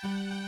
Okay.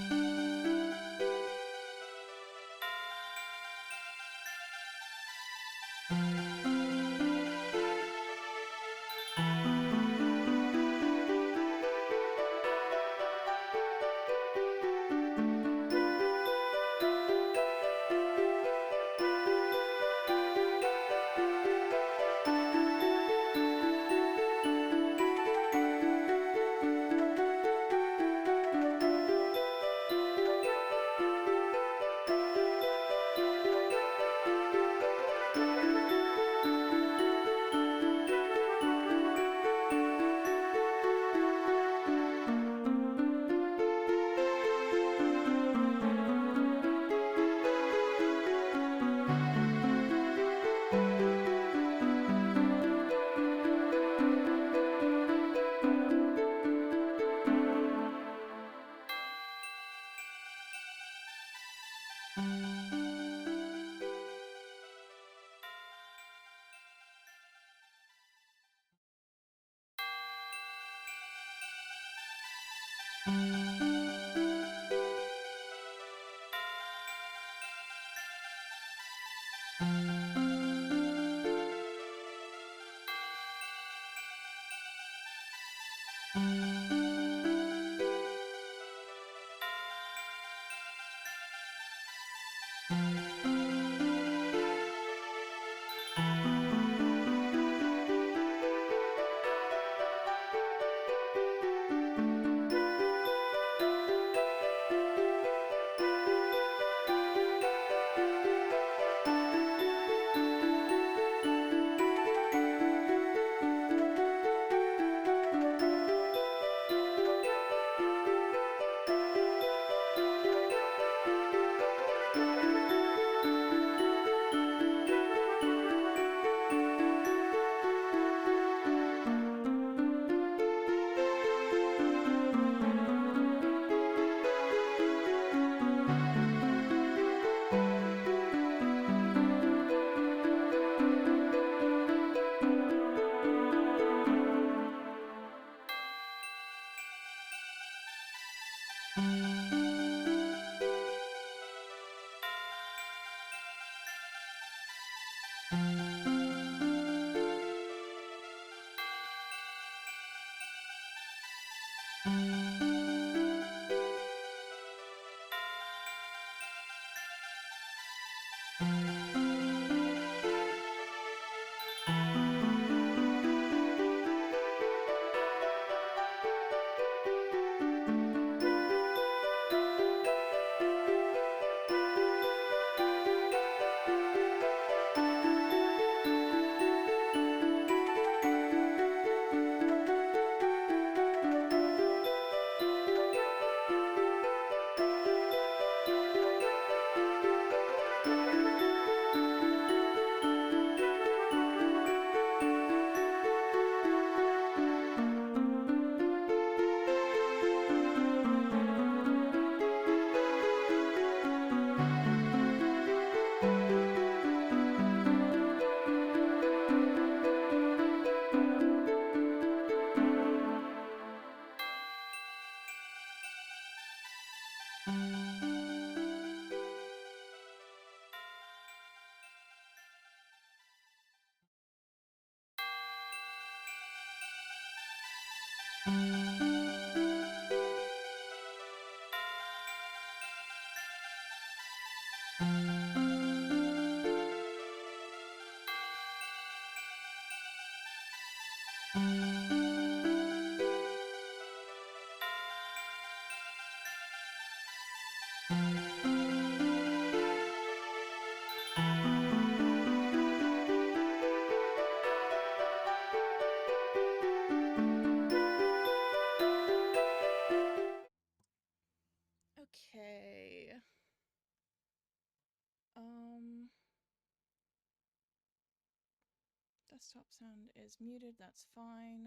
Desktop sound is muted, that's fine.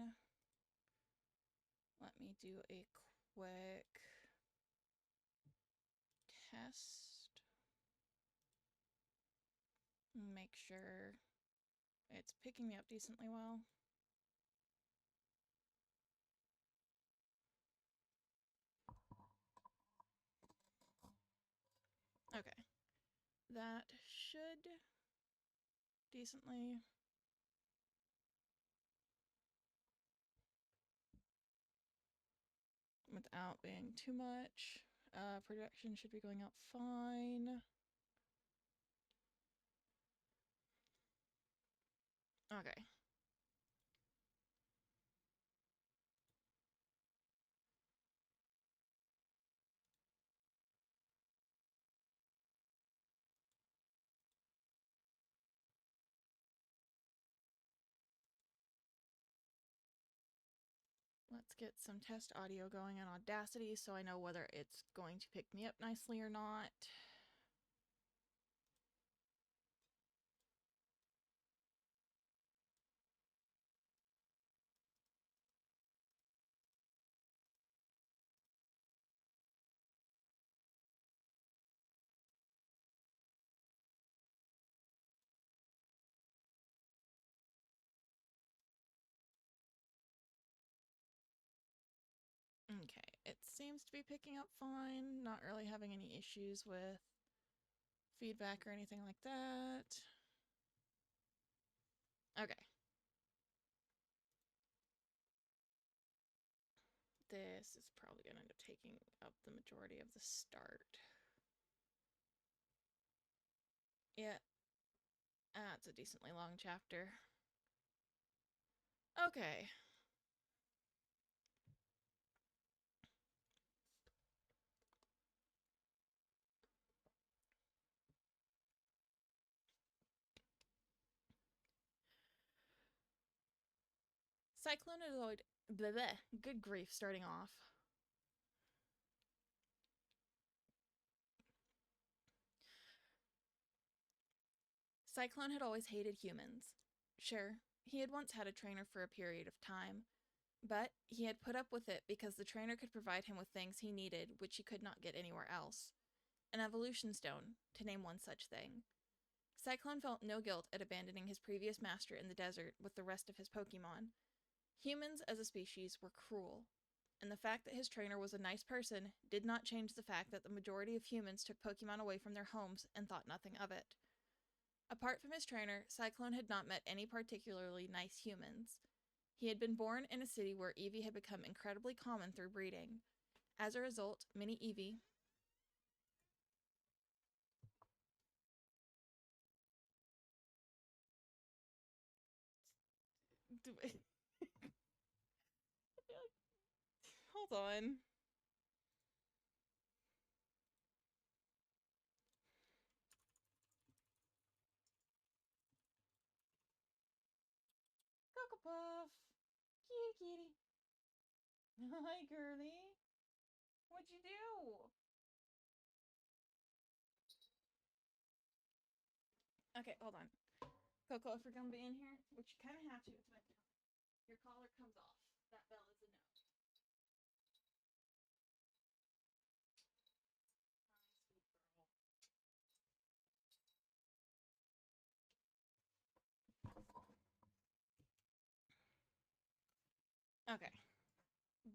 Let me do a quick test. Make sure it's picking me up decently well. Okay. That should decently... without being too much. Production should be going out fine. Okay. Let's get some test audio going on Audacity so I know whether it's going to pick me up nicely or not. Okay, it seems to be picking up fine, not really having any issues with feedback or anything like that. Okay. This is probably going to end up taking up the majority of the start. Yeah. That's a decently long chapter. Okay. Cyclonoid. Blah, blah. Good grief, starting off. Cyclone had always hated humans. Sure, he had once had a trainer for a period of time, but he had put up with it because the trainer could provide him with things he needed which he could not get anywhere else. An evolution stone, to name one such thing. Cyclone felt no guilt at abandoning his previous master in the desert with the rest of his Pokemon. Humans, as a species, were cruel, and the fact that his trainer was a nice person did not change the fact that the majority of humans took Pokemon away from their homes and thought nothing of it. Apart from his trainer, Cyclone had not met any particularly nice humans. He had been born in a city where Eevee had become incredibly common through breeding. As a result, many Eevee... Hold on. Cocoa Puff. Kitty kitty. Hi, girly. What'd you do? Okay, hold on. Coco, if you're gonna be in here, which you kind of have to, it's bedtime. Your collar comes off. That bell is a no. Okay.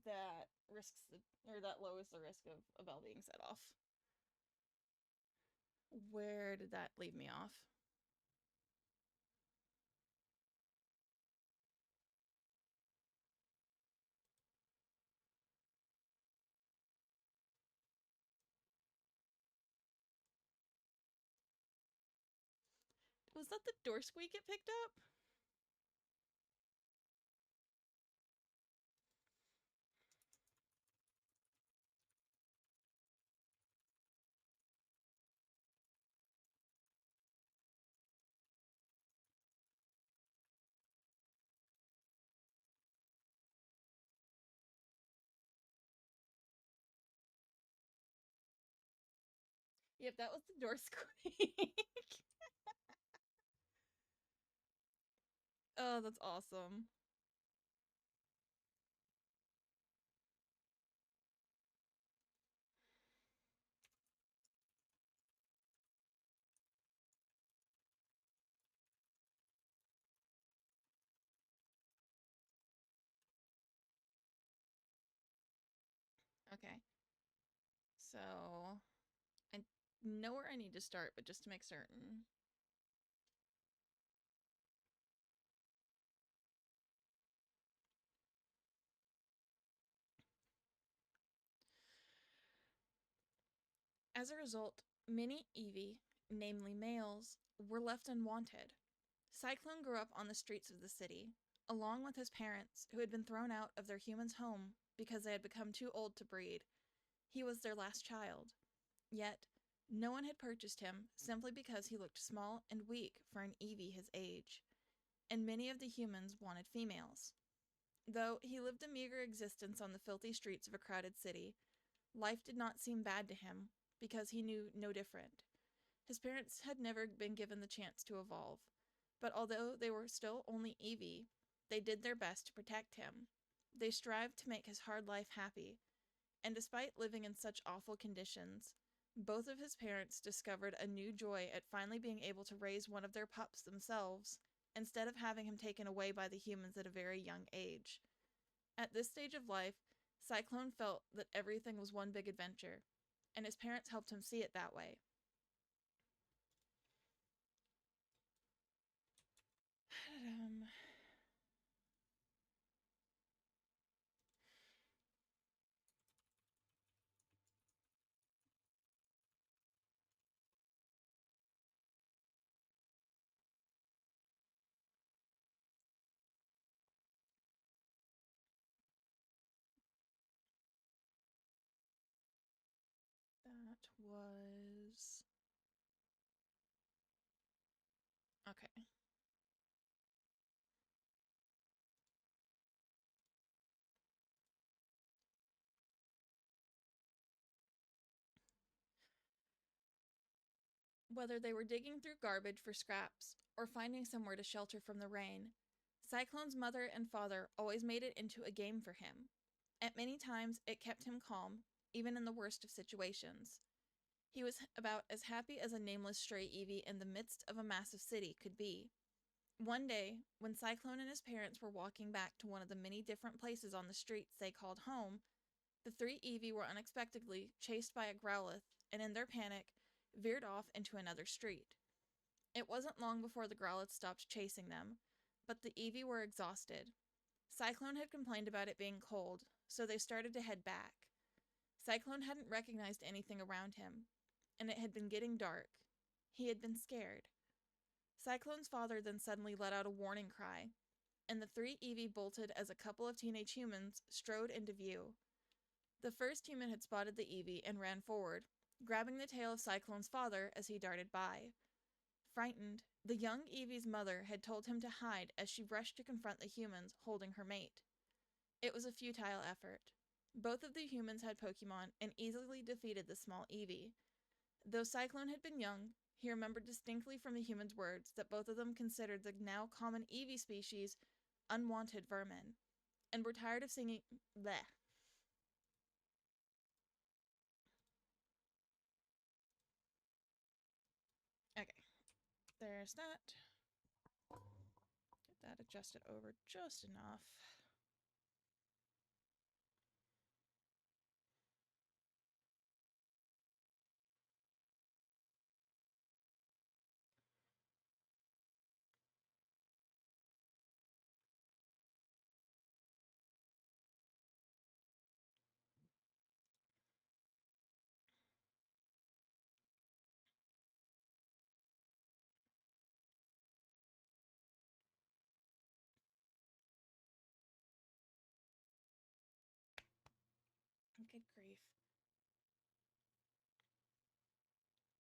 That risks the, or that lowers the risk of a bell being set off. Where did that leave me off? Was that the door squeak it picked up? Yep, that was the door squeak. Oh, that's awesome. Okay. So, I know where I need to start, but just to make certain. As a result, many Eevee, namely males, were left unwanted. Cyclone grew up on the streets of the city, along with his parents, who had been thrown out of their human's home because they had become too old to breed. He was their last child. Yet, no one had purchased him simply because he looked small and weak for an Eevee his age, and many of the humans wanted females. Though he lived a meager existence on the filthy streets of a crowded city, life did not seem bad to him because he knew no different. His parents had never been given the chance to evolve, but although they were still only Eevee, they did their best to protect him. They strived to make his hard life happy, and despite living in such awful conditions, both of his parents discovered a new joy at finally being able to raise one of their pups themselves, instead of having him taken away by the humans at a very young age. At this stage of life, Cyclone felt that everything was one big adventure, and his parents helped him see it that way. That was... Okay. Whether they were digging through garbage for scraps or finding somewhere to shelter from the rain, Cyclone's mother and father always made it into a game for him. At many times, it kept him calm, even in the worst of situations. He was about as happy as a nameless stray Eevee in the midst of a massive city could be. One day, when Cyclone and his parents were walking back to one of the many different places on the streets they called home, the three Eevee were unexpectedly chased by a Growlithe and, in their panic, veered off into another street. It wasn't long before the Growlithe stopped chasing them, but the Eevee were exhausted. Cyclone had complained about it being cold, so they started to head back. Cyclone hadn't recognized anything around him, and it had been getting dark. He had been scared. Cyclone's father then suddenly let out a warning cry, and the three Eevee bolted as a couple of teenage humans strode into view. The first human had spotted the Eevee and ran forward, grabbing the tail of Cyclone's father as he darted by. Frightened, the young Eevee's mother had told him to hide as she rushed to confront the humans holding her mate. It was a futile effort. Both of the humans had Pokemon and easily defeated the small Eevee. Though Cyclone had been young, he remembered distinctly from the humans' words that both of them considered the now common Eevee species unwanted vermin, and were tired of singing bleh. Okay, there's that. Get that adjusted over just enough. Good grief.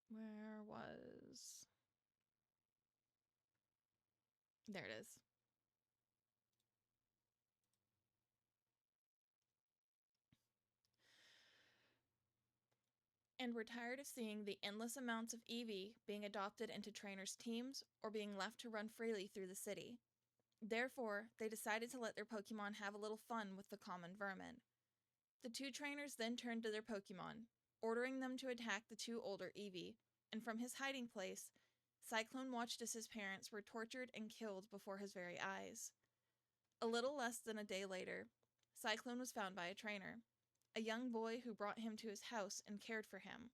Where was... There it is. And were tired of seeing the endless amounts of Eevee being adopted into trainers' teams or being left to run freely through the city. Therefore, they decided to let their Pokemon have a little fun with the common vermin. The two trainers then turned to their Pokemon, ordering them to attack the two older Eevee, and from his hiding place, Cyclone watched as his parents were tortured and killed before his very eyes. A little less than a day later, Cyclone was found by a trainer, a young boy who brought him to his house and cared for him.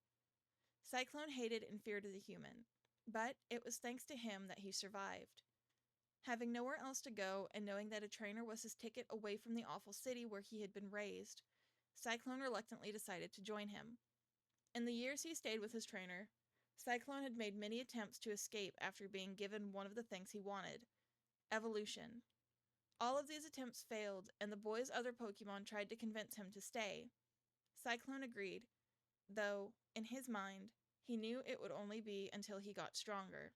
Cyclone hated and feared the human, but it was thanks to him that he survived. Having nowhere else to go and knowing that a trainer was his ticket away from the awful city where he had been raised, Cyclone reluctantly decided to join him. In the years he stayed with his trainer, Cyclone had made many attempts to escape after being given one of the things he wanted: evolution. All of these attempts failed, and the boy's other Pokemon tried to convince him to stay. Cyclone agreed, though, in his mind, he knew it would only be until he got stronger.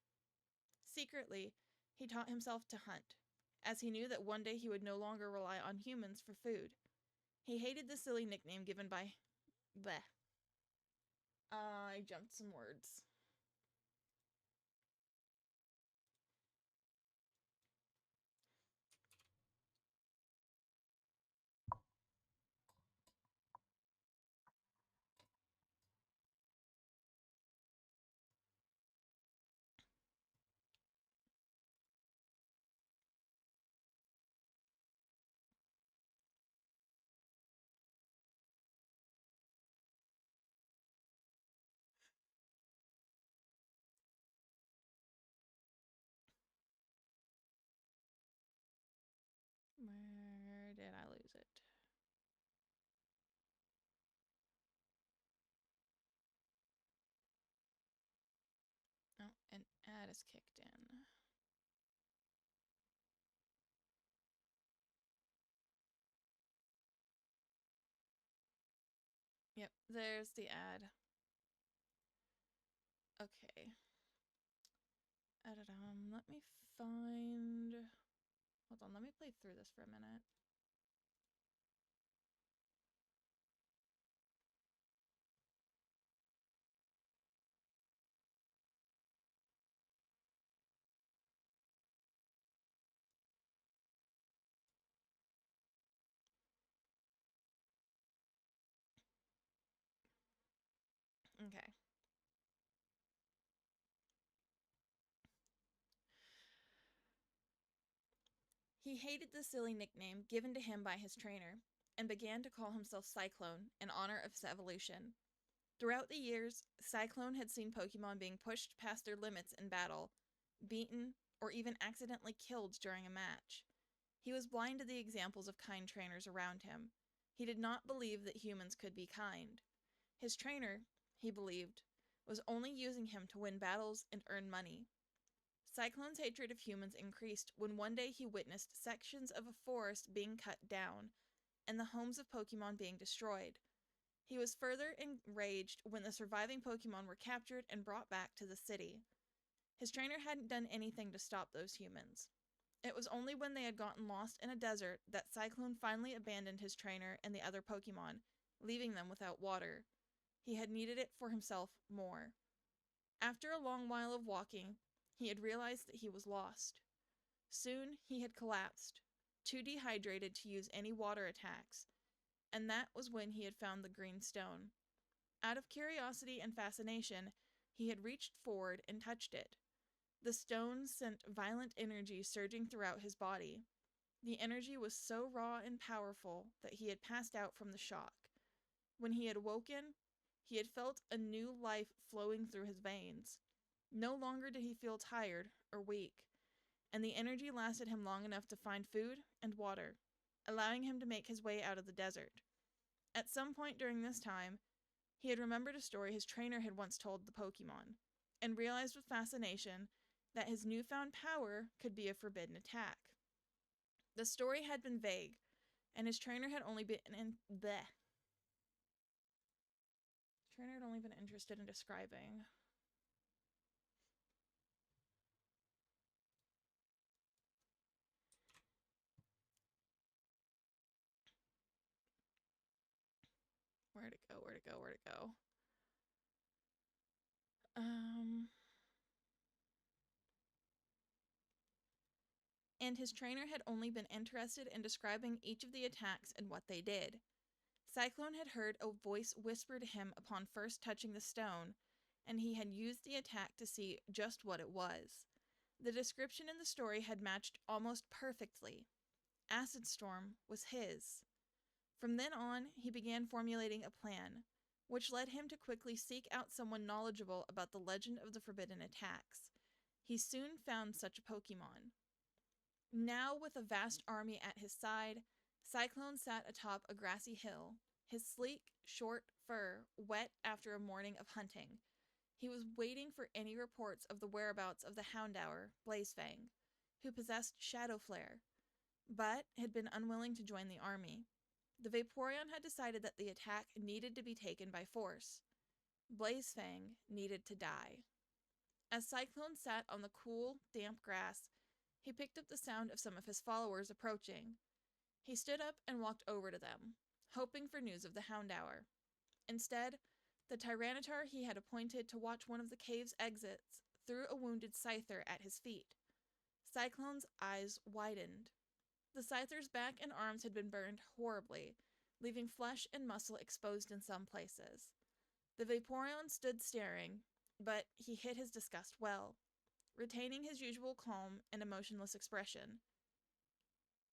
Secretly, he taught himself to hunt, as he knew that one day he would no longer rely on humans for food. He hated the silly nickname given by... Bleh. I jumped some words. Where did I lose it? Oh, an ad is kicked in. Yep, there's the ad. Okay. Let me find... Hold on, let me play through this for a minute. Okay. He hated the silly nickname given to him by his trainer, and began to call himself Cyclone in honor of his evolution. Throughout the years, Cyclone had seen Pokemon being pushed past their limits in battle, beaten, or even accidentally killed during a match. He was blind to the examples of kind trainers around him. He did not believe that humans could be kind. His trainer, he believed, was only using him to win battles and earn money. Cyclone's hatred of humans increased when one day he witnessed sections of a forest being cut down and the homes of Pokemon being destroyed. He was further enraged when the surviving Pokemon were captured and brought back to the city. His trainer hadn't done anything to stop those humans. It was only when they had gotten lost in a desert that Cyclone finally abandoned his trainer and the other Pokemon, leaving them without water. He had needed it for himself more. After a long while of walking, he had realized that he was lost. Soon he had collapsed, too dehydrated to use any water attacks, and that was when he had found the green stone. Out of curiosity and fascination, he had reached forward and touched it. The stone sent violent energy surging throughout his body. The energy was so raw and powerful that he had passed out from the shock. When he had woken, he had felt a new life flowing through his veins. No longer did he feel tired or weak, and the energy lasted him long enough to find food and water, allowing him to make his way out of the desert. At some point during this time, he had remembered a story his trainer had once told the Pokemon, and realized with fascination that his newfound power could be a forbidden attack. The story had been vague, and his trainer had only been interested in describing. Where'd it go? And his trainer had only been interested in describing each of the attacks and what they did. Cyclone had heard a voice whisper to him upon first touching the stone, and he had used the attack to see just what it was. The description in the story had matched almost perfectly. Acid Storm was his. From then on, he began formulating a plan. which led him to quickly seek out someone knowledgeable about the legend of the forbidden attacks. He soon found such a Pokemon. Now, with a vast army at his side, Cyclone sat atop a grassy hill, his sleek, short fur wet after a morning of hunting. He was waiting for any reports of the whereabouts of the Houndour, Blazefang, who possessed Shadow Flare, but had been unwilling to join the army. The Vaporeon had decided that the attack needed to be taken by force. Blazefang needed to die. As Cyclone sat on the cool, damp grass, he picked up the sound of some of his followers approaching. He stood up and walked over to them, hoping for news of the Houndour. Instead, the Tyranitar he had appointed to watch one of the cave's exits threw a wounded Scyther at his feet. Cyclone's eyes widened. The Scyther's back and arms had been burned horribly, leaving flesh and muscle exposed in some places. The Vaporeon stood staring, but he hid his disgust well, retaining his usual calm and emotionless expression.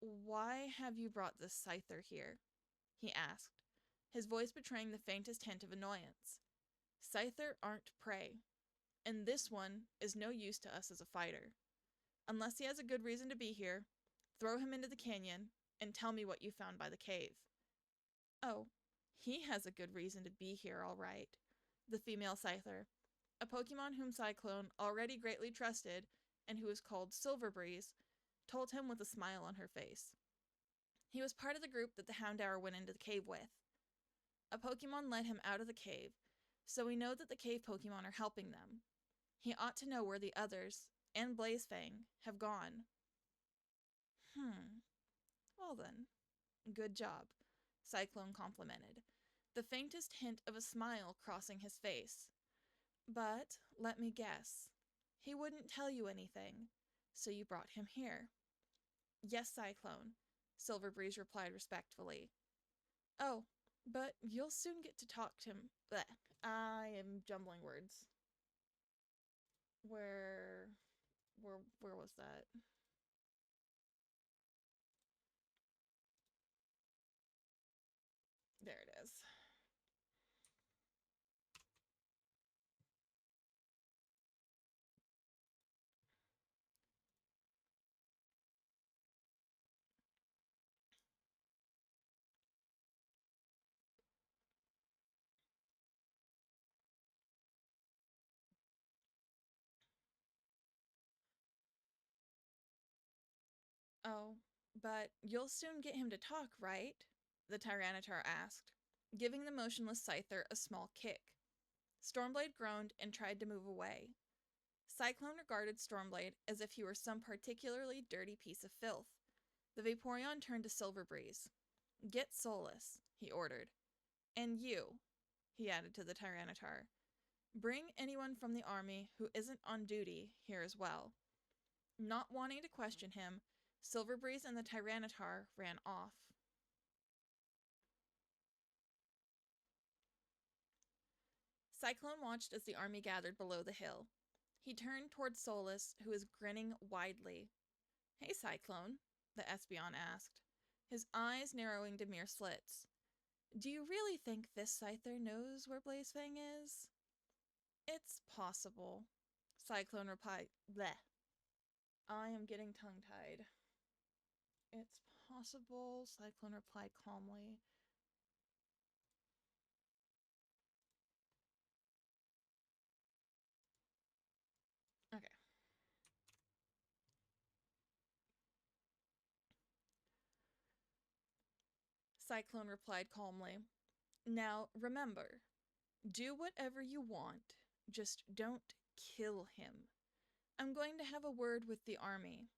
"Why have you brought this Scyther here?" he asked, his voice betraying the faintest hint of annoyance. "Scyther aren't prey, and this one is no use to us as a fighter. Unless he has a good reason to be here, throw him into the canyon and tell me what you found by the cave." "Oh, he has a good reason to be here, all right," the female Scyther, a Pokemon whom Cyclone already greatly trusted and who was called Silver Breeze, told him with a smile on her face. He was part of the group that the Houndour went into the cave with. A Pokemon led him out of the cave, so we know that the cave Pokemon are helping them. He ought to know where the others, and Blazefang, have gone. Well then, good job," Cyclone complimented, the faintest hint of a smile crossing his face. "But, let me guess, he wouldn't tell you anything, so you brought him here." "Yes, Cyclone," Silver Breeze replied respectfully. "Oh, but you'll soon get to talk to him." Blech, I am jumbling words. Where was that? There it is. "Oh, but you'll soon get him to talk, right?" the Tyranitar asked, giving the motionless Scyther a small kick. Stormblade groaned and tried to move away. Cyclone regarded Stormblade as if he were some particularly dirty piece of filth. The Vaporeon turned to Silver Breeze. "Get Solus," he ordered. "And you," he added to the Tyranitar. "Bring anyone from the army who isn't on duty here as well." Not wanting to question him, Silver Breeze and the Tyranitar ran off. Cyclone watched as the army gathered below the hill. He turned toward Solus, who was grinning widely. "Hey, Cyclone," the Espeon asked, his eyes narrowing to mere slits. "Do you really think this Scyther knows where Blazefang is?" "It's possible," Cyclone replied. Bleh. I am getting tongue-tied. "It's possible," Cyclone replied calmly. Okay. Cyclone replied calmly. "Now, remember, do whatever you want, just don't kill him. I'm going to have a word with the army."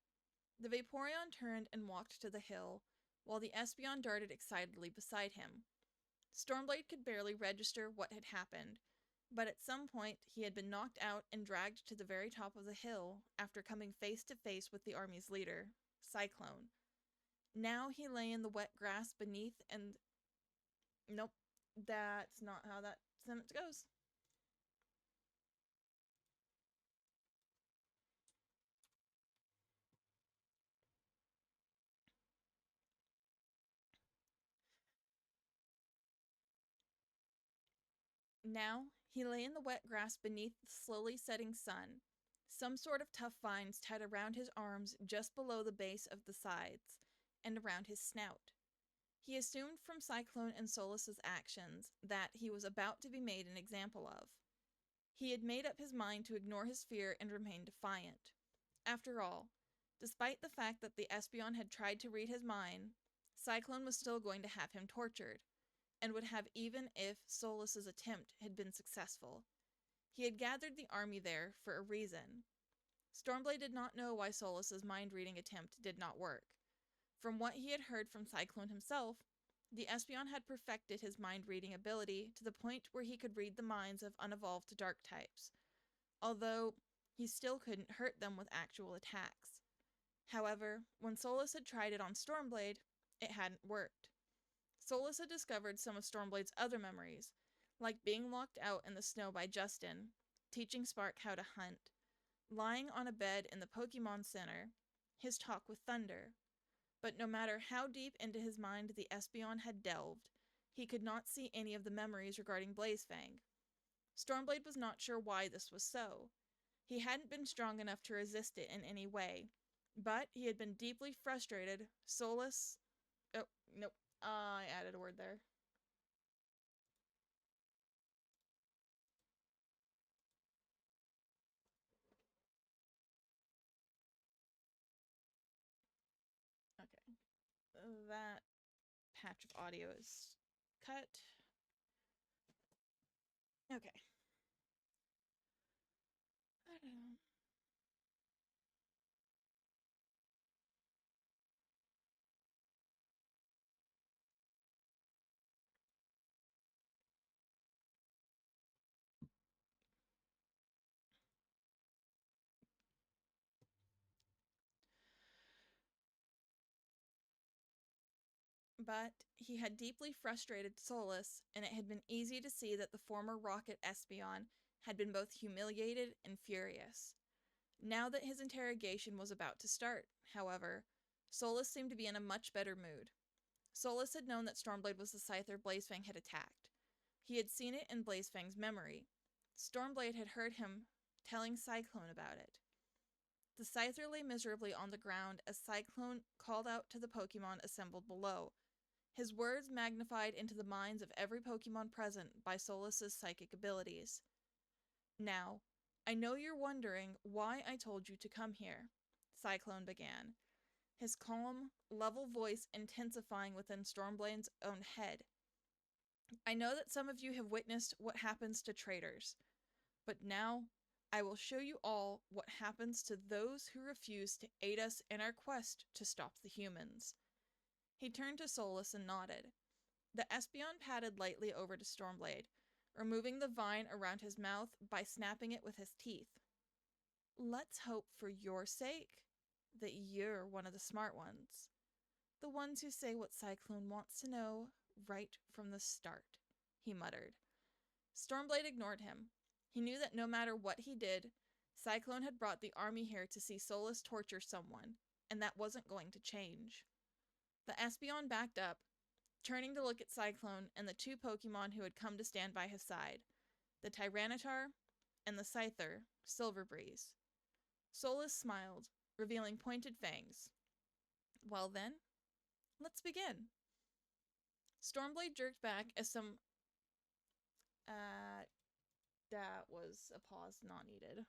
The Vaporeon turned and walked to the hill, while the Espeon darted excitedly beside him. Stormblade could barely register what had happened, but at some point he had been knocked out and dragged to the very top of the hill after coming face to face with the army's leader, Cyclone. Now he lay in the wet grass beneath and... Nope, that's not how that sentence goes. Now, he lay in the wet grass beneath the slowly setting sun, some sort of tough vines tied around his arms just below the base of the sides, and around his snout. He assumed from Cyclone and Solus's actions that he was about to be made an example of. He had made up his mind to ignore his fear and remain defiant. After all, despite the fact that the Espeon had tried to read his mind, Cyclone was still going to have him tortured, and would have even if Solus's attempt had been successful. He had gathered the army there for a reason. Stormblade did not know why Solus's mind-reading attempt did not work. From what he had heard from Cyclone himself, the Espeon had perfected his mind-reading ability to the point where he could read the minds of unevolved dark types, although he still couldn't hurt them with actual attacks. However, when Solus had tried it on Stormblade, it hadn't worked. Solus had discovered some of Stormblade's other memories, like being locked out in the snow by Justin, teaching Spark how to hunt, lying on a bed in the Pokemon Center, his talk with Thunder. But no matter how deep into his mind the Espeon had delved, he could not see any of the memories regarding Blazefang. Stormblade was not sure why this was so. He hadn't been strong enough to resist it in any way, but he had been deeply frustrated. Solus... Oh, nope. I added a word there. Okay. That patch of audio is cut. Okay. I don't know. But he had deeply frustrated Solus, and it had been easy to see that the former Rocket Espeon had been both humiliated and furious. Now that his interrogation was about to start, however, Solus seemed to be in a much better mood. Solus had known that Stormblade was the Scyther Blazefang had attacked. He had seen it in Blazefang's memory. Stormblade had heard him telling Cyclone about it. The Scyther lay miserably on the ground as Cyclone called out to the Pokemon assembled below, his words magnified into the minds of every Pokemon present by Solus's psychic abilities. Now, I know you're wondering why I told you to come here, Cyclone began, his calm, level voice intensifying within Stormblade's own head. I know that some of you have witnessed what happens to traitors, but now I will show you all what happens to those who refuse to aid us in our quest to stop the humans. He turned to Solus and nodded. The Espeon padded lightly over to Stormblade, removing the vine around his mouth by snapping it with his teeth. Let's hope for your sake that you're one of the smart ones. The ones who say what Cyclone wants to know right from the start, he muttered. Stormblade ignored him. He knew that no matter what he did, Cyclone had brought the army here to see Solus torture someone, and that wasn't going to change. The Espeon backed up, turning to look at Cyclone and the two Pokemon who had come to stand by his side, the Tyranitar and the Scyther, Silver Breeze. Solus smiled, revealing pointed fangs. Well then, let's begin. Stormblade jerked back as some... that was a pause not needed.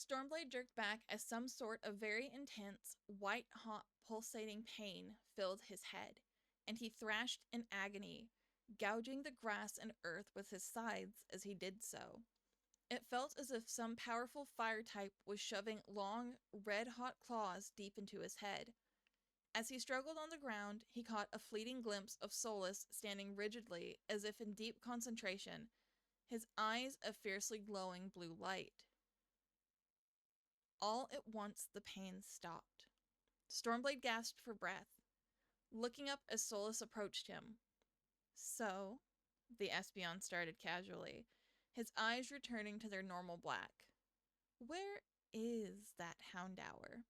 Stormblade jerked back as some sort of very intense, white-hot, pulsating pain filled his head, and he thrashed in agony, gouging the grass and earth with his scythes as he did so. It felt as if some powerful fire type was shoving long, red-hot claws deep into his head. As he struggled on the ground, he caught a fleeting glimpse of Solus standing rigidly as if in deep concentration, his eyes a fiercely glowing blue light. All at once the pain stopped. Stormblade gasped for breath, looking up as Solus approached him. "So," the Espeon started casually, his eyes returning to their normal black. "Where is that Houndour?"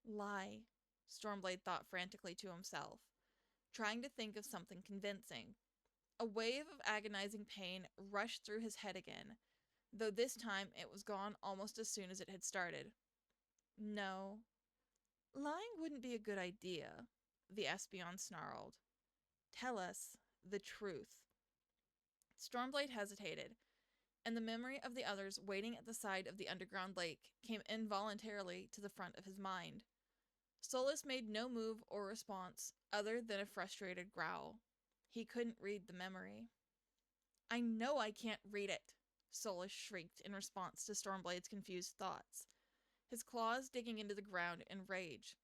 Lie, Stormblade thought frantically to himself, trying to think of something convincing. A wave of agonizing pain rushed through his head again, though this time it was gone almost as soon as it had started. "No, lying wouldn't be a good idea," the Espeon snarled. "Tell us the truth." Stormblade hesitated, and the memory of the others waiting at the side of the underground lake came involuntarily to the front of his mind. Solus made no move or response other than a frustrated growl. He couldn't read the memory. "I know I can't read it," Solus shrieked in response to Stormblade's confused thoughts, his claws digging into the ground in rage.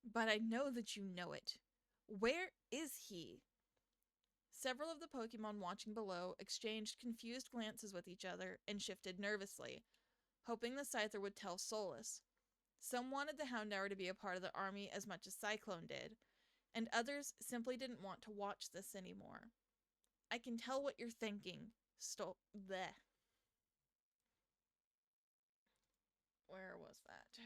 "But I know that you know it. Where is he?" Several of the Pokemon watching below exchanged confused glances with each other and shifted nervously, hoping the Scyther would tell Solus. Some wanted the Houndour to be a part of the army as much as Cyclone did, and others simply didn't want to watch this anymore. "I can tell what you're thinking, bleh. Where was that?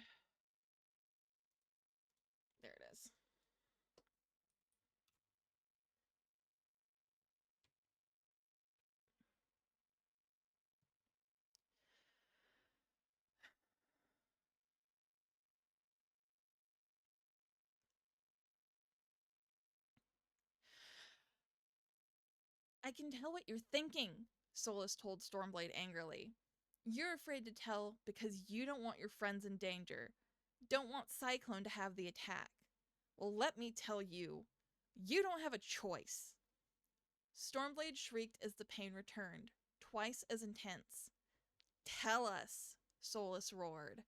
There it is. "I can tell what you're thinking," Solus told Stormblade angrily. "You're afraid to tell because you don't want your friends in danger. Don't want Cyclone to have the attack. Well, let me tell you, you don't have a choice." Stormblade shrieked as the pain returned, twice as intense. "Tell us," Solus roared,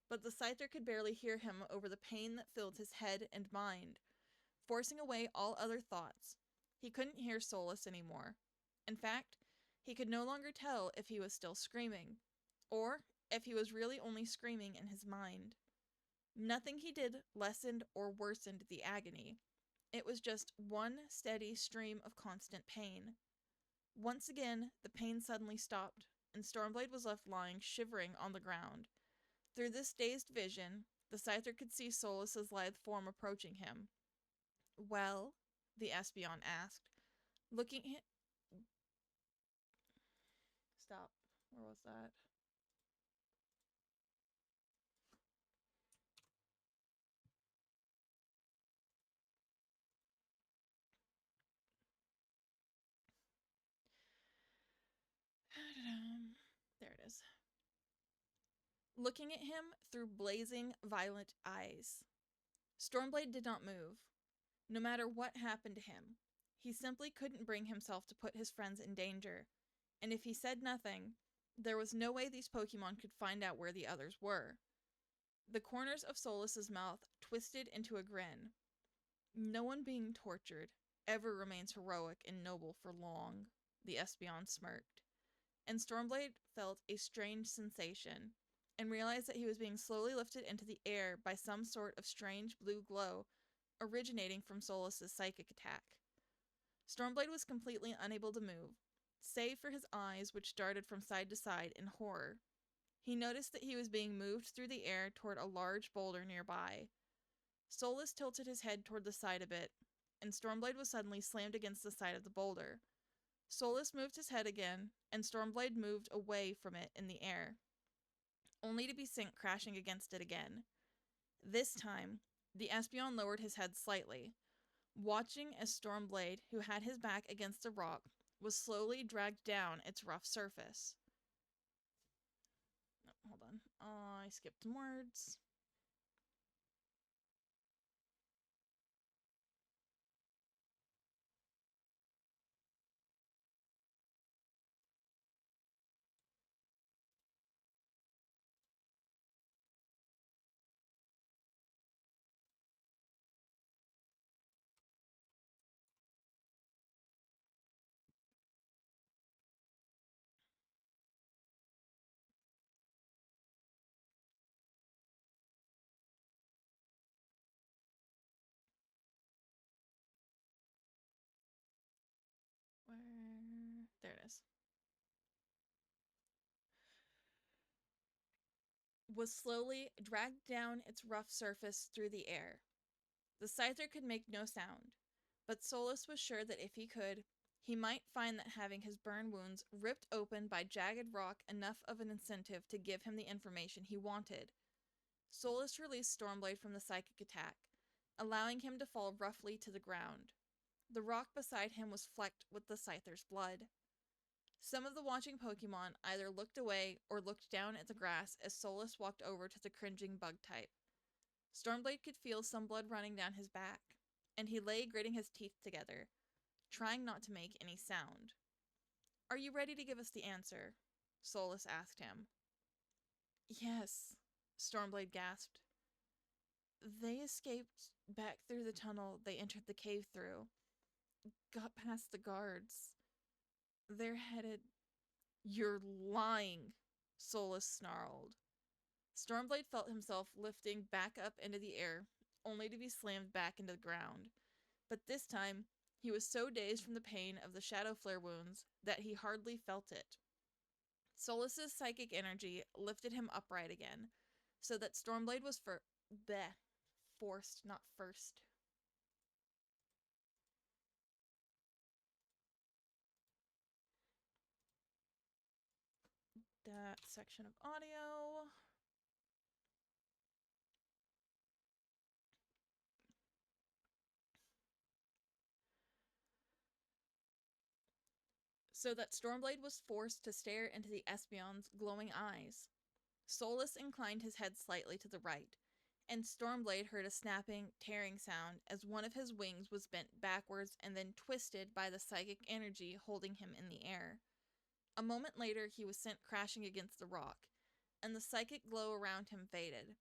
but the Scyther could barely hear him over the pain that filled his head and mind, forcing away all other thoughts. He couldn't hear Solus anymore. In fact, he could no longer tell if he was still screaming, or if he was really only screaming in his mind. Nothing he did lessened or worsened the agony. It was just one steady stream of constant pain. Once again, the pain suddenly stopped, and Stormblade was left lying shivering on the ground. Through this dazed vision, the Scyther could see Solus's lithe form approaching him. "Well?" the Espeon asked, looking at... Stop. Where was that? There it is. Looking at him through blazing, violent eyes. Stormblade did not move. No matter what happened to him, he simply couldn't bring himself to put his friends in danger, and if he said nothing, there was no way these Pokemon could find out where the others were. The corners of Solus's mouth twisted into a grin. "No one being tortured ever remains heroic and noble for long," the Espeon smirked, and Stormblade felt a strange sensation, and realized that he was being slowly lifted into the air by some sort of strange blue glow originating from Solus's psychic attack. Stormblade was completely unable to move, save for his eyes which darted from side to side in horror. He noticed that he was being moved through the air toward a large boulder nearby. Solus tilted his head toward the side a bit, and Stormblade was suddenly slammed against the side of the boulder. Solus moved his head again, and Stormblade moved away from it in the air, only to be sent crashing against it again. This time, the Espeon lowered his head slightly, watching as Stormblade, who had his back against a rock, was slowly dragged down its rough surface. Oh, hold on. I skipped some words. There it is. Was slowly dragged down its rough surface through the air. The Scyther could make no sound, but Solus was sure that if he could, he might find that having his burn wounds ripped open by jagged rock enough of an incentive to give him the information he wanted. Solus released Stormblade from the psychic attack, allowing him to fall roughly to the ground. The rock beside him was flecked with the Scyther's blood. Some of the watching Pokemon either looked away or looked down at the grass as Solus walked over to the cringing bug type. Stormblade could feel some blood running down his back, and he lay gritting his teeth together, trying not to make any sound. "Are you ready to give us the answer?" Solus asked him. "Yes," Stormblade gasped. "They escaped back through the tunnel they entered the cave through. Got past the guards. They're headed..." "You're lying," Solus snarled. Stormblade felt himself lifting back up into the air, only to be slammed back into the ground. But this time, he was so dazed from the pain of the Shadow Flare wounds that he hardly felt it. Solus's psychic energy lifted him upright again, so that Stormblade was forced, not first. That section of audio. So that Stormblade was forced to stare into the Espeon's glowing eyes. Solus inclined his head slightly to the right, and Stormblade heard a snapping, tearing sound as one of his wings was bent backwards and then twisted by the psychic energy holding him in the air. A moment later, he was sent crashing against the rock, and the psychic glow around him faded.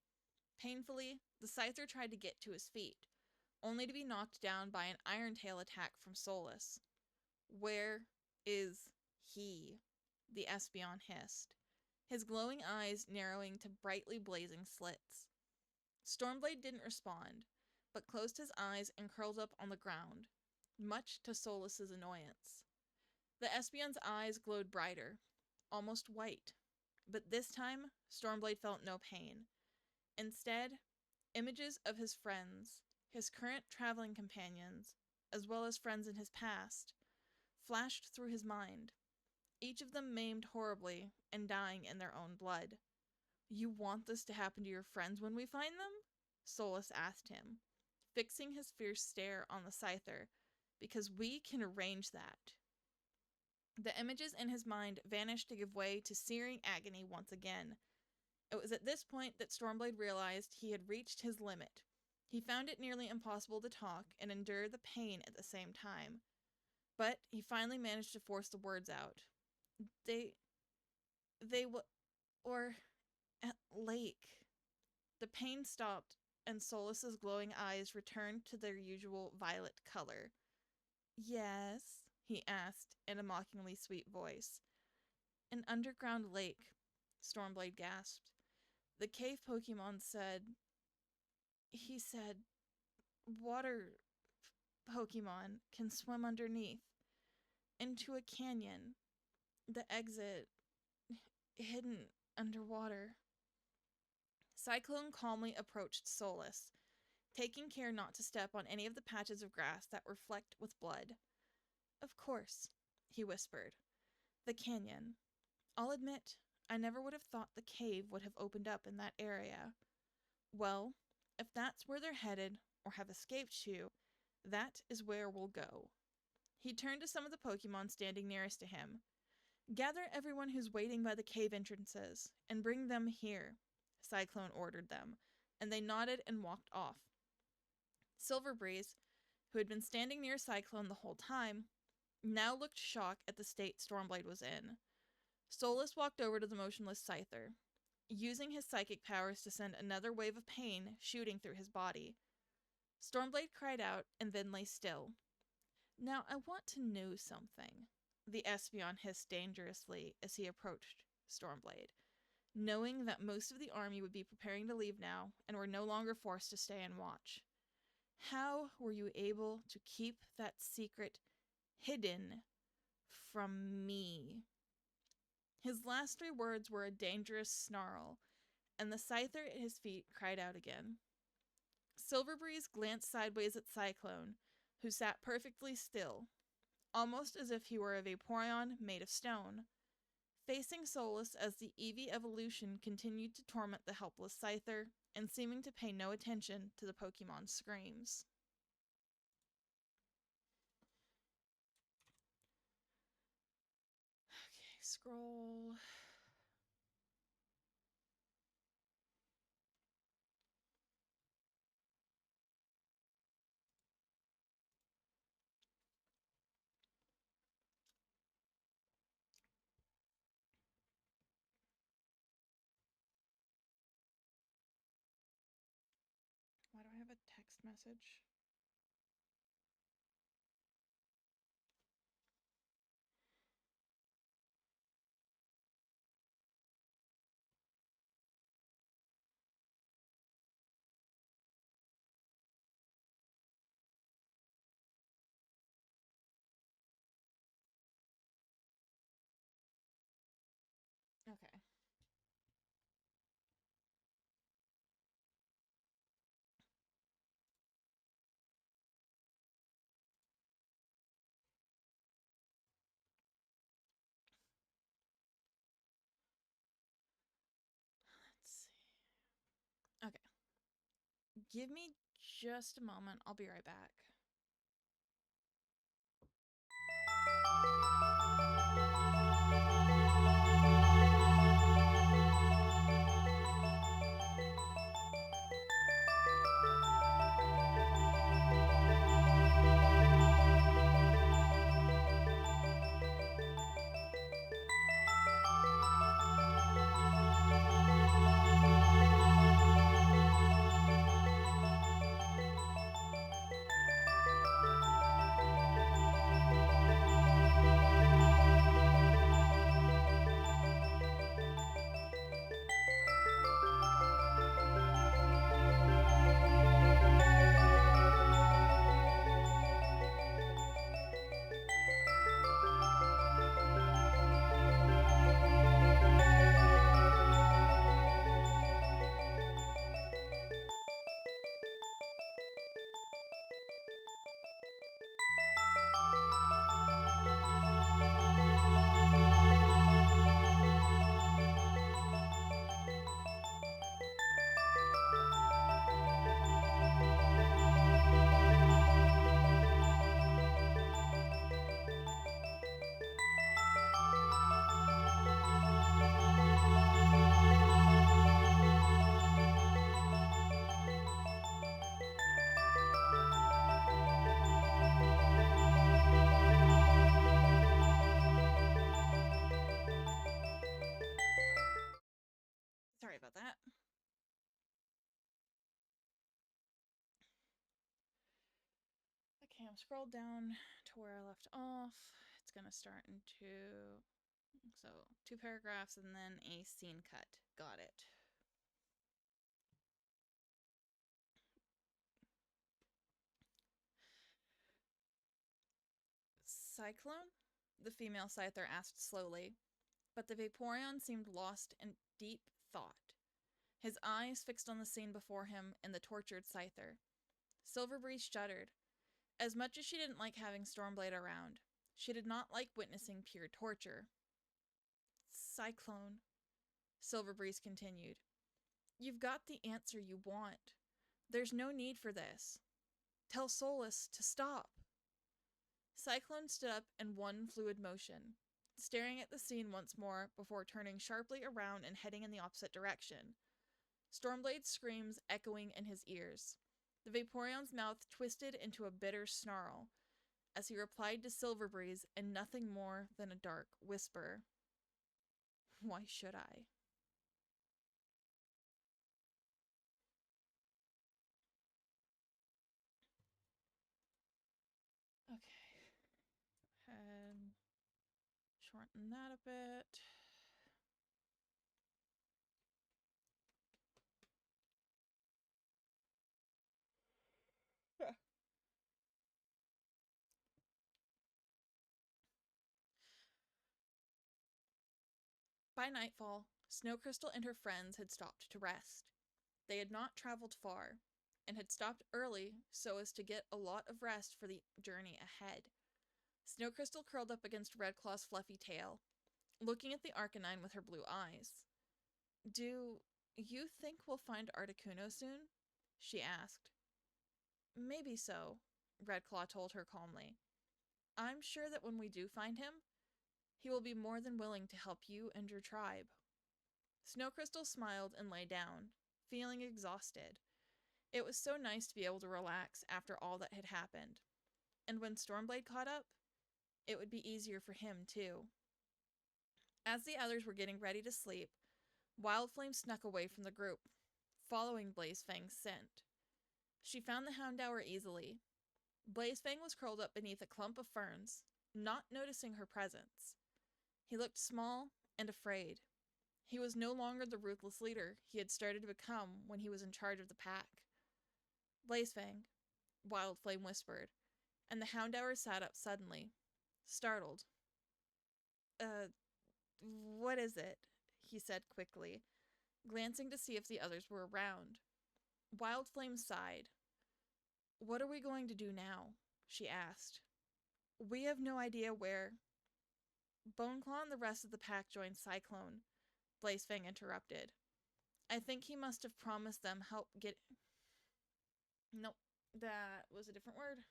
Painfully, the Scyther tried to get to his feet, only to be knocked down by an Iron Tail attack from Solus. "Where is he?" the Espeon hissed, his glowing eyes narrowing to brightly blazing slits. Stormblade didn't respond, but closed his eyes and curled up on the ground, much to Solus's annoyance. The Espeon's eyes glowed brighter, almost white, but this time Stormblade felt no pain. Instead, images of his friends, his current traveling companions, as well as friends in his past, flashed through his mind, each of them maimed horribly and dying in their own blood. "You want this to happen to your friends when we find them?" Solus asked him, fixing his fierce stare on the Scyther, "because we can arrange that." The images in his mind vanished to give way to searing agony once again. It was at this point that Stormblade realized he had reached his limit. He found it nearly impossible to talk and endure the pain at the same time. But he finally managed to force the words out. Or at Lake." The pain stopped, and Solus's glowing eyes returned to their usual violet color. "Yes?" he asked in a mockingly sweet voice. "An underground lake," Stormblade gasped. "The cave Pokemon said... He said... water Pokemon can swim underneath. Into a canyon. The exit... hidden underwater." Cyclone calmly approached Solus, taking care not to step on any of the patches of grass that were flecked with blood. "Of course," he whispered. "The canyon. I'll admit, I never would have thought the cave would have opened up in that area. Well, if that's where they're headed, or have escaped to, that is where we'll go." He turned to some of the Pokemon standing nearest to him. "Gather everyone who's waiting by the cave entrances, and bring them here," Cyclone ordered them, and they nodded and walked off. Silverbreeze, who had been standing near Cyclone the whole time, now looked shocked at the state Stormblade was in. Solus walked over to the motionless Scyther, using his psychic powers to send another wave of pain shooting through his body. Stormblade cried out and then lay still. "Now I want to know something," the Espeon hissed dangerously as he approached Stormblade, knowing that most of the army would be preparing to leave now and were no longer forced to stay and watch. "How were you able to keep that secret hidden from me." His last 3 words were a dangerous snarl, and the Scyther at his feet cried out again. Silverbreeze glanced sideways at Cyclone, who sat perfectly still, almost as if he were a Vaporeon made of stone, facing Solus as the Eevee evolution continued to torment the helpless Scyther, and seeming to pay no attention to the Pokemon's screams. Okay, scroll. Why do I have a text message? Okay. Let's see. Okay. Give me just a moment. I'll be right back. Sorry about that. Okay, I'm scrolled down to where I left off. It's gonna start into, so 2 paragraphs and then a scene cut. Got it. Cyclone? The female Scyther asked slowly, but the Vaporeon seemed lost in deep thought, his eyes fixed on the scene before him and the tortured Scyther. Silverbreeze shuddered. As much as she didn't like having Stormblade around, she did not like witnessing pure torture. Cyclone, Silverbreeze continued. You've got the answer you want. There's no need for this. Tell Solus to stop. Cyclone stood up in one fluid motion, staring at the scene once more before turning sharply around and heading in the opposite direction, Stormblade's screams echoing in his ears. The Vaporeon's mouth twisted into a bitter snarl as he replied to Silverbreeze in nothing more than a dark whisper. Why should I? Okay. And shorten that a bit. By nightfall, Snow Crystal and her friends had stopped to rest. They had not traveled far, and had stopped early so as to get a lot of rest for the journey ahead. Snow Crystal curled up against Redclaw's fluffy tail, looking at the Arcanine with her blue eyes. "Do you think we'll find Articuno soon?" she asked. "Maybe so," Redclaw told her calmly. "I'm sure that when we do find him, he will be more than willing to help you and your tribe." Snow Crystal smiled and lay down, feeling exhausted. It was so nice to be able to relax after all that had happened. And when Stormblade caught up, it would be easier for him, too. As the others were getting ready to sleep, Wildflame snuck away from the group, following Blazefang's scent. She found the Houndour easily. Blazefang was curled up beneath a clump of ferns, not noticing her presence. He looked small and afraid. He was no longer the ruthless leader he had started to become when he was in charge of the pack. "Blazefang," Wildflame whispered, and the Houndour sat up suddenly, startled. What is it?" he said quickly, glancing to see if the others were around. Wildflame sighed. "What are we going to do now?" she asked. "We have no idea where—" "Boneclaw and the rest of the pack joined Cyclone," Blazefang interrupted. "I think he must have promised them help get—" Nope, that was a different word.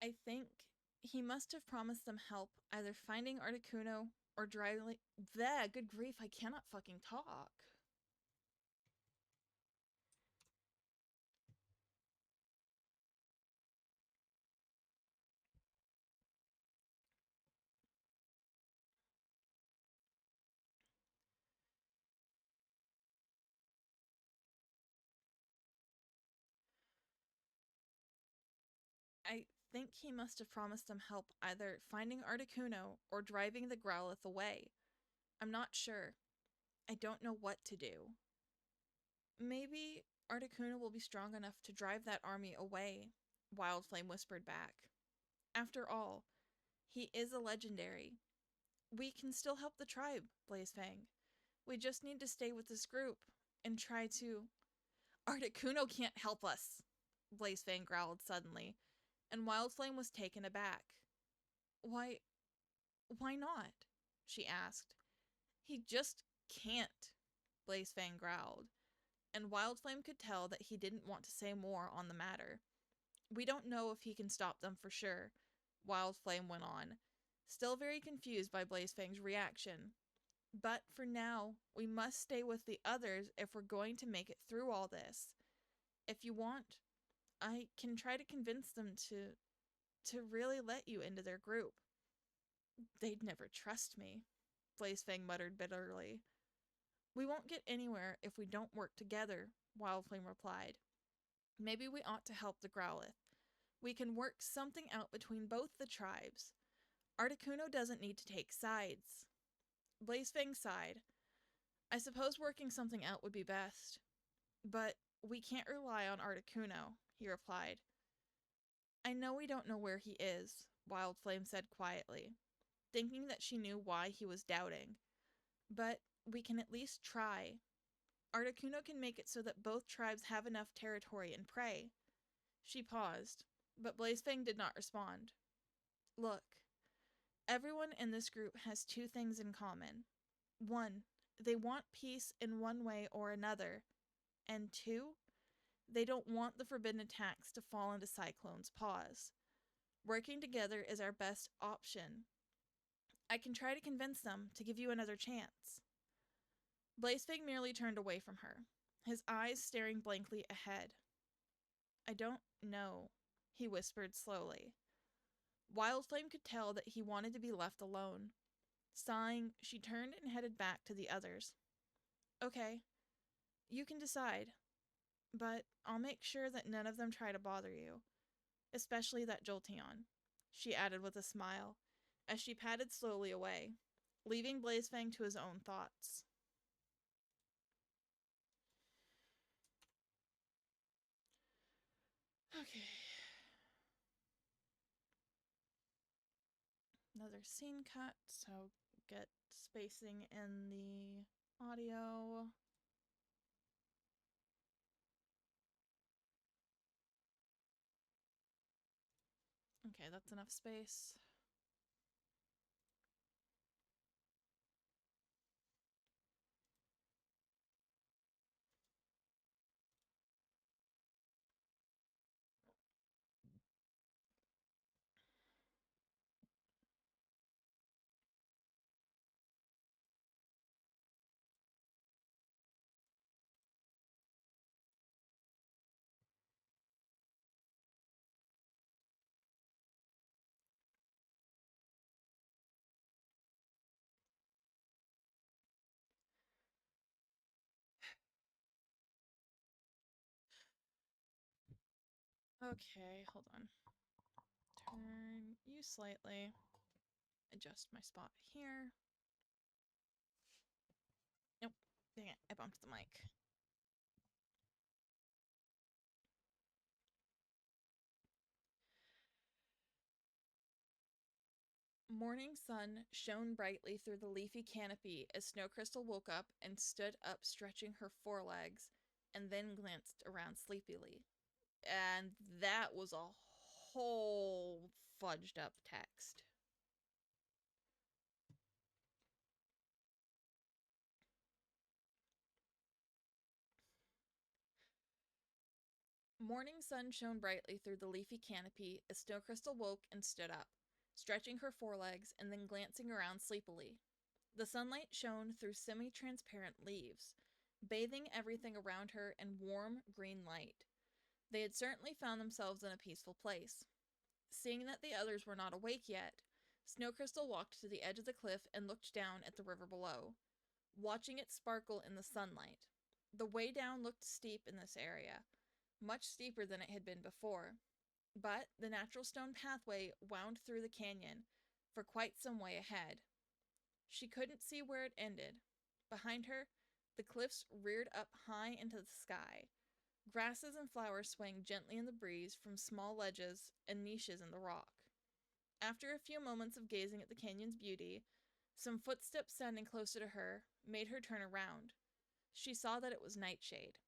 I think he must have promised them help either finding Articuno or driving— Bleh, good grief, I cannot fucking talk. I think he must have promised them help either finding Articuno or driving the Growlithe away. I'm not sure. I don't know what to do. Maybe Articuno will be strong enough to drive that army away, Wildflame whispered back. After all, he is a legendary. We can still help the tribe, Blazefang. We just need to stay with this group and try to— Articuno can't help us, Blazefang growled suddenly, and Wildflame was taken aback. Why not? She asked. He just can't, Blazefang growled, and Wildflame could tell that he didn't want to say more on the matter. We don't know if he can stop them for sure, Wildflame went on, still very confused by Blazefang's reaction. But for now, we must stay with the others if we're going to make it through all this. If you want, I can try to convince them to really let you into their group. They'd never trust me, Blazefang muttered bitterly. We won't get anywhere if we don't work together, Wildflame replied. Maybe we ought to help the Growlithe. We can work something out between both the tribes. Articuno doesn't need to take sides. Blazefang sighed. I suppose working something out would be best. But we can't rely on Articuno, he replied. I know we don't know where he is, Wildflame said quietly, thinking that she knew why he was doubting. But we can at least try. Articuno can make it so that both tribes have enough territory and prey. She paused, but Blazefang did not respond. Look, everyone in this group has two things in common. One, they want peace in one way or another. And two, they don't want the forbidden attacks to fall into Cyclone's paws. Working together is our best option. I can try to convince them to give you another chance. Blazefang merely turned away from her, his eyes staring blankly ahead. I don't know, he whispered slowly. Wildflame could tell that he wanted to be left alone. Sighing, she turned and headed back to the others. Okay, you can decide, but I'll make sure that none of them try to bother you, especially that Jolteon, she added with a smile, as she padded slowly away, leaving Blazefang to his own thoughts. Okay. Another scene cut, so get spacing in the audio. Okay, that's enough space. Okay, hold on. Turn you slightly. Adjust my spot here. Nope. Dang it, I bumped the mic. Morning sun shone brightly through the leafy canopy as Snow Crystal woke up and stood up, stretching her forelegs, and then glanced around sleepily. And that was a whole fudged up text. Morning sun shone brightly through the leafy canopy as Snow Crystal woke and stood up, stretching her forelegs and then glancing around sleepily. The sunlight shone through semi-transparent leaves, bathing everything around her in warm green light. They had certainly found themselves in a peaceful place. Seeing that the others were not awake yet, Snow Crystal walked to the edge of the cliff and looked down at the river below, watching it sparkle in the sunlight. The way down looked steep in this area, much steeper than it had been before, but the natural stone pathway wound through the canyon for quite some way ahead. She couldn't see where it ended. Behind her, the cliffs reared up high into the sky. Grasses and flowers swaying gently in the breeze from small ledges and niches in the rock. After a few moments of gazing at the canyon's beauty, some footsteps standing closer to her made her turn around. She saw that it was Nightshade.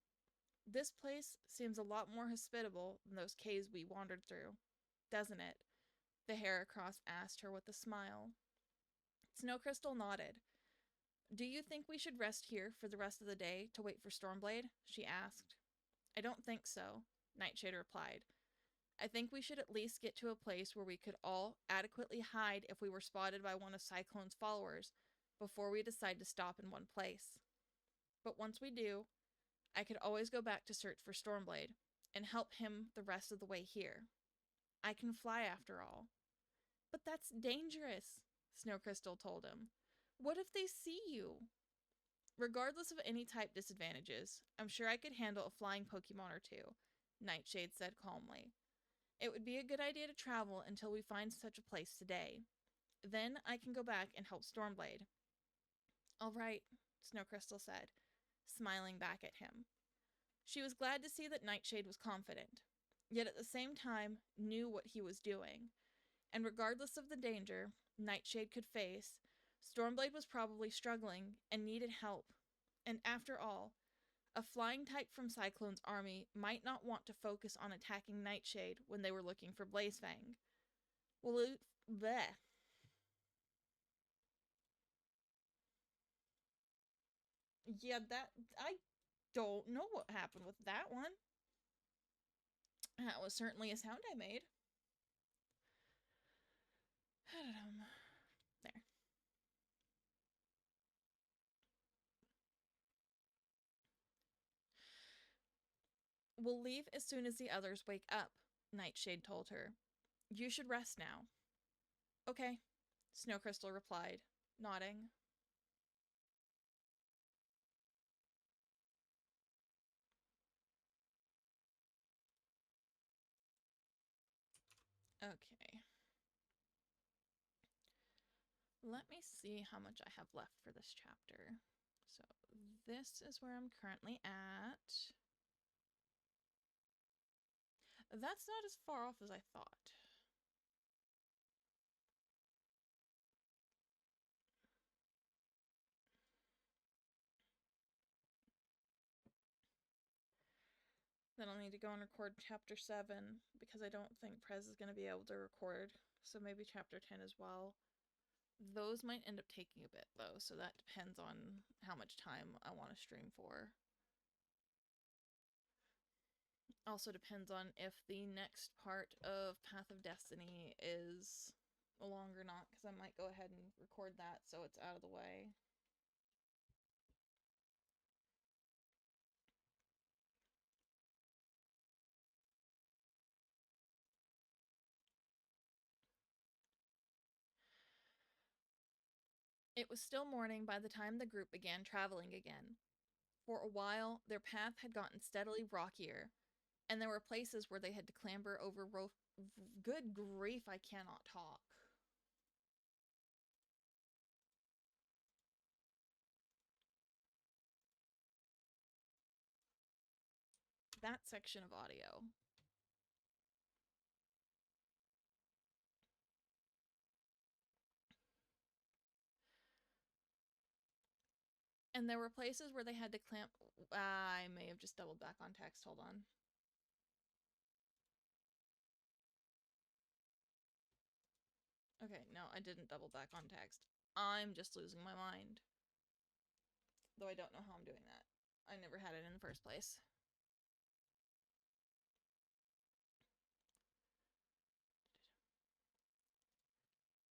This place seems a lot more hospitable than those caves we wandered through, doesn't it? The Heracross asked her with a smile. Snow Crystal nodded. Do you think we should rest here for the rest of the day to wait for Stormblade? She asked. I don't think so, Nightshade replied. I think we should at least get to a place where we could all adequately hide if we were spotted by one of Cyclone's followers before we decide to stop in one place. But once we do, I could always go back to search for Stormblade and help him the rest of the way here. I can fly after all. But that's dangerous, Snow Crystal told him. What if they see you? Regardless of any type disadvantages, I'm sure I could handle a flying Pokemon or two, Nightshade said calmly. It would be a good idea to travel until we find such a place today. Then I can go back and help Stormblade. All right, Snow Crystal said, smiling back at him. She was glad to see that Nightshade was confident, yet at the same time knew what he was doing. And regardless of the danger Nightshade could face, Stormblade was probably struggling and needed help. And after all, a flying type from Cyclone's army might not want to focus on attacking Nightshade when they were looking for Blazefang. Well, bleh. Yeah, I don't know what happened with that one. That was certainly a sound I made. There. We'll leave as soon as the others wake up, Nightshade told her. You should rest now. Okay, Snow Crystal replied, nodding. Okay. Let me see how much I have left for this chapter. So this is where I'm currently at. That's not as far off as I thought. Then I'll need to go and record chapter 7 because I don't think Prez is going to be able to record. So maybe chapter 10 as well. Those might end up taking a bit though, so that depends on how much time I want to stream for. Also depends on if the next part of Path of Destiny is long or not, because I might go ahead and record that so it's out of the way. It was still morning by the time the group began traveling again. For a while, their path had gotten steadily rockier, and there were places where they had to clamber over good grief, I cannot talk. That section of audio. And there were places where they had to clamp. I may have just doubled back on text. Hold on. Okay, no, I didn't double back on text. I'm just losing my mind. Though I don't know how I'm doing that. I never had it in the first place.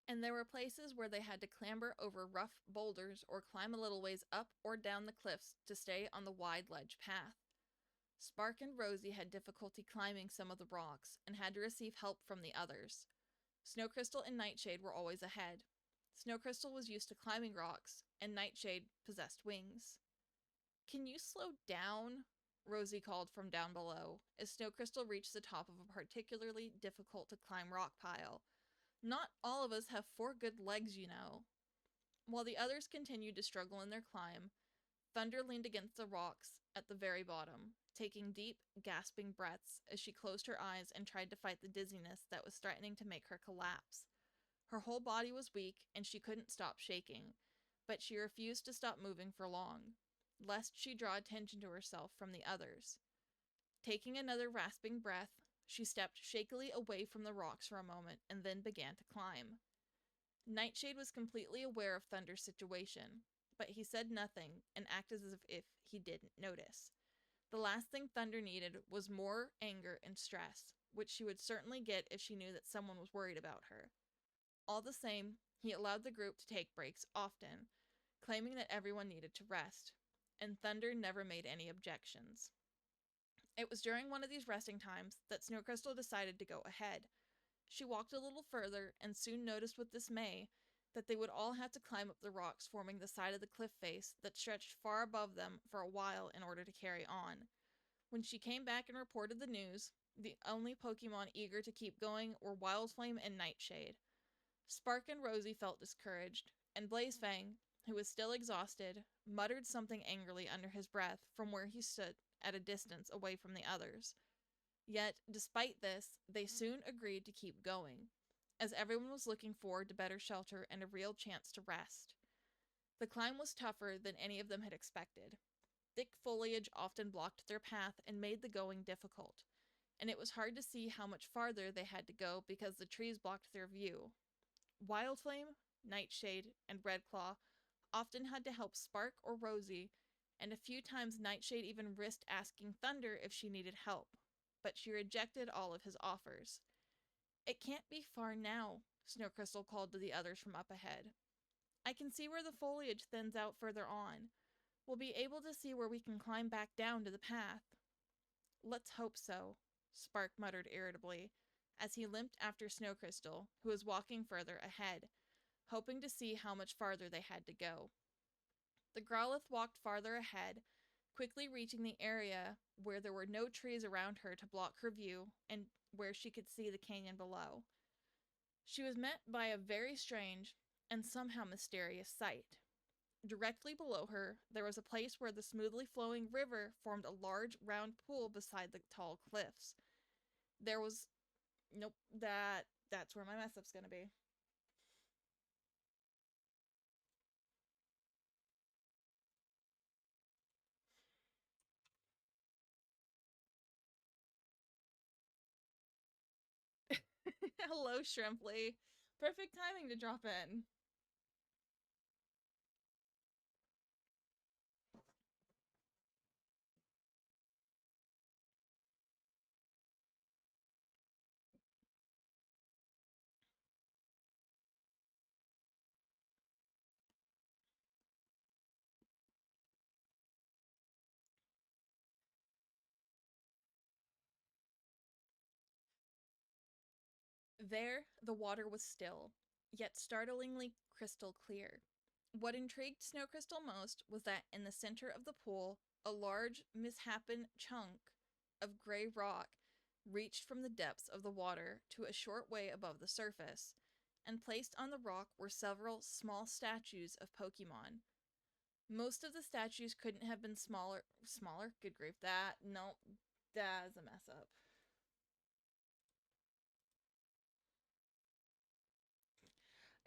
And there were places where they had to clamber over rough boulders or climb a little ways up or down the cliffs to stay on the wide ledge path. Spark and Rosie had difficulty climbing some of the rocks and had to receive help from the others. Snow Crystal and Nightshade were always ahead. Snow Crystal was used to climbing rocks, and Nightshade possessed wings. "Can you slow down?" Rosie called from down below, as Snow Crystal reached the top of a particularly difficult to climb rock pile. "Not all of us have 4 good legs, you know." While the others continued to struggle in their climb, Thunder leaned against the rocks at the very bottom, taking deep, gasping breaths as she closed her eyes and tried to fight the dizziness that was threatening to make her collapse. Her whole body was weak, and she couldn't stop shaking, but she refused to stop moving for long, lest she draw attention to herself from the others. Taking another rasping breath, she stepped shakily away from the rocks for a moment and then began to climb. Nightshade was completely aware of Thunder's situation, but he said nothing and acted as if he didn't notice. The last thing Thunder needed was more anger and stress, which she would certainly get if she knew that someone was worried about her. All the same, he allowed the group to take breaks often, claiming that everyone needed to rest, and Thunder never made any objections. It was during one of these resting times that Snow Crystal decided to go ahead. She walked a little further and soon noticed with dismay that they would all have to climb up the rocks forming the side of the cliff face that stretched far above them for a while in order to carry on. When she came back and reported the news, the only Pokemon eager to keep going were Wildflame and Nightshade. Spark and Rosie felt discouraged, and Blazefang, who was still exhausted, muttered something angrily under his breath from where he stood at a distance away from the others. Yet, despite this, they soon agreed to keep going, as everyone was looking forward to better shelter and a real chance to rest. The climb was tougher than any of them had expected. Thick foliage often blocked their path and made the going difficult, and it was hard to see how much farther they had to go because the trees blocked their view. Wildflame, Nightshade, and Redclaw often had to help Spark or Rosie, and a few times Nightshade even risked asking Thunder if she needed help, but she rejected all of his offers. "It can't be far now," Snow Crystal called to the others from up ahead. "I can see where the foliage thins out further on. We'll be able to see where we can climb back down to the path." "Let's hope so," Spark muttered irritably, as he limped after Snow Crystal, who was walking further ahead, hoping to see how much farther they had to go. The Growlithe walked farther ahead, quickly reaching the area where there were no trees around her to block her view and where she could see the canyon below. She was met by a very strange and somehow mysterious sight. Directly below her, there was a place where the smoothly flowing river formed a large round pool beside the tall cliffs. There was nope, that's where my mess up's gonna be. Hello, Shrimply. Perfect timing to drop in. There, the water was still, yet startlingly crystal clear. What intrigued Snow Crystal most was that in the center of the pool, a large, misshapen chunk of gray rock reached from the depths of the water to a short way above the surface, and placed on the rock were several small statues of Pokemon. Most of the statues couldn't have been smaller. Smaller? Good grief. That, no, that is a mess up.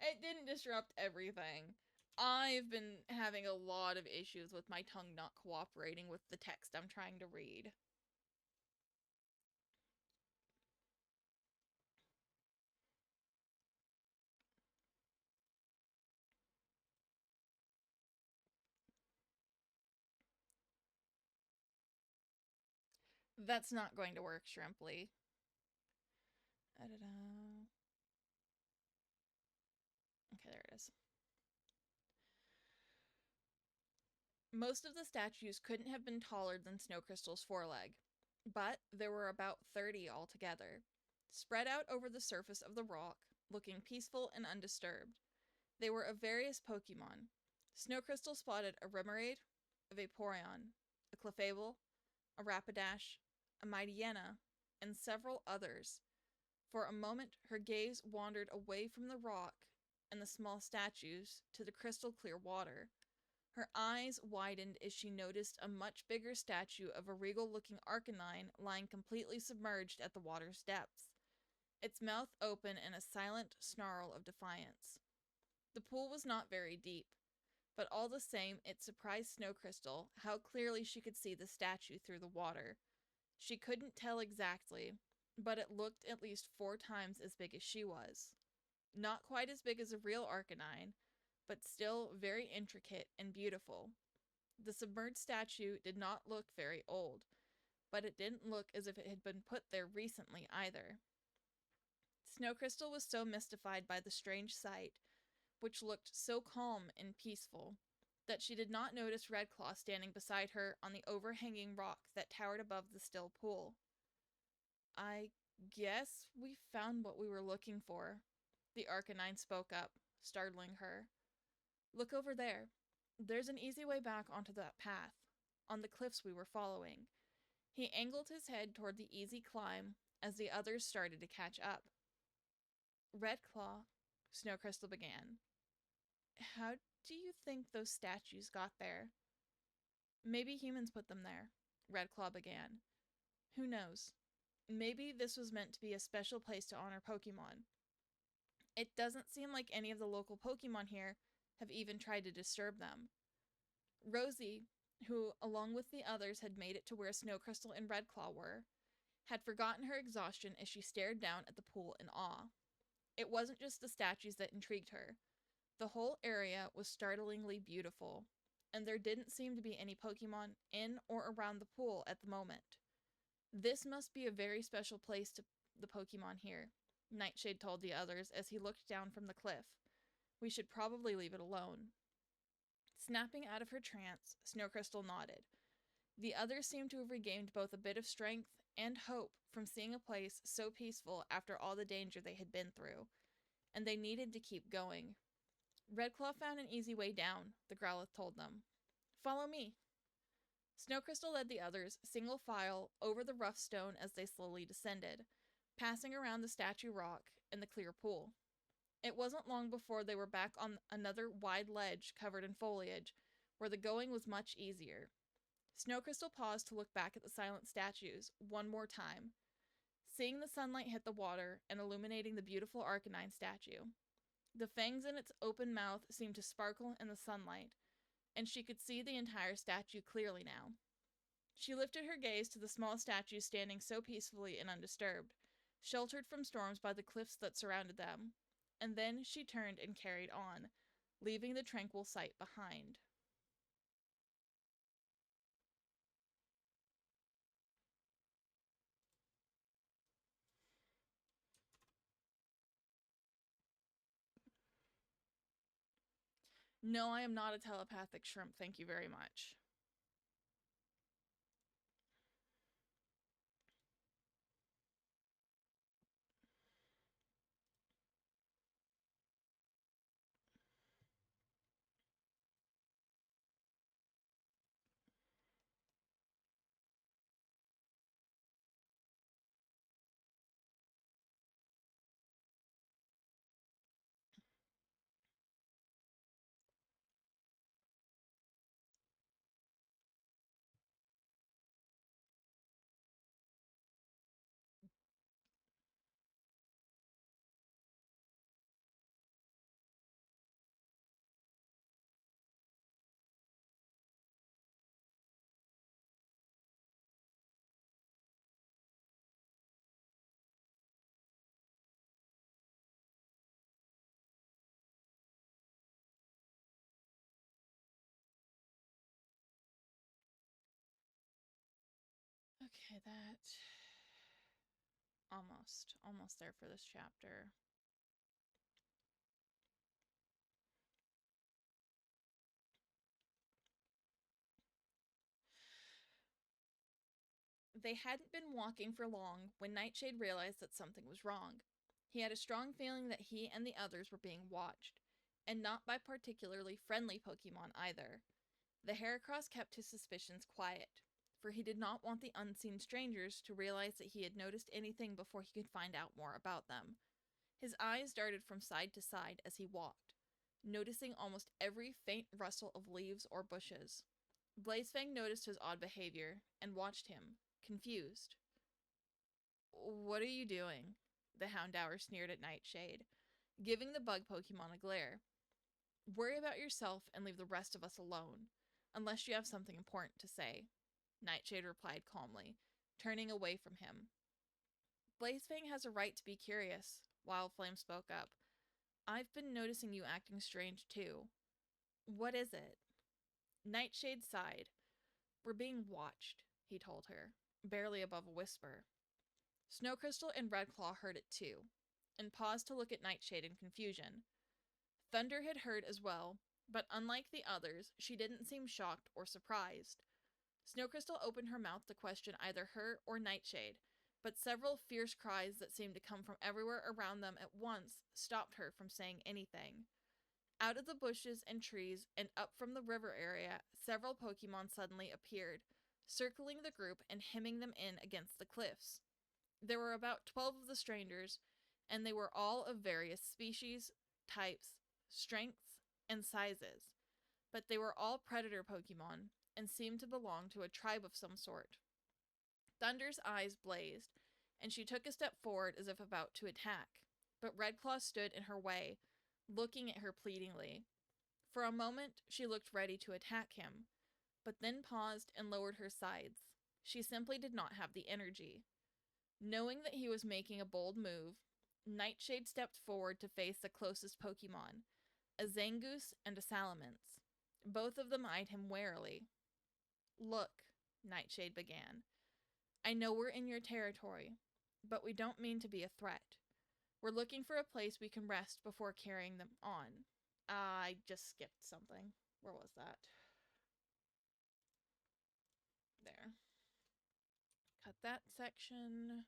It didn't disrupt everything. I've been having a lot of issues with my tongue not cooperating with the text I'm trying to read. That's not going to work, Shrimply. Da-da-da. Okay, there it is. Most of the statues couldn't have been taller than Snow Crystal's foreleg, but there were about 30 altogether, spread out over the surface of the rock, looking peaceful and undisturbed. They were of various Pokemon. Snow Crystal spotted a Remoraid, a Vaporeon, a Clefable, a Rapidash, a Mightyena, and several others. For a moment, her gaze wandered away from the rock and the small statues to the crystal clear water. Her eyes widened as she noticed a much bigger statue of a regal looking Arcanine lying completely submerged at the water's depths, its mouth open in a silent snarl of defiance. The pool was not very deep, but all the same it surprised Snow Crystal how clearly she could see the statue through the water. She couldn't tell exactly, but it looked at least 4 times as big as she was. Not quite as big as a real Arcanine, but still very intricate and beautiful. The submerged statue did not look very old, but it didn't look as if it had been put there recently either. Snow Crystal was so mystified by the strange sight, which looked so calm and peaceful, that she did not notice Redclaw standing beside her on the overhanging rock that towered above the still pool. I guess we found what we were looking for, the Arcanine spoke up, startling her. Look over there. There's an easy way back onto that path, on the cliffs we were following. He angled his head toward the easy climb as the others started to catch up. Redclaw, Snow Crystal began. How do you think those statues got there? Maybe humans put them there, Redclaw began. Who knows? Maybe this was meant to be a special place to honor Pokemon. It doesn't seem like any of the local Pokemon here have even tried to disturb them. Rosie, who, along with the others, had made it to where Snow Crystal and Redclaw were, had forgotten her exhaustion as she stared down at the pool in awe. It wasn't just the statues that intrigued her. The whole area was startlingly beautiful, and there didn't seem to be any Pokemon in or around the pool at the moment. This must be a very special place to the Pokemon here, Nightshade told the others as he looked down from the cliff. We should probably leave it alone. Snapping out of her trance, Snow Crystal nodded. The others seemed to have regained both a bit of strength and hope from seeing a place so peaceful after all the danger they had been through, and they needed to keep going. Redclaw found an easy way down, the Growlithe told them. Follow me. Snow Crystal led the others, single file, over the rough stone as they slowly descended, passing around the statue rock and the clear pool. It wasn't long before they were back on another wide ledge covered in foliage, where the going was much easier. Snow Crystal paused to look back at the silent statues one more time, seeing the sunlight hit the water and illuminating the beautiful Arcanine statue. The fangs in its open mouth seemed to sparkle in the sunlight, and she could see the entire statue clearly now. She lifted her gaze to the small statue standing so peacefully and undisturbed, sheltered from storms by the cliffs that surrounded them, and then she turned and carried on, leaving the tranquil sight behind. No, I am not a telepathic shrimp, thank you very much. Okay, that... Almost there for this chapter. They hadn't been walking for long when Nightshade realized that something was wrong. He had a strong feeling that he and the others were being watched, and not by particularly friendly Pokemon either. The Heracross kept his suspicions quiet, for he did not want the unseen strangers to realize that he had noticed anything before he could find out more about them. His eyes darted from side to side as he walked, noticing almost every faint rustle of leaves or bushes. Blazefang noticed his odd behavior and watched him, confused. "What are you doing?" the Houndour sneered at Nightshade, giving the bug Pokemon a glare. "Worry about yourself and leave the rest of us alone, unless you have something important to say," Nightshade replied calmly, turning away from him. "Blazefang has a right to be curious," Wildflame spoke up. "I've been noticing you acting strange too. What is it?" Nightshade sighed. "We're being watched," he told her, barely above a whisper. Snow Crystal and Redclaw heard it too, and paused to look at Nightshade in confusion. Thunder had heard as well, but unlike the others, she didn't seem shocked or surprised. Snow Crystal opened her mouth to question either her or Nightshade, but several fierce cries that seemed to come from everywhere around them at once stopped her from saying anything. Out of the bushes and trees and up from the river area, several Pokemon suddenly appeared, circling the group and hemming them in against the cliffs. There were about 12 of the strangers, and they were all of various species, types, strengths, and sizes, but they were all predator Pokemon and seemed to belong to a tribe of some sort. Thunder's eyes blazed, and she took a step forward as if about to attack, but Redclaw stood in her way, looking at her pleadingly. For a moment, she looked ready to attack him, but then paused and lowered her sides. She simply did not have the energy. Knowing that he was making a bold move, Nightshade stepped forward to face the closest Pokemon, a Zangoose and a Salamence. Both of them eyed him warily. "Look," Nightshade began. "I know we're in your territory, but we don't mean to be a threat. We're looking for a place we can rest before carrying them on." I just skipped something. Where was that? There. Cut that section.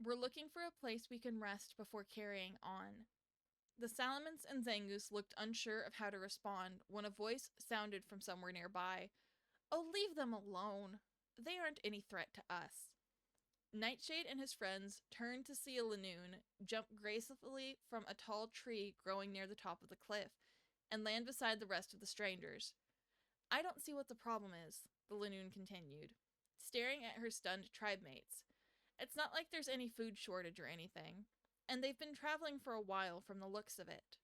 "We're looking for a place we can rest before carrying on." The Salamence and Zangoose looked unsure of how to respond when a voice sounded from somewhere nearby. Oh, leave them alone. They aren't any threat to us. Nightshade and his friends turned to see a Lanoon jump gracefully from a tall tree growing near the top of the cliff and land beside the rest of the strangers. I don't see what the problem is, the Lanoon continued, staring at her stunned tribe mates. It's not like there's any food shortage or anything, and they've been traveling for a while from the looks of it.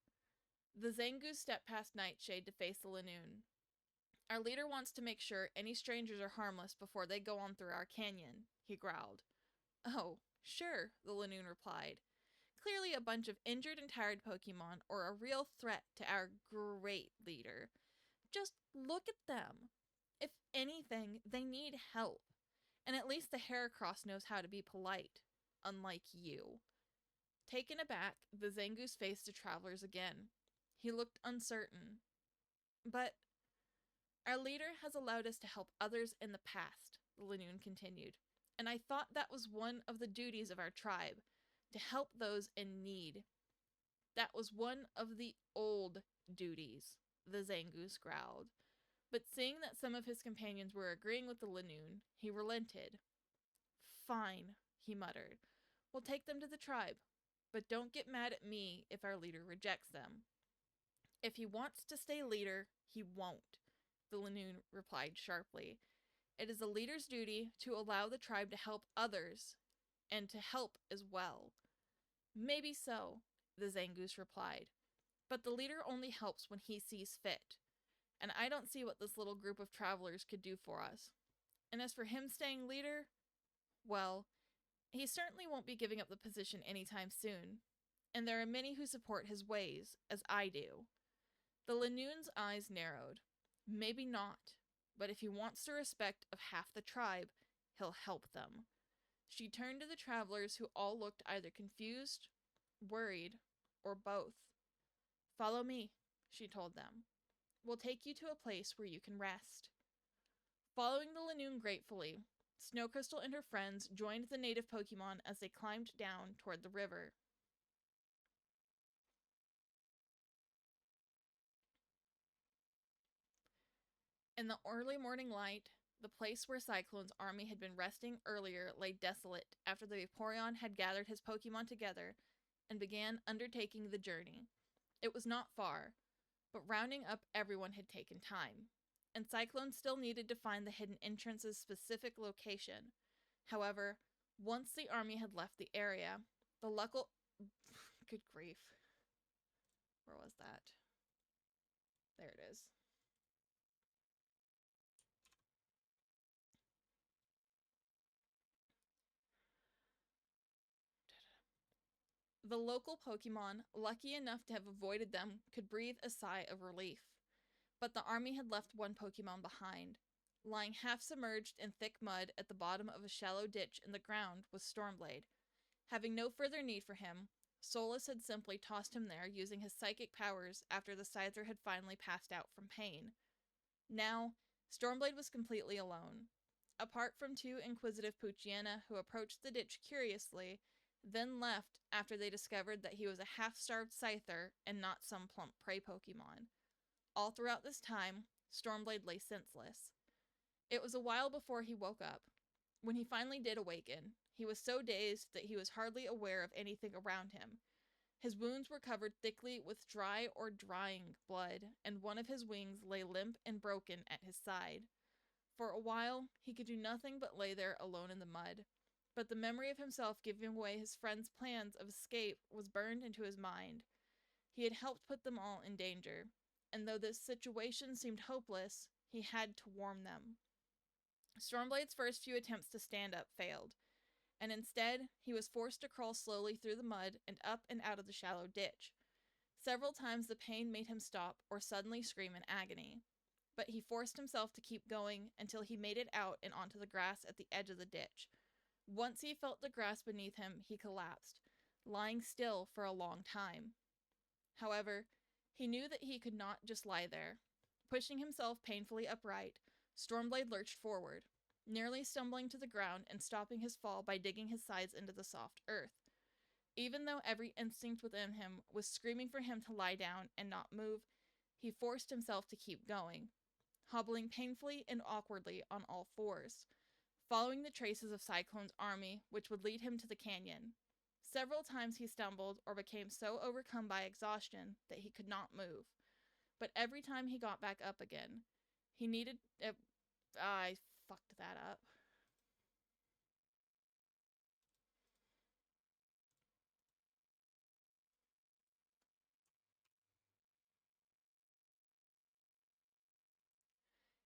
The Zangoose stepped past Nightshade to face the Lanoon. Our leader wants to make sure any strangers are harmless before they go on through our canyon, he growled. Oh, sure, the Lanoon replied. Clearly a bunch of injured and tired Pokemon or a real threat to our great leader. Just look at them. If anything, they need help. And at least the Heracross knows how to be polite, unlike you. Taken aback, the Zangoose faced the travelers again. He looked uncertain. But our leader has allowed us to help others in the past, the Lanoon continued, and I thought that was one of the duties of our tribe, to help those in need. That was one of the old duties, the Zangoose growled. But seeing that some of his companions were agreeing with the Lanoon, he relented. Fine, he muttered. We'll take them to the tribe, but don't get mad at me if our leader rejects them. If he wants to stay leader, he won't, the Lanoon replied sharply. It is the leader's duty to allow the tribe to help others, and to help as well. Maybe so, the Zangoose replied, but the leader only helps when he sees fit, and I don't see what this little group of travelers could do for us. And as for him staying leader, well, he certainly won't be giving up the position anytime soon, and there are many who support his ways, as I do. The Lanoon's eyes narrowed. Maybe not, but if he wants the respect of half the tribe, he'll help them. She turned to the travelers who all looked either confused, worried, or both. Follow me, she told them. We'll take you to a place where you can rest. Following the Lanoon gratefully, Snow Crystal and her friends joined the native Pokemon as they climbed down toward the river. In the early morning light, the place where Cyclone's army had been resting earlier lay desolate after the Vaporeon had gathered his Pokemon together and began undertaking the journey. It was not far, but rounding up everyone had taken time, and Cyclone still needed to find the hidden entrance's specific location. However, once the army had left the area, the local... Good grief. Where was that? There it is. The local Pokemon, lucky enough to have avoided them, could breathe a sigh of relief. But the army had left one Pokemon behind. Lying half submerged in thick mud at the bottom of a shallow ditch in the ground was Stormblade. Having no further need for him, Solus had simply tossed him there using his psychic powers after the Scyther had finally passed out from pain. Now, Stormblade was completely alone. Apart from two inquisitive Poochyena who approached the ditch curiously, then left after they discovered that he was a half-starved Scyther and not some plump prey Pokemon. All throughout this time, Stormblade lay senseless. It was a while before he woke up. When he finally did awaken, he was so dazed that he was hardly aware of anything around him. His wounds were covered thickly with dry or drying blood, and one of his wings lay limp and broken at his side. For a while, he could do nothing but lay there alone in the mud, but the memory of himself giving away his friends' plans of escape was burned into his mind. He had helped put them all in danger, and though this situation seemed hopeless, he had to warn them. Stormblade's first few attempts to stand up failed, and instead, he was forced to crawl slowly through the mud and up and out of the shallow ditch. Several times the pain made him stop or suddenly scream in agony, but he forced himself to keep going until he made it out and onto the grass at the edge of the ditch. Once he felt the grass beneath him, he collapsed, lying still for a long time. However, he knew that he could not just lie there. Pushing himself painfully upright, Stormblade lurched forward, nearly stumbling to the ground and stopping his fall by digging his sides into the soft earth. Even though every instinct within him was screaming for him to lie down and not move, he forced himself to keep going. hobbling painfully and awkwardly on all fours, following the traces of Cyclone's army, which would lead him to the canyon. Several times he stumbled or became so overcome by exhaustion that he could not move. But every time he got back up again, he needed... I fucked that up.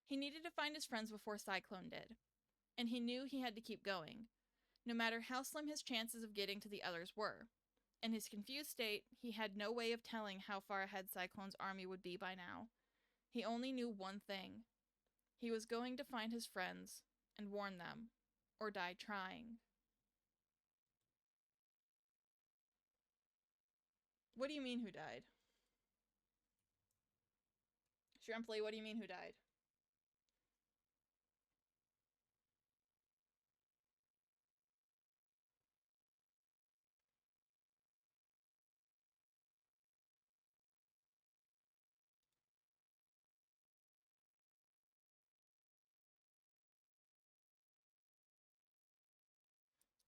He needed to find his friends before Cyclone did, and he knew he had to keep going, no matter how slim his chances of getting to the others were. In his confused state, he had no way of telling how far ahead Cyclone's army would be by now. He only knew one thing. He was going to find his friends and warn them, or die trying. What do you mean, who died? Shrimply, what do you mean, who died?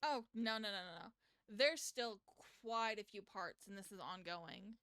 Oh, no, no, no, no, no. There's still quite a few parts, and this is ongoing.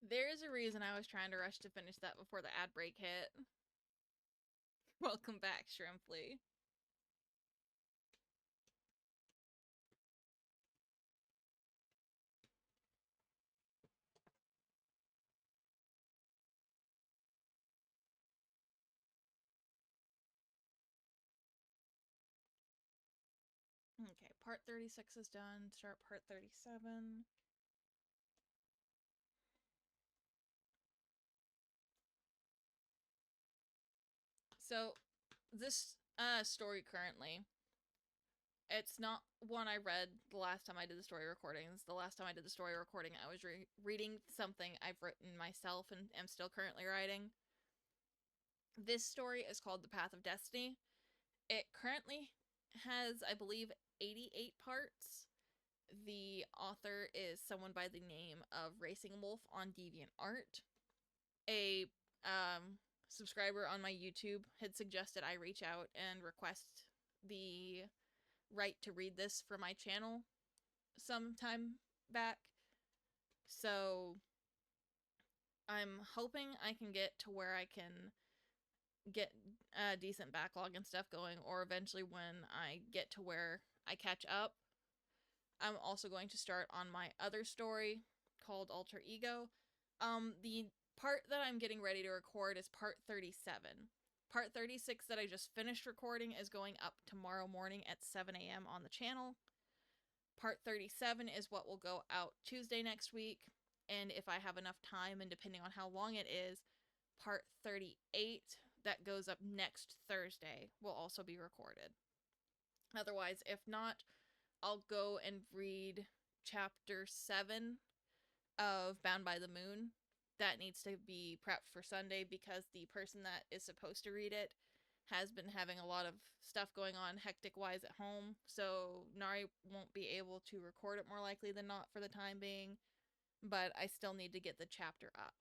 There is a reason I was trying to rush to finish that before the ad break hit. Welcome back, Shrimply. Okay, part 36 is done. Start part 37. So, this story currently, it's not one I read the last time I did the story recordings. The last time I did the story recording, I was reading something I've written myself and am still currently writing. This story is called The Path of Destiny. It currently has, I believe, 88 parts. The author is someone by the name of Racing Wolf on DeviantArt. A subscriber on my YouTube had suggested I reach out and request the right to read this for my channel sometime back. So I'm hoping I can get to where I can get a decent backlog and stuff going, or eventually when I get to where I catch up. I'm also going to start on my other story called Alter Ego. The part that I'm getting ready to record is part 37. Part 36 that I just finished recording is going up tomorrow morning at 7 a.m. on the channel. Part 37 is what will go out Tuesday next week. And if I have enough time, and depending on how long it is, part 38 that goes up next Thursday will also be recorded. Otherwise, if not, I'll go and read chapter 7 of Bound by the Moon. That needs to be prepped for Sunday because the person that is supposed to read it has been having a lot of stuff going on hectic-wise at home, so Nari won't be able to record it more likely than not for the time being, but I still need to get the chapter up.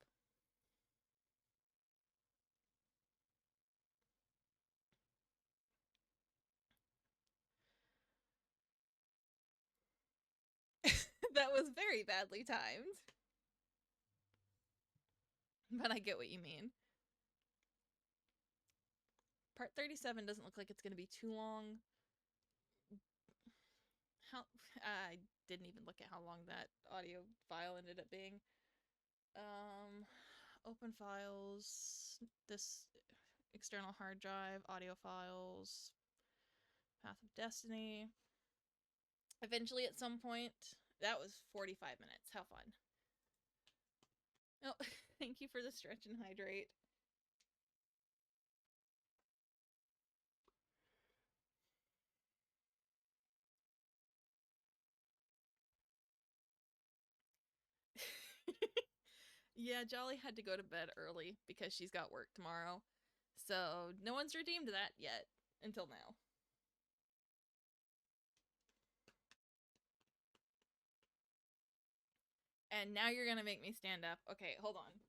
That was very badly timed. But I get what you mean. Part 37 doesn't look like it's going to be too long. How I didn't even look at how long that audio file ended up being. Open files, this external hard drive, audio files, Path of Destiny. Eventually, at some point, that was 45 minutes. How fun. Oh, thank you for the stretch and hydrate. Yeah, Jolly had to go to bed early because she's got work tomorrow. So no one's redeemed that yet until now. And now you're gonna make me stand up. Okay, hold on.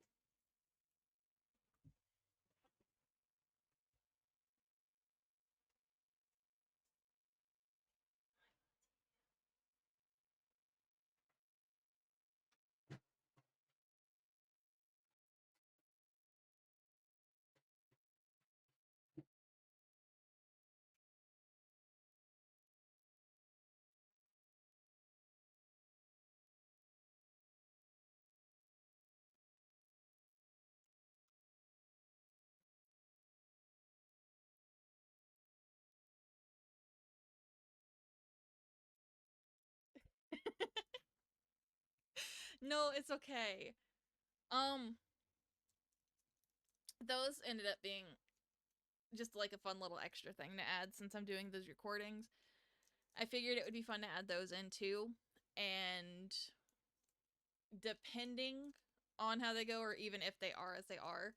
No, it's okay. Um, those ended up being just like a fun little extra thing to add since I'm doing those recordings. I figured it would be fun to add those in too. And depending on how they go, or even if they are as they are,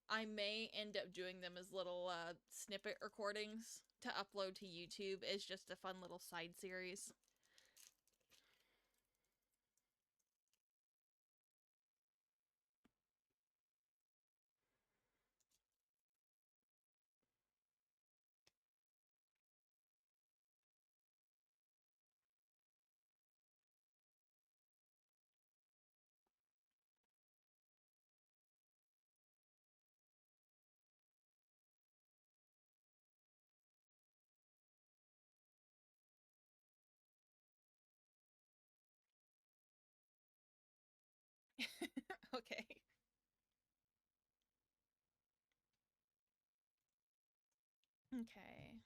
I may end up doing them as little snippet recordings to upload to YouTube as just a fun little side series. Okay. Okay.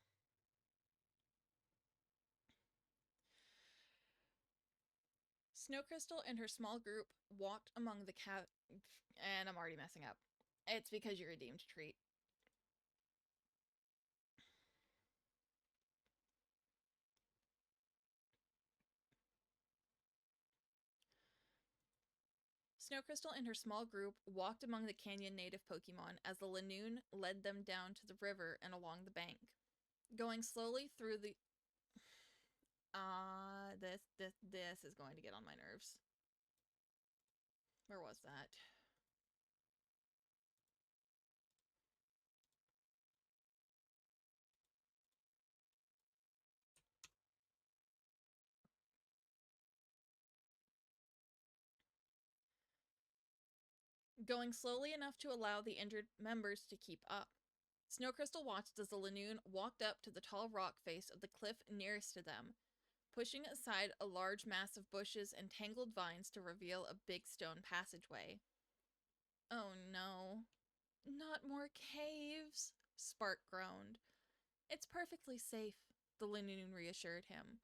Snow Crystal and her small group walked among the and I'm already messing up. It's because you redeemed treat. Snow Crystal and her small group walked among the canyon native Pokemon as the Lanoon led them down to the river and along the bank. Going slowly through the this is going to get on my nerves. Where was that? Going slowly enough to allow the injured members to keep up. Snow Crystal watched as the Lanoon walked up to the tall rock face of the cliff nearest to them, pushing aside a large mass of bushes and tangled vines to reveal a big stone passageway. Oh no. Not more caves, Spark groaned. It's perfectly safe, the Lanoon reassured him.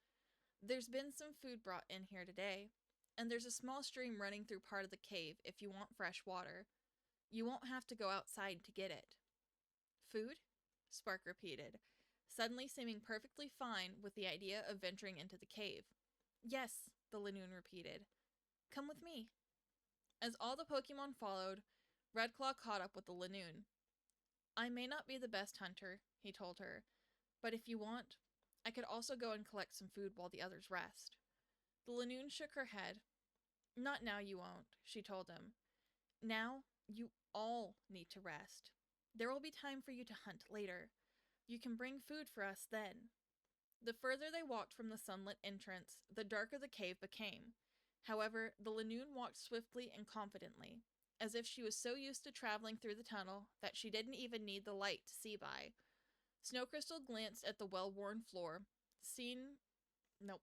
There's been some food brought in here today, and there's a small stream running through part of the cave if you want fresh water. You won't have to go outside to get it. Food? Spark repeated, suddenly seeming perfectly fine with the idea of venturing into the cave. Yes, the Lanoon repeated. Come with me. As all the Pokemon followed, Redclaw caught up with the Lanoon. I may not be the best hunter, he told her, but if you want, I could also go and collect some food while the others rest. The Lanoon shook her head. Not now, you won't, she told him. Now, you all need to rest. There will be time for you to hunt later. You can bring food for us then. The further they walked from the sunlit entrance, the darker the cave became. However, the Lanoon walked swiftly and confidently, as if she was so used to traveling through the tunnel that she didn't even need the light to see by. Snow Crystal glanced at the well-worn floor. Nope.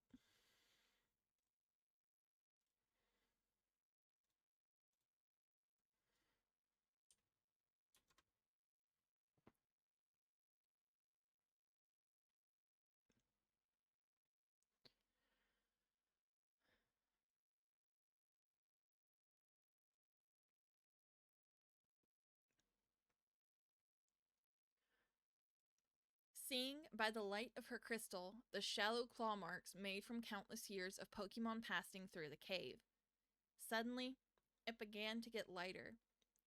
Seeing by the light of her crystal the shallow claw marks made from countless years of Pokemon passing through the cave. Suddenly, it began to get lighter.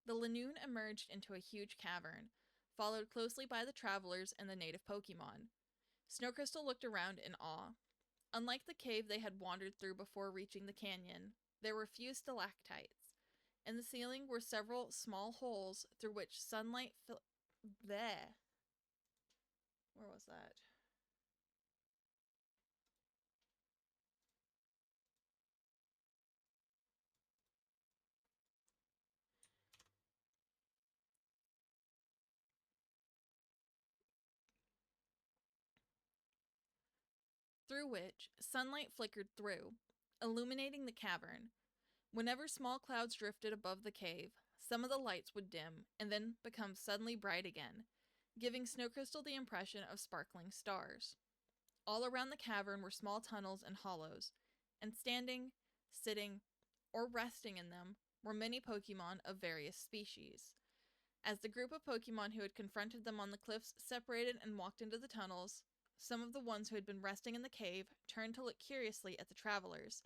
The Lanoon emerged into a huge cavern, followed closely by the travelers and the native Pokemon. Snow Crystal looked around in awe. Unlike the cave they had wandered through before reaching the canyon, there were few stalactites. In the ceiling were several small holes through which sunlight Bleh. Where was that? Through which sunlight flickered through, illuminating the cavern. Whenever small clouds drifted above the cave, some of the lights would dim and then become suddenly bright again, giving Snow Crystal the impression of sparkling stars. All around the cavern were small tunnels and hollows, and standing, sitting, or resting in them were many Pokemon of various species. As the group of Pokemon who had confronted them on the cliffs separated and walked into the tunnels, some of the ones who had been resting in the cave turned to look curiously at the travelers.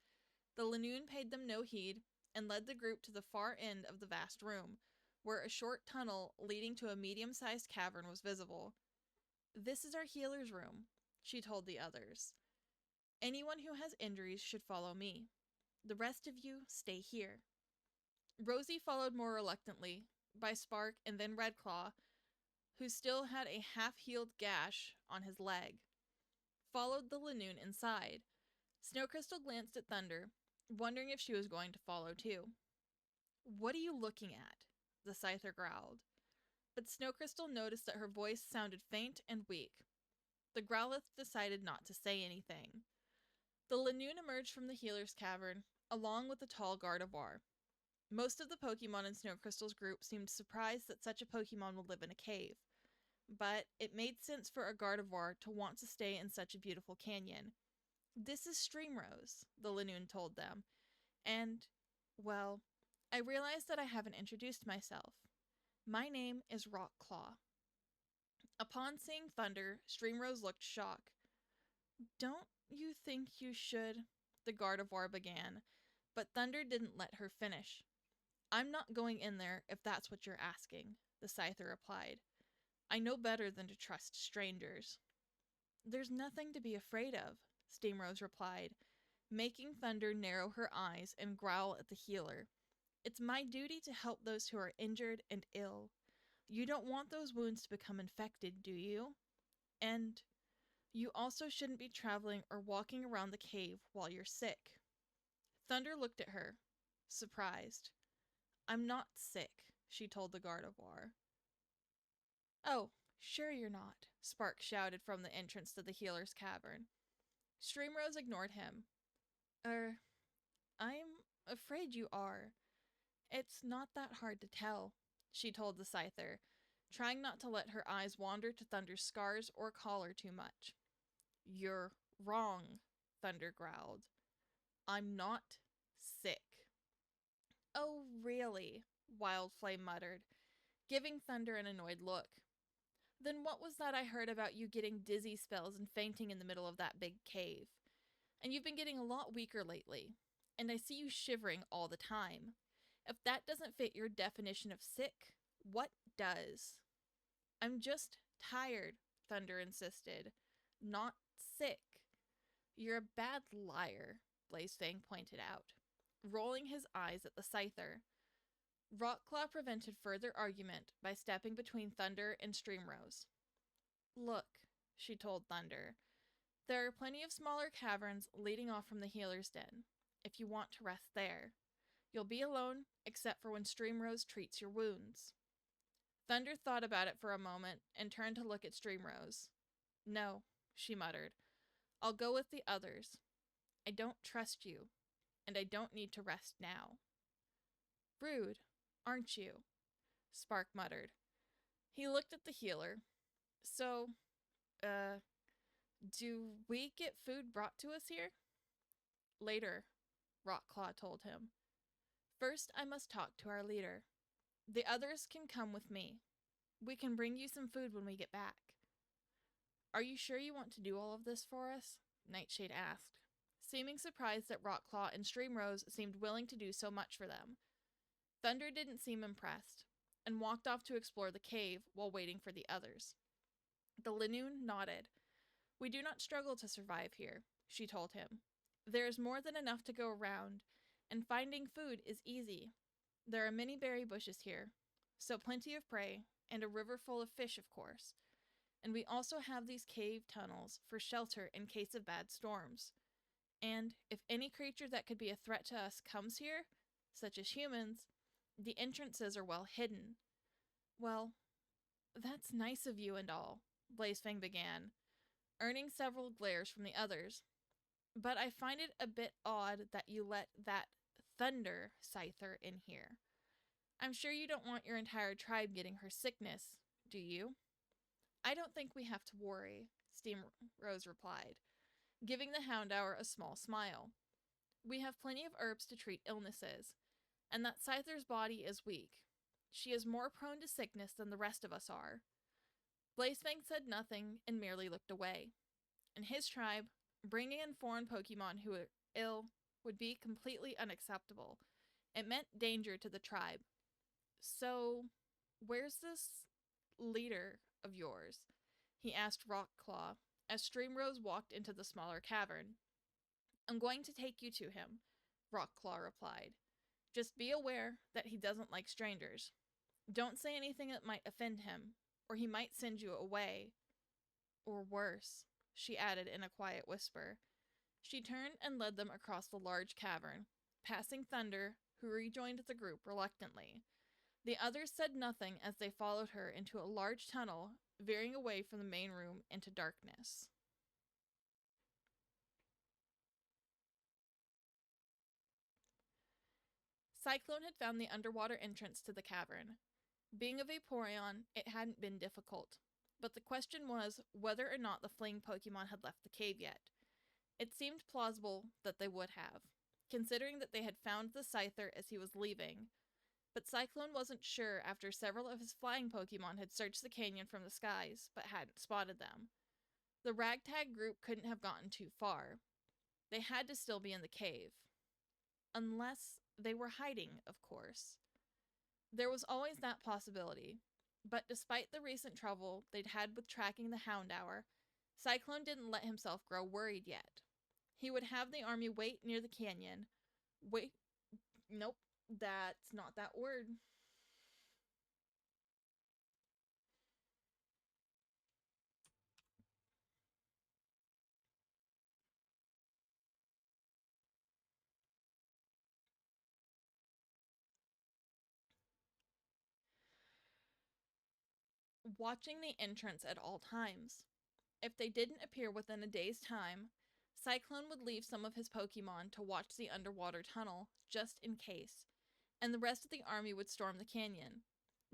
The Lanoon paid them no heed and led the group to the far end of the vast room, where a short tunnel leading to a medium-sized cavern was visible. This is our healer's room, she told the others. Anyone who has injuries should follow me. The rest of you stay here. Rosie followed more reluctantly, by Spark and then Redclaw, who still had a half-healed gash on his leg, followed the Lanoon inside. Snow Crystal glanced at Thunder, wondering if she was going to follow too. What are you looking at? The Scyther growled. But Snow Crystal noticed that her voice sounded faint and weak. The Growlithe decided not to say anything. The Lanoon emerged from the healer's cavern, along with the tall Gardevoir. Most of the Pokemon in Snow Crystal's group seemed surprised that such a Pokemon would live in a cave, but it made sense for a Gardevoir to want to stay in such a beautiful canyon. This is Streamrose, the Lanoon told them. And, well, I realized that I haven't introduced myself. My name is Rockclaw. Upon seeing Thunder, Streamrose looked shocked. Don't you think you should? The Gardevoir began, but Thunder didn't let her finish. I'm not going in there if that's what you're asking, the Scyther replied. I know better than to trust strangers. There's nothing to be afraid of, Steamrose replied, making Thunder narrow her eyes and growl at the healer. It's my duty to help those who are injured and ill. You don't want those wounds to become infected, do you? And you also shouldn't be traveling or walking around the cave while you're sick. Thunder looked at her, surprised. I'm not sick, she told the Gardevoir. Oh, sure you're not, Spark shouted from the entrance to the healer's cavern. Streamrose ignored him. I'm afraid you are. It's not that hard to tell, she told the Scyther, trying not to let her eyes wander to Thunder's scars or collar too much. You're wrong, Thunder growled. I'm not sick. Oh, really? Wildflame muttered, giving Thunder an annoyed look. Then what was that I heard about you getting dizzy spells and fainting in the middle of that big cave? And you've been getting a lot weaker lately, and I see you shivering all the time. If that doesn't fit your definition of sick, what does? I'm just tired, Thunder insisted. Not sick. You're a bad liar, Blazefang pointed out, rolling his eyes at the Scyther. Rockclaw prevented further argument by stepping between Thunder and Streamrose. Look, she told Thunder, there are plenty of smaller caverns leading off from the healer's den, if you want to rest there. You'll be alone, except for when Streamrose treats your wounds. Thunder thought about it for a moment and turned to look at Streamrose. No, she muttered. I'll go with the others. I don't trust you, and I don't need to rest now. Rude, aren't you? Spark muttered. He looked at the healer. So, do we get food brought to us here? Later, Rockclaw told him. First, I must talk to our leader. The others can come with me. We can bring you some food when we get back. Are you sure you want to do all of this for us? Nightshade asked, seeming surprised that Rockclaw and Streamrose seemed willing to do so much for them. Thunder didn't seem impressed, and walked off to explore the cave while waiting for the others. The Linoon nodded. We do not struggle to survive here, she told him. There is more than enough to go around, and finding food is easy. There are many berry bushes here, so plenty of prey, and a river full of fish, of course. And we also have these cave tunnels for shelter in case of bad storms. And if any creature that could be a threat to us comes here, such as humans, the entrances are well hidden. Well, that's nice of you and all, Blazefang began, earning several glares from the others. But I find it a bit odd that you let that Thunder Scyther in here. I'm sure you don't want your entire tribe getting her sickness, do you? I don't think we have to worry, Steamrose replied, giving the Houndour a small smile. We have plenty of herbs to treat illnesses, and that Scyther's body is weak. She is more prone to sickness than the rest of us are. Blazefang said nothing and merely looked away. In his tribe, bringing in foreign Pokemon who are ill would be completely unacceptable. It meant danger to the tribe. So, where's this leader of yours? He asked Rockclaw as Streamrose walked into the smaller cavern. I'm going to take you to him, Rockclaw replied. Just be aware that he doesn't like strangers. Don't say anything that might offend him, or he might send you away. Or worse, she added in a quiet whisper. She turned and led them across the large cavern, passing Thunder, who rejoined the group reluctantly. The others said nothing as they followed her into a large tunnel, veering away from the main room into darkness. Cyclone had found the underwater entrance to the cavern. Being a Vaporeon, it hadn't been difficult, but the question was whether or not the fleeing Pokemon had left the cave yet. It seemed plausible that they would have. considering that they had found the Scyther as he was leaving. But Cyclone wasn't sure after several of his flying Pokemon had searched the canyon from the skies, but hadn't spotted them. The ragtag group couldn't have gotten too far. They had to still be in the cave. Unless they were hiding, of course. There was always that possibility. But despite the recent trouble they'd had with tracking the Houndour, Cyclone didn't let himself grow worried yet. He would have the army wait near the canyon. Wait. Nope, that's not that word. Watching the entrance at all times. If they didn't appear within a day's time, Cyclone would leave some of his Pokemon to watch the underwater tunnel, just in case, and the rest of the army would storm the canyon.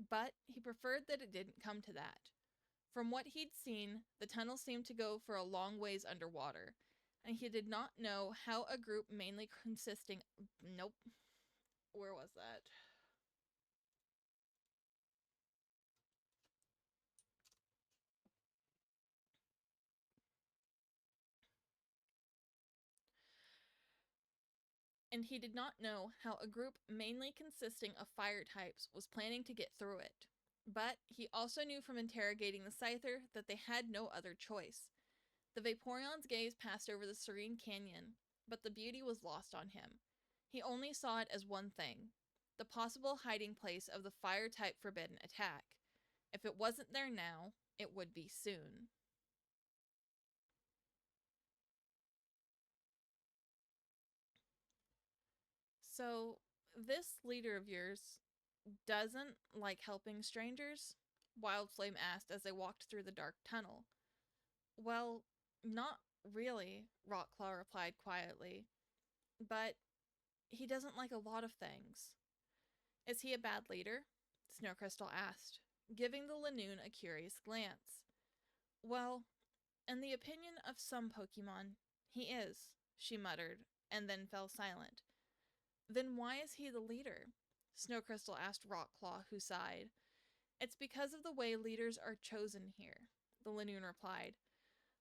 But he preferred that it didn't come to that. From what he'd seen, the tunnel seemed to go for a long ways underwater, and he did not know how a group mainly consisting. Nope. Where was that? And he did not know how a group mainly consisting of fire types was planning to get through it. But he also knew from interrogating the Scyther that they had no other choice. The Vaporeon's gaze passed over the serene canyon, but the beauty was lost on him. He only saw it as one thing, the possible hiding place of the fire type forbidden attack. If it wasn't there now, it would be soon. So, this leader of yours doesn't like helping strangers? Wildflame asked as they walked through the dark tunnel. Well, not really, Rockclaw replied quietly. But he doesn't like a lot of things. Is he a bad leader? Snowcrystal asked, giving the Lanoon a curious glance. Well, in the opinion of some Pokemon, he is, she muttered, and then fell silent. Then why is he the leader? Snowcrystal asked Rockclaw, who sighed. It's because of the way leaders are chosen here, the Lanoon replied.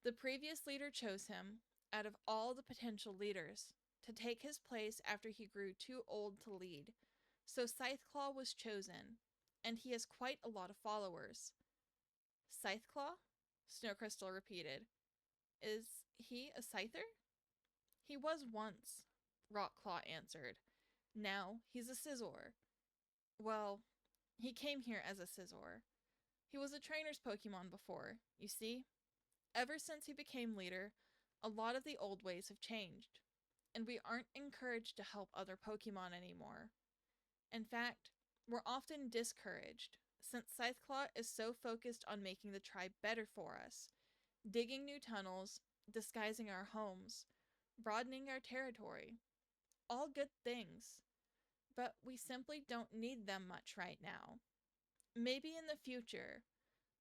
The previous leader chose him, out of all the potential leaders, to take his place after he grew too old to lead. So Scytheclaw was chosen, and he has quite a lot of followers. Scytheclaw? Snowcrystal repeated. Is he a Scyther? He was once, Rockclaw answered. Now he's a Scizor. Well, he came here as a Scizor. He was a trainer's Pokemon before, you see. Ever since he became leader, a lot of the old ways have changed, and we aren't encouraged to help other Pokemon anymore. In fact, we're often discouraged, since Scytheclaw is so focused on making the tribe better for us, digging new tunnels, disguising our homes, broadening our territory. All good things, but we simply don't need them much right now. Maybe in the future,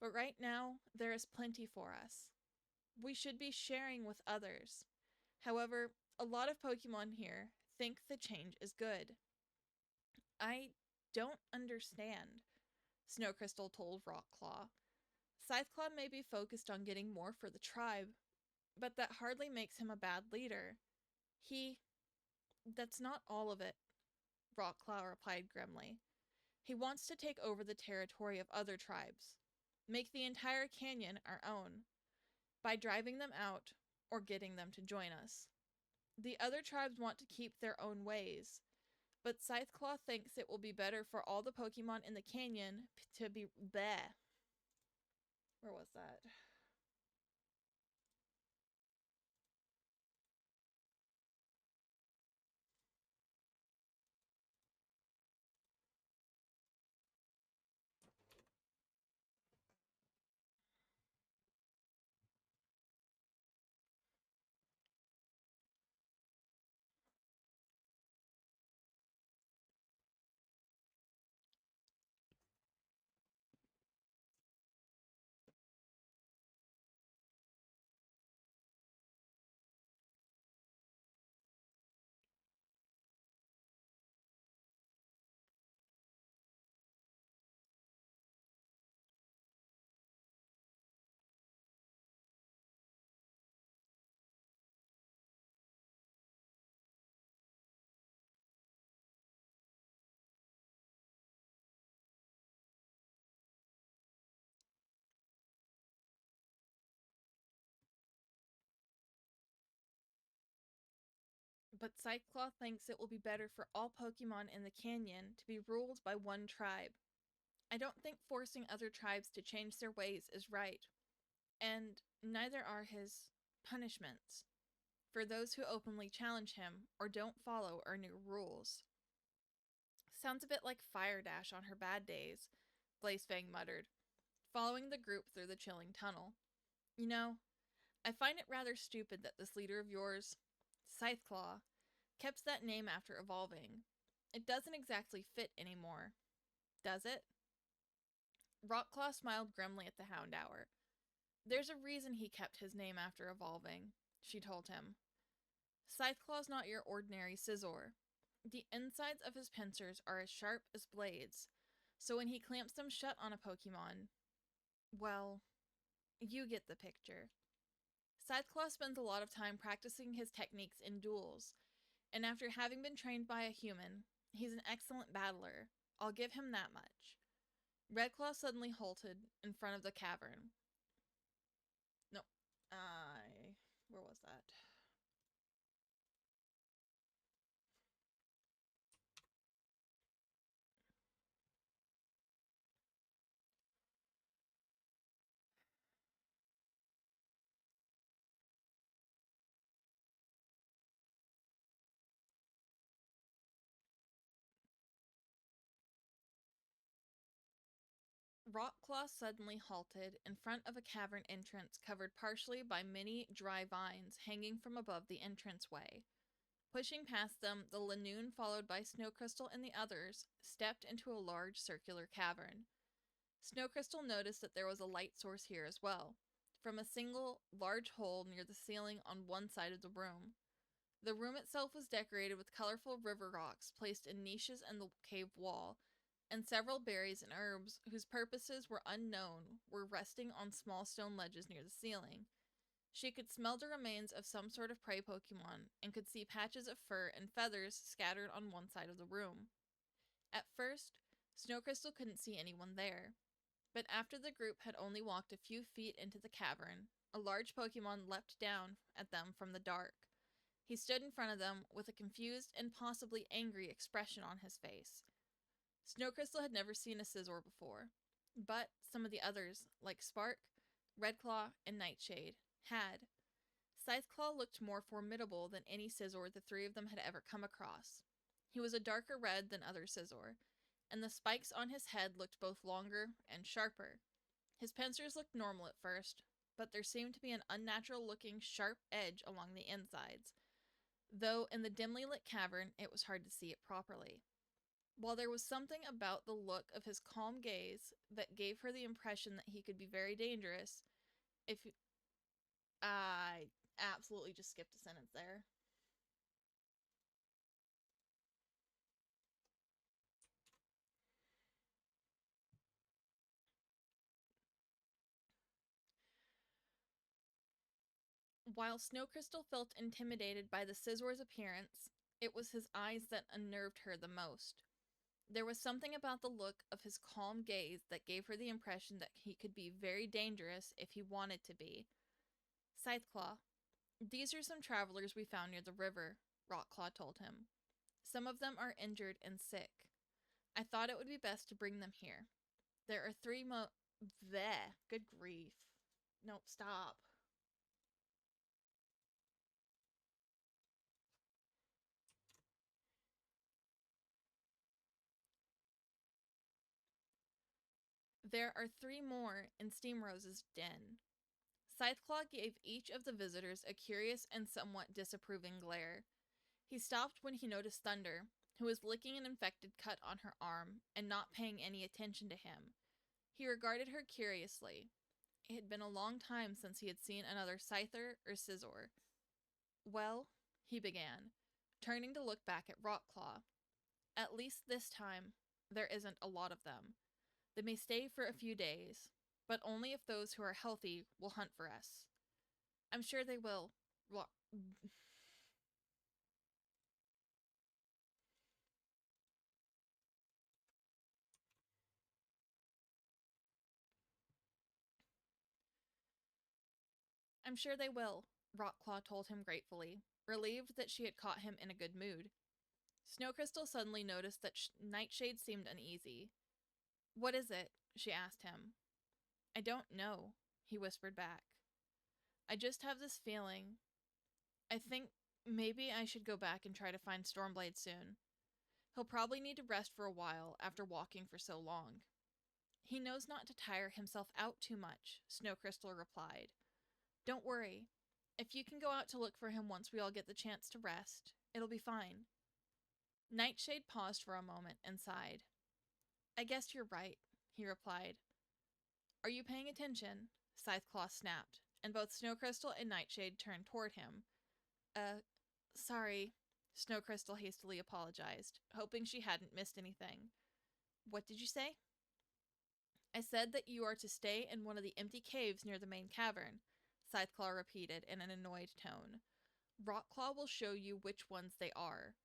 but right now there is plenty for us. We should be sharing with others. However, a lot of Pokemon here think the change is good. I don't understand, Snowcrystal told Rockclaw. Scytheclaw may be focused on getting more for the tribe, but that hardly makes him a bad leader. That's not all of it, Rockclaw replied grimly. He wants to take over the territory of other tribes, make the entire canyon our own, by driving them out or getting them to join us. The other tribes want to keep their own ways, but Scytheclaw thinks it will be better for all the Pokemon in the canyon to be bleh. Where was that? but Scytheclaw thinks it will be better for all Pokemon in the canyon to be ruled by one tribe. I don't think forcing other tribes to change their ways is right, and neither are his punishments for those who openly challenge him or don't follow our new rules. Sounds a bit like Fire Dash on her bad days, Blazefang muttered, following the group through the chilling tunnel. You know, I find it rather stupid that this leader of yours, Scytheclaw, kept that name after evolving. It doesn't exactly fit anymore, does it? Rockclaw smiled grimly at the Houndour. There's a reason he kept his name after evolving, she told him. Scytheclaw's not your ordinary Scizor. The insides of his pincers are as sharp as blades, so when he clamps them shut on a Pokemon, well, you get the picture. Scytheclaw spends a lot of time practicing his techniques in duels, and after having been trained by a human, he's an excellent battler. I'll give him that much. Redclaw suddenly halted in front of the cavern. No, where was that? Rockclaw suddenly halted in front of a cavern entrance covered partially by many dry vines hanging from above the entranceway. Pushing past them, the Lanoon, followed by Snowcrystal and the others, stepped into a large circular cavern. Snowcrystal noticed that there was a light source here as well, from a single large hole near the ceiling on one side of the room. The room itself was decorated with colorful river rocks placed in niches in the cave wall, and several berries and herbs whose purposes were unknown were resting on small stone ledges near the ceiling. She could smell the remains of some sort of prey Pokemon and could see patches of fur and feathers scattered on one side of the room. At first, Snowcrystal couldn't see anyone there, but after the group had only walked a few feet into the cavern, a large Pokemon leapt down at them from the dark. He stood in front of them with a confused and possibly angry expression on his face. Snowcrystal had never seen a Scizor before, but some of the others, like Spark, Redclaw, and Nightshade, had. Scytheclaw looked more formidable than any Scizor the three of them had ever come across. He was a darker red than other Scizor, and the spikes on his head looked both longer and sharper. His pincers looked normal at first, but there seemed to be an unnatural-looking sharp edge along the insides, though in the dimly lit cavern it was hard to see it properly. While there was something about the look of his calm gaze that gave her the impression that he could be very dangerous, if I absolutely just skipped a sentence there. While Snowcrystal felt intimidated by the Scizor's appearance, it was his eyes that unnerved her the most. There was something about the look of his calm gaze that gave her the impression that he could be very dangerous if he wanted to be. Scytheclaw, these are some travelers we found near the river, Rockclaw told him. Some of them are injured and sick. I thought it would be best to bring them here. There are three Bleh, good grief. Nope, stop. There are three more in Steamrose's den. Scytheclaw gave each of the visitors a curious and somewhat disapproving glare. He stopped when he noticed Thunder, who was licking an infected cut on her arm and not paying any attention to him. He regarded her curiously. It had been a long time since he had seen another Scyther or Scizor. Well, he began, turning to look back at Rockclaw. At least this time, there isn't a lot of them. They may stay for a few days, but only if those who are healthy will hunt for us. I'm sure they will. I'm sure they will, Rockclaw told him gratefully. relieved that she had caught him in a good mood. Snow Crystal suddenly noticed that Nightshade seemed uneasy. "What is it?" she asked him. "I don't know," he whispered back. "I just have this feeling. I think maybe I should go back and try to find Stormblade soon. He'll probably need to rest for a while after walking for so long." "He knows not to tire himself out too much," Snow Crystal replied. "Don't worry. If you can go out to look for him once we all get the chance to rest, it'll be fine." Nightshade paused for a moment and sighed. "I guess you're right," he replied. "Are you paying attention?" Scytheclaw snapped, and both Snow Crystal and Nightshade turned toward him. Sorry," Snow Crystal hastily apologized, hoping she hadn't missed anything. "What did you say?" "I said that you are to stay in one of the empty caves near the main cavern," Scytheclaw repeated in an annoyed tone. "Rockclaw will show you which ones they are.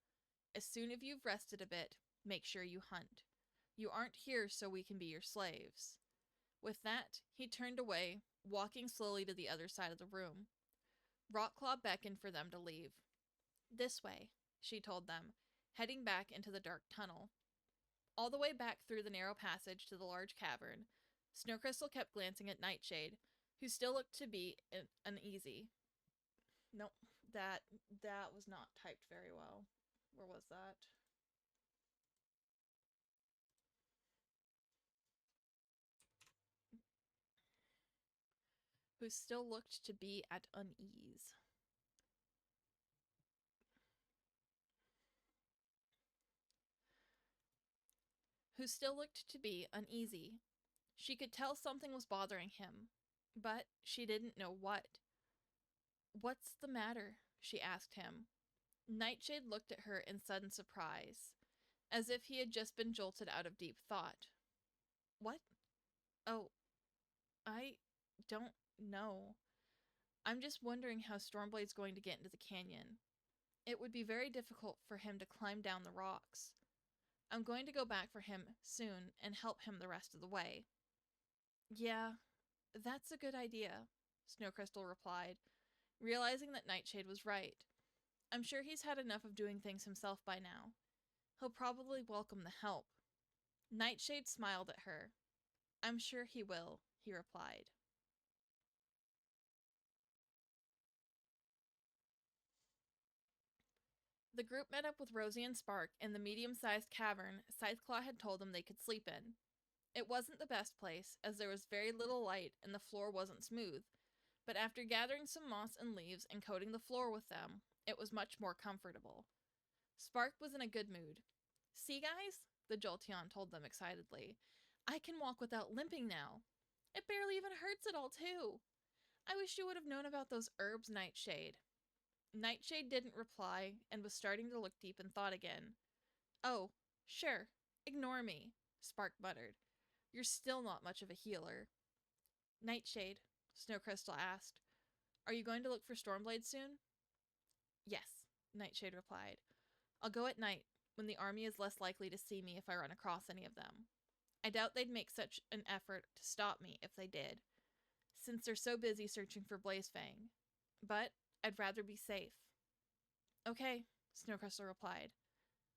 As soon as you've rested a bit, make sure you hunt. You aren't here so we can be your slaves." With that, he turned away, walking slowly to the other side of the room. Rockclaw beckoned for them to leave. "This way," she told them, heading back into the dark tunnel. All the way back through the narrow passage to the large cavern, Snow Crystal kept glancing at Nightshade, who still looked to be uneasy. Nope, that was not typed very well. Where was that? Who still looked to be at unease. Who still looked to be uneasy. She could tell something was bothering him, but she didn't know what. "What's the matter?" she asked him. Nightshade looked at her in sudden surprise, as if he had just been jolted out of deep thought. "What? Oh, I don't know. I'm just wondering how Stormblade's going to get into the canyon. It would be very difficult for him to climb down the rocks. I'm going to go back for him soon and help him the rest of the way." "Yeah, that's a good idea," Snow Crystal replied, realizing that Nightshade was right. "I'm sure he's had enough of doing things himself by now. He'll probably welcome the help." Nightshade smiled at her. "I'm sure he will," he replied. The group met up with Rosie and Spark in the medium-sized cavern Scytheclaw had told them they could sleep in. It wasn't the best place, as there was very little light and the floor wasn't smooth, but after gathering some moss and leaves and coating the floor with them, it was much more comfortable. Spark was in a good mood. "See, guys?" the Jolteon told them excitedly. "I can walk without limping now. It barely even hurts at all, too. I wish you would have known about those herbs, Nightshade." Nightshade didn't reply and was starting to look deep in thought again. "Oh, sure. Ignore me," Spark muttered. "You're still not much of a healer." "Nightshade," Snow Crystal asked, "are you going to look for Stormblade soon?" "Yes," Nightshade replied. "I'll go at night, when the army is less likely to see me if I run across any of them. I doubt they'd make such an effort to stop me if they did, since they're so busy searching for Blazefang. But I'd rather be safe." "Okay," Snow Crystal replied.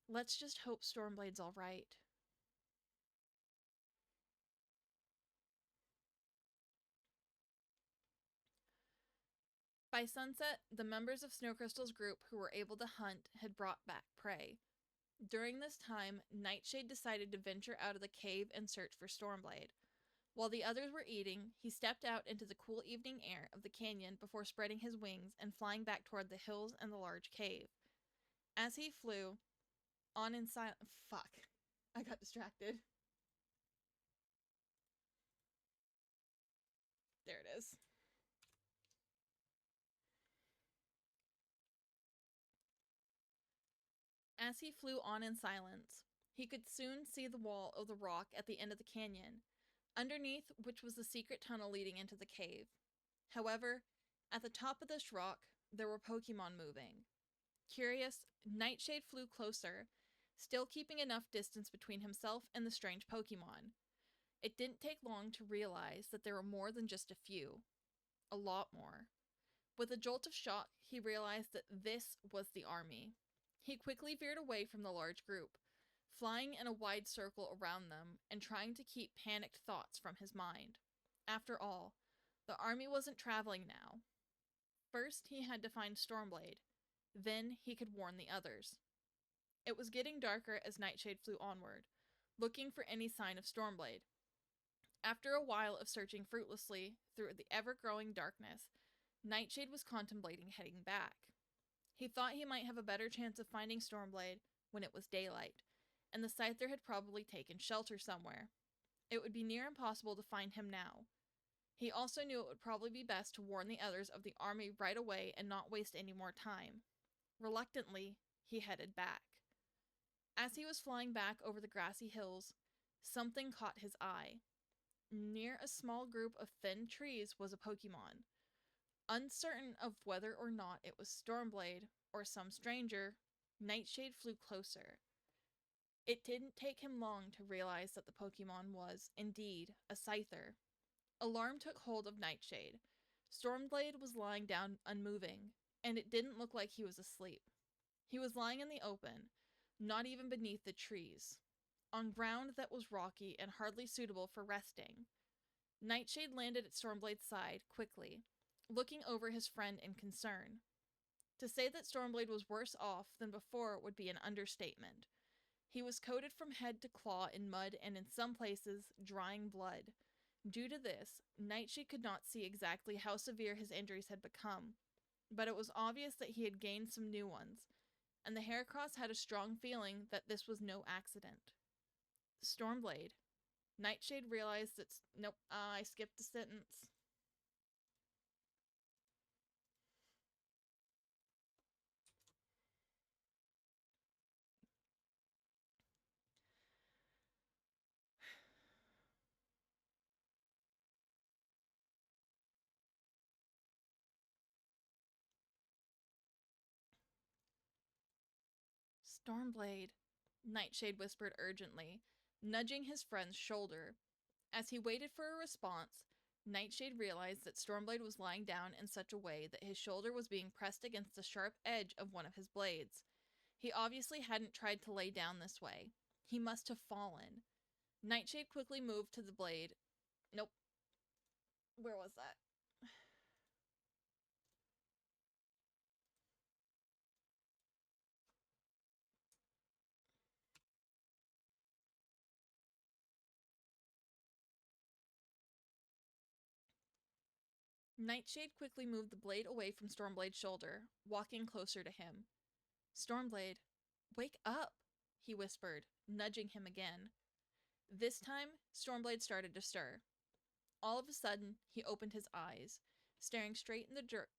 "Let's just hope Stormblade's all right." By sunset, the members of Snow Crystal's group who were able to hunt had brought back prey. During this time, Nightshade decided to venture out of the cave and search for Stormblade. While the others were eating, he stepped out into the cool evening air of the canyon before spreading his wings and flying back toward the hills and the large cave. As he flew, on in silence. Fuck. I got distracted. There it is. As he flew on in silence, he could soon see the wall of the rock at the end of the canyon, underneath which was the secret tunnel leading into the cave. However, at the top of this rock, there were Pokemon moving. Curious, Nightshade flew closer, still keeping enough distance between himself and the strange Pokemon. It didn't take long to realize that there were more than just a few. A lot more. With a jolt of shock, he realized that this was the army. He quickly veered away from the large group, flying in a wide circle around them and trying to keep panicked thoughts from his mind. After all, the army wasn't traveling now. First, he had to find Stormblade. Then he could warn the others. It was getting darker as Nightshade flew onward, looking for any sign of Stormblade. After a while of searching fruitlessly through the ever-growing darkness, Nightshade was contemplating heading back. He thought he might have a better chance of finding Stormblade when it was daylight, and the Scyther had probably taken shelter somewhere. It would be near impossible to find him now. He also knew it would probably be best to warn the others of the army right away and not waste any more time. Reluctantly, he headed back. As he was flying back over the grassy hills, something caught his eye. Near a small group of thin trees was a Pokemon. Uncertain of whether or not it was Stormblade or some stranger, Nightshade flew closer. It didn't take him long to realize that the Pokemon was, indeed, a Scyther. Alarm took hold of Nightshade. Stormblade was lying down unmoving, and it didn't look like he was asleep. He was lying in the open, not even beneath the trees, on ground that was rocky and hardly suitable for resting. Nightshade landed at Stormblade's side quickly, looking over his friend in concern. To say that Stormblade was worse off than before would be an understatement. He was coated from head to claw in mud and in some places drying blood. Due to this, Nightshade could not see exactly how severe his injuries had become, but it was obvious that he had gained some new ones, and the Heracross had a strong feeling that this was no accident. Stormblade. Nightshade realized that... Nope, I skipped a sentence. Stormblade, Nightshade whispered urgently, nudging his friend's shoulder. As he waited for a response, Nightshade realized that Stormblade was lying down in such a way that his shoulder was being pressed against the sharp edge of one of his blades. He obviously hadn't tried to lay down this way. He must have fallen. Nightshade quickly moved to the blade. Nope. Where was that? Nightshade quickly moved the blade away from Stormblade's shoulder, walking closer to him. Stormblade, wake up, he whispered, nudging him again. This time, Stormblade started to stir. All of a sudden, he opened his eyes, staring straight in the dirt.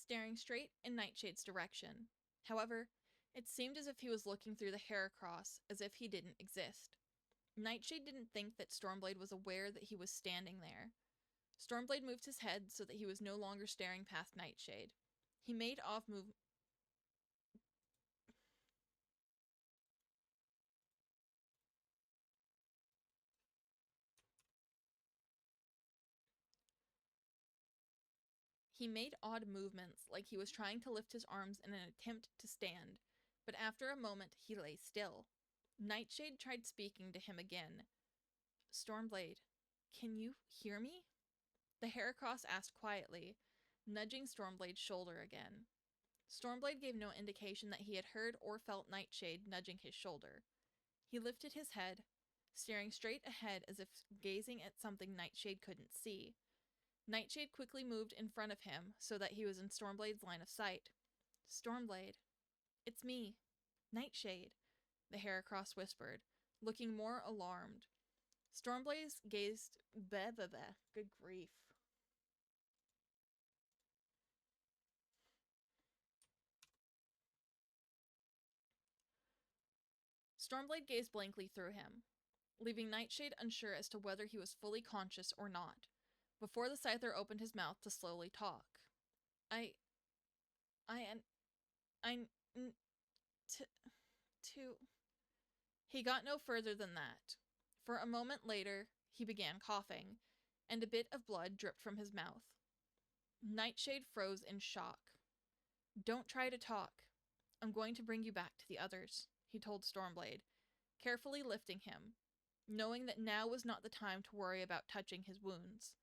Staring straight in Nightshade's direction. However, it seemed as if he was looking through the Heracross, as if he didn't exist. Nightshade didn't think that Stormblade was aware that he was standing there. Stormblade moved his head so that he was no longer staring past Nightshade. He made off move. He made odd movements, like he was trying to lift his arms in an attempt to stand, but after a moment he lay still. Nightshade tried speaking to him again. Stormblade, can you hear me? The Heracross asked quietly, nudging Stormblade's shoulder again. Stormblade gave no indication that he had heard or felt Nightshade nudging his shoulder. He lifted his head, staring straight ahead as if gazing at something Nightshade couldn't see. Nightshade quickly moved in front of him so that he was in Stormblade's line of sight. Stormblade, it's me, Nightshade, the Heracross whispered, looking more alarmed. Stormblade gazed... Good grief. Stormblade gazed blankly through him. leaving Nightshade unsure as to whether he was fully conscious or not, before the Scyther opened his mouth to slowly talk. I, I, n- to... He got no further than that. For a moment later, he began coughing, and a bit of blood dripped from his mouth. Nightshade froze in shock. "Don't try to talk. I'm going to bring you back to the others," he told Stormblade, carefully lifting him, knowing that now was not the time to worry about touching his wounds.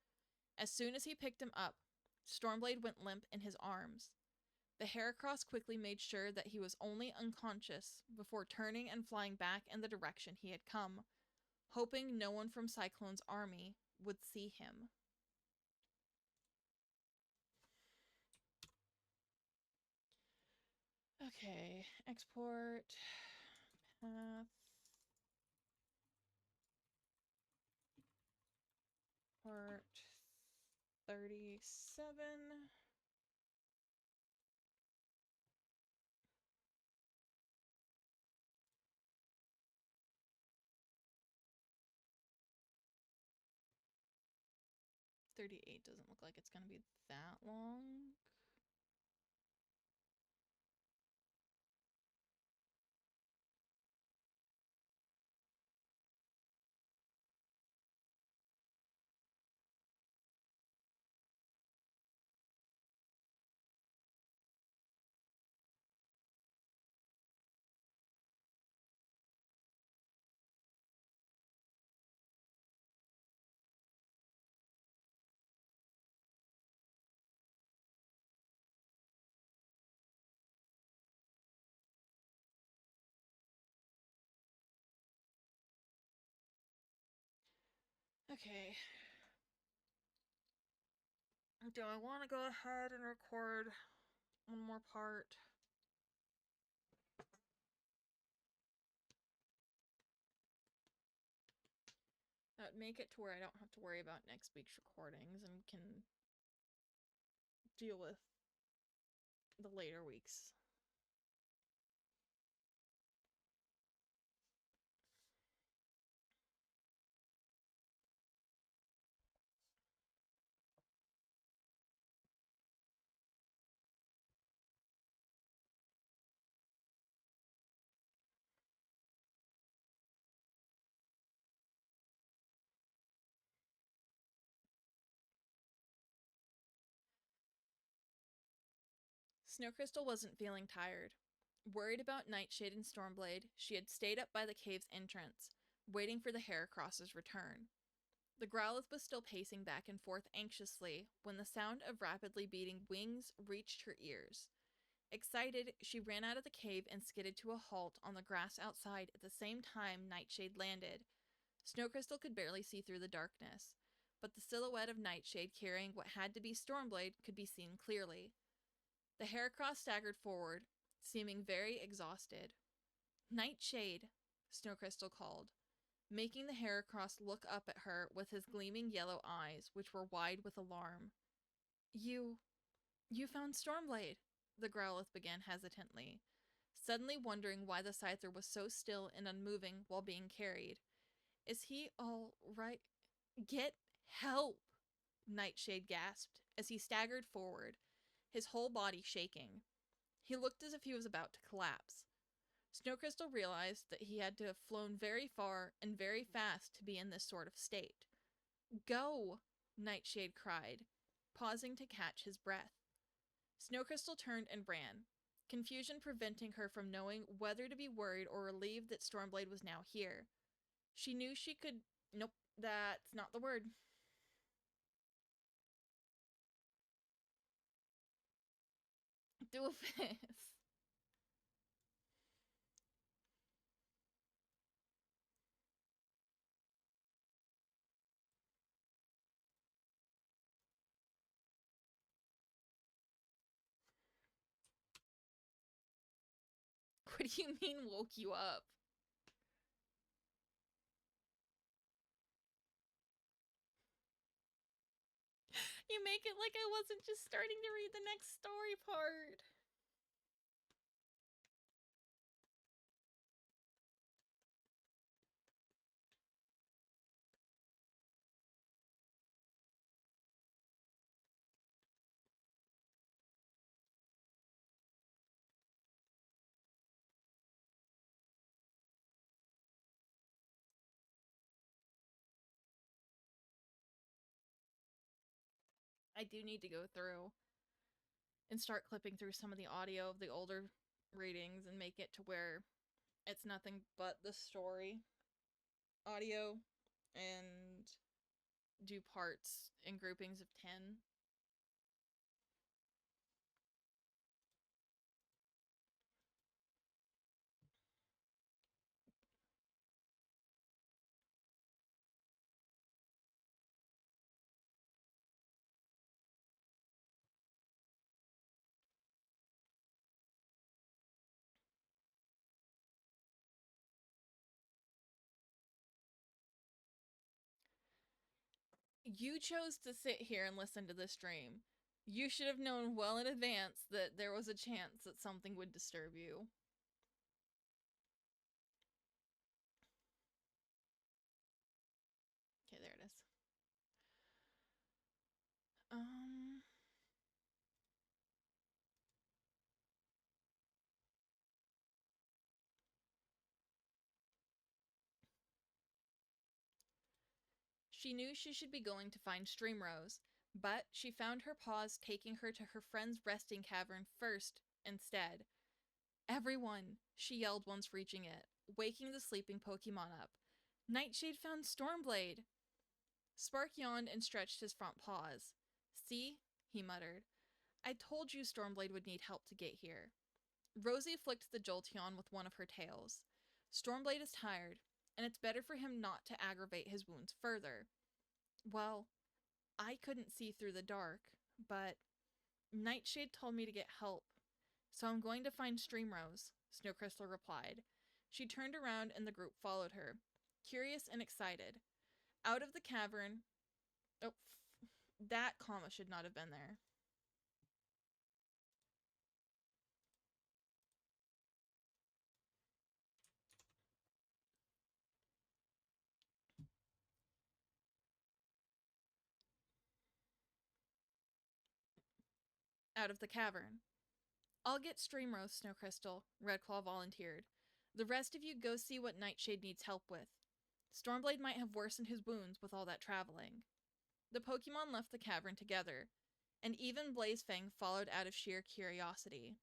As soon as he picked him up, Stormblade went limp in his arms. The Heracross quickly made sure that he was only unconscious before turning and flying back in the direction he had come, hoping no one from Cyclone's army would see him. Okay, export, path, part 37. $38 doesn't look like it's going to be that long. Okay. Do I want to go ahead and record one more part? That would make it to where I don't have to worry about next week's recordings and can deal with the later weeks. Snowcrystal wasn't feeling tired. Worried about Nightshade and Stormblade, she had stayed up by the cave's entrance, waiting for the Heracross's return. The Growlithe was still pacing back and forth anxiously when the sound of rapidly beating wings reached her ears. Excited, she ran out of the cave and skidded to a halt on the grass outside at the same time Nightshade landed. Snowcrystal could barely see through the darkness, but the silhouette of Nightshade carrying what had to be Stormblade could be seen clearly. The Heracross staggered forward, seeming very exhausted. "Nightshade," Snowcrystal called, making the Heracross look up at her with his gleaming yellow eyes, which were wide with alarm. You found Stormblade," the Growlithe began hesitantly, suddenly wondering why the Scyther was so still and unmoving while being carried. "Is he all right?" "Get help!" Nightshade gasped as he staggered forward, his whole body shaking. He looked as if he was about to collapse. Snowcrystal realized that he had to have flown very far and very fast to be in this sort of state. "Go!" Nightshade cried, pausing to catch his breath. Snowcrystal turned and ran, confusion preventing her from knowing whether to be worried or relieved that Stormblade was now here. She knew she could... Nope, that's not the word. Doofus. What do you mean woke you up? You make it like I wasn't just starting to read the next story part. I do need to go through and start clipping through some of the audio of the older readings and make it to where it's nothing but the story audio and do parts in groupings of 10. You chose to sit here and listen to this stream. You should have known well in advance that there was a chance that something would disturb you. Okay, there it is. Um, She knew she should be going to find Streamrose, but she found her paws taking her to her friend's resting cavern first instead. Everyone, she yelled once reaching it, waking the sleeping Pokemon up. Nightshade found Stormblade! Spark yawned and stretched his front paws. See? He muttered. I told you Stormblade would need help to get here. Rosie flicked the Jolteon with one of her tails. Stormblade is tired, and it's better for him not to aggravate his wounds further. Well, I couldn't see through the dark, but Nightshade told me to get help, so I'm going to find Streamrose, Snow Crystal replied. She turned around and the group followed her, curious and excited. Out of the cavern... Oh, that comma should not have been there. Out of the cavern. I'll get Streamrose, Snow Crystal, Redclaw volunteered. The rest of you go see what Nightshade needs help with. Stormblade might have worsened his wounds with all that traveling. The Pokemon left the cavern together, and even Blazefang followed out of sheer curiosity.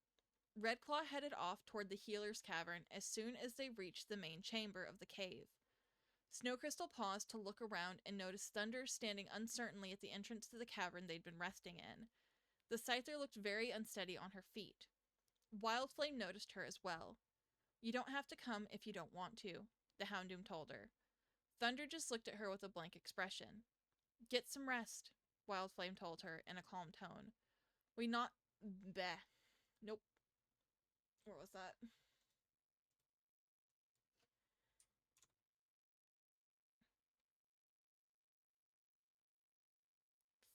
Redclaw headed off toward the Healer's Cavern as soon as they reached the main chamber of the cave. Snow Crystal paused to look around and noticed Thunder standing uncertainly at the entrance to the cavern they'd been resting in. The Scyther looked very unsteady on her feet. Wildflame noticed her as well. You don't have to come if you don't want to, the Houndoom told her. Thunder just looked at her with a blank expression. Get some rest, Wildflame told her in a calm tone. We not... Bleh. Nope. Where was that?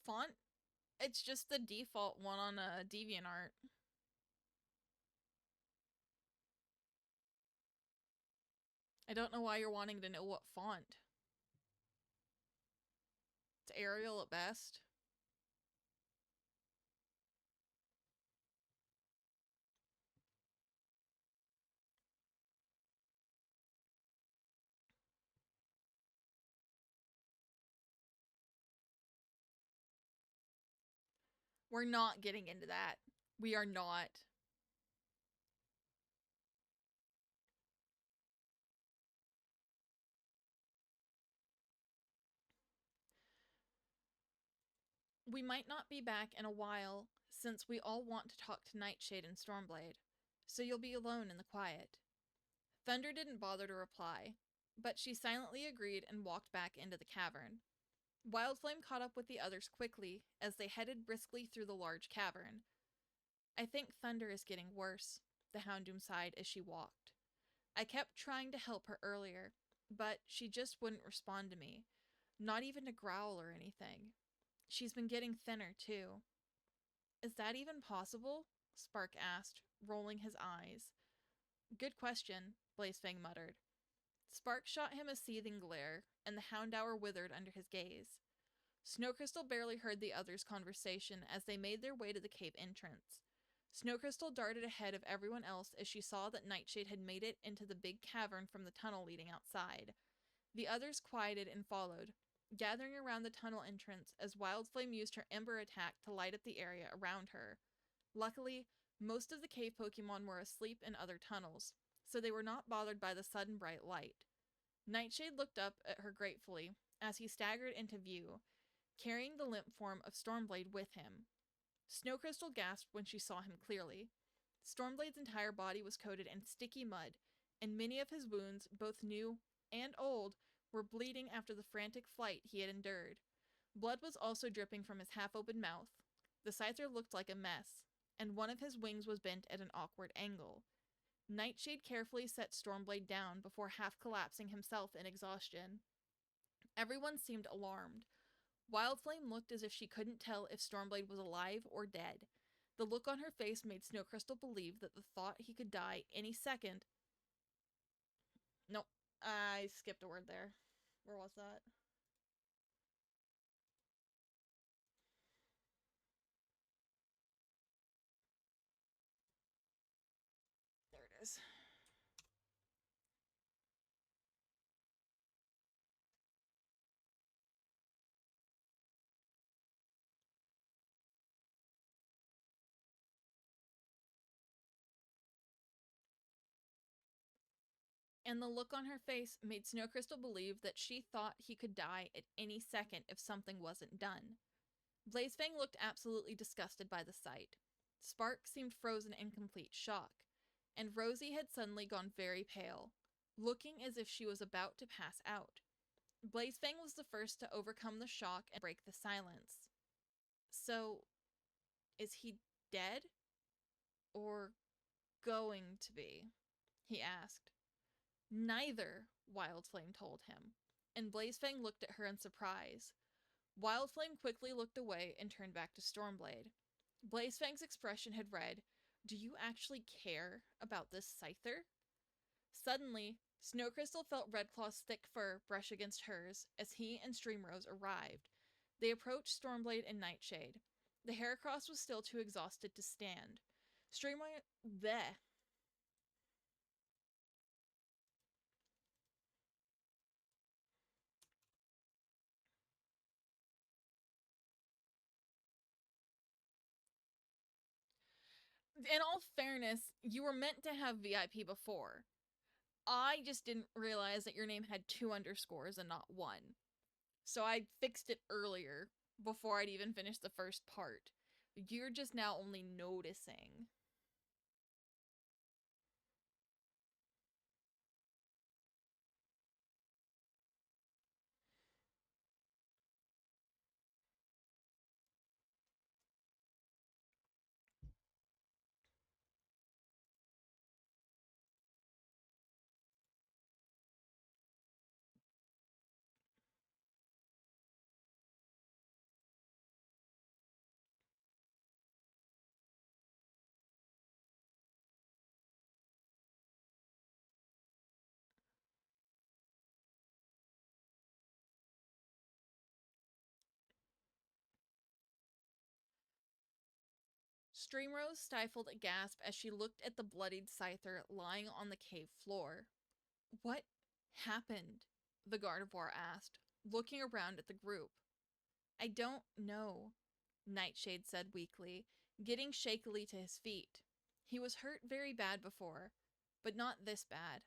Font? It's just the default one on DeviantArt. I don't know why you're wanting to know what font. It's Arial at best. We're not getting into that. We are not. We might not be back in a while, since we all want to talk to Nightshade and Stormblade, so you'll be alone in the quiet. Thunder didn't bother to reply, but she silently agreed and walked back into the cavern. Wildflame caught up with the others quickly as they headed briskly through the large cavern. I think Thunder is getting worse, the Houndoom sighed as she walked. I kept trying to help her earlier, but she just wouldn't respond to me, not even to growl or anything. She's been getting thinner, too. Is that even possible? Spark asked, rolling his eyes. Good question, Blazefang muttered. Spark shot him a seething glare, and the Houndour withered under his gaze. Snow Crystal barely heard the others' conversation as they made their way to the cave entrance. Snow Crystal darted ahead of everyone else as she saw that Nightshade had made it into the big cavern from the tunnel leading outside. The others quieted and followed, gathering around the tunnel entrance as Wildflame used her Ember attack to light up the area around her. Luckily, most of the cave Pokemon were asleep in other tunnels, so they were not bothered by the sudden bright light. Nightshade looked up at her gratefully as he staggered into view, carrying the limp form of Stormblade with him. Snowcrystal gasped when she saw him clearly. Stormblade's entire body was coated in sticky mud, and many of his wounds, both new and old, were bleeding after the frantic flight he had endured. Blood was also dripping from his half-open mouth. The Scyther looked like a mess, and one of his wings was bent at an awkward angle. Nightshade carefully set Stormblade down before half-collapsing himself in exhaustion. Everyone seemed alarmed. Wildflame looked as if she couldn't tell if Stormblade was alive or dead. The look on her face made Snowcrystal believe that the thought he could die any second... Nope, I skipped a word there. Where was that? There it is. And the look on her face made Snowcrystal believe that she thought he could die at any second if something wasn't done. Blazefang looked absolutely disgusted by the sight. Spark seemed frozen in complete shock, and Rosie had suddenly gone very pale, looking as if she was about to pass out. Blazefang was the first to overcome the shock and break the silence. So, is he dead? Or going to be? He asked. Neither, Wildflame told him, and Blazefang looked at her in surprise. Wildflame quickly looked away and turned back to Stormblade. Blazefang's expression had read, "Do you actually care about this Scyther?" Suddenly, Snowcrystal felt Redclaw's thick fur brush against hers as he and Streamrose arrived. They approached Stormblade and Nightshade. The Heracross was still too exhausted to stand. Streamrose... Bleh. In all fairness, you were meant to have VIP before. I just didn't realize that your name had 2 underscores and not 1. So I fixed it earlier, before I'd even finished the first part. You're just now only noticing. Streamrose stifled a gasp as she looked at the bloodied Scyther lying on the cave floor. What happened? The Gardevoir asked, looking around at the group. I don't know, Nightshade said weakly, getting shakily to his feet. He was hurt very bad before, but not this bad.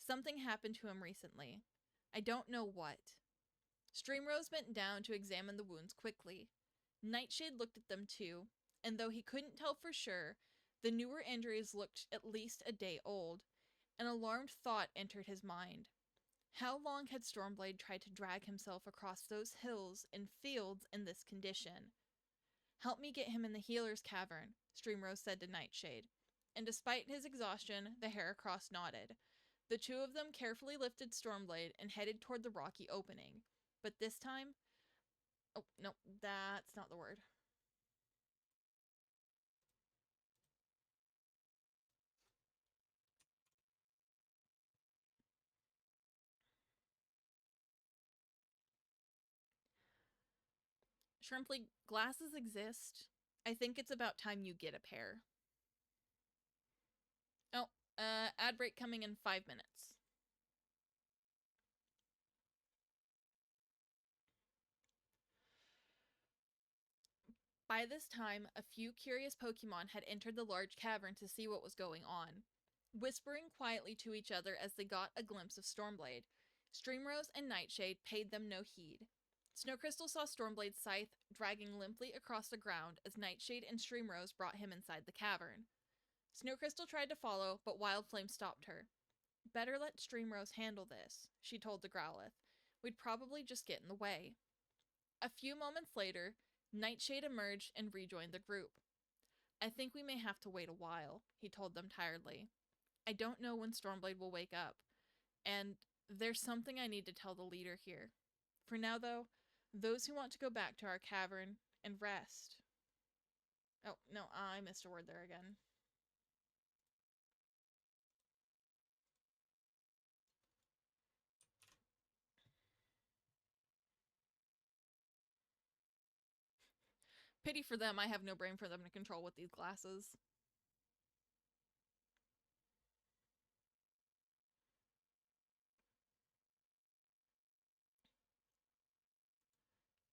Something happened to him recently. I don't know what. Streamrose bent down to examine the wounds quickly. Nightshade looked at them too, and though he couldn't tell for sure, the newer injuries looked at least a day old. An alarmed thought entered his mind. How long had Stormblade tried to drag himself across those hills and fields in this condition? Help me get him in the healer's cavern, Streamrose said to Nightshade. And despite his exhaustion, the Heracross nodded. The two of them carefully lifted Stormblade and headed toward the rocky opening. But this time... Oh, no, that's not the word. Shrimply, glasses exist. I think it's about time you get a pair. Oh, ad break coming in 5 minutes. By this time, a few curious Pokemon had entered the large cavern to see what was going on. Whispering quietly to each other as they got a glimpse of Stormblade, Streamrose and Nightshade paid them no heed. Snowcrystal saw Stormblade's scythe dragging limply across the ground as Nightshade and Streamrose brought him inside the cavern. Snowcrystal tried to follow, but Wildflame stopped her. Better let Streamrose handle this, she told the Growlithe. We'd probably just get in the way. A few moments later, Nightshade emerged and rejoined the group. I think we may have to wait a while, he told them tiredly. I don't know when Stormblade will wake up, and there's something I need to tell the leader here. For now, though, those who want to go back to our cavern and rest. Oh, no, I missed a word there again. Pity for them, I have no brain for them to control with these glasses.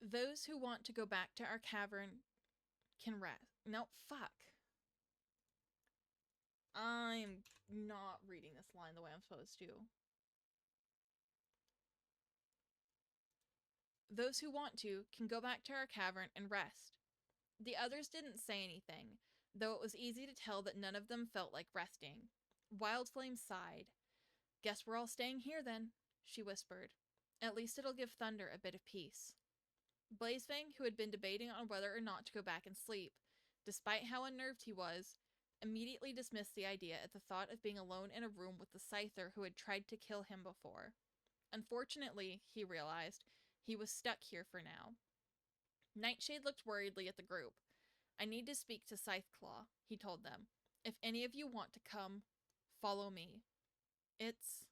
Those who want to go back to our cavern can rest. No, fuck. I'm not reading this line the way I'm supposed to. Those who want to can go back to our cavern and rest. The others didn't say anything, though it was easy to tell that none of them felt like resting. Wildflame sighed. Guess we're all staying here then, she whispered. At least it'll give Thunder a bit of peace. Blazefang, who had been debating on whether or not to go back and sleep, despite how unnerved he was, immediately dismissed the idea at the thought of being alone in a room with the Scyther who had tried to kill him before. Unfortunately, he realized, he was stuck here for now. Nightshade looked worriedly at the group. I need to speak to Scytheclaw, he told them. If any of you want to come, follow me. It's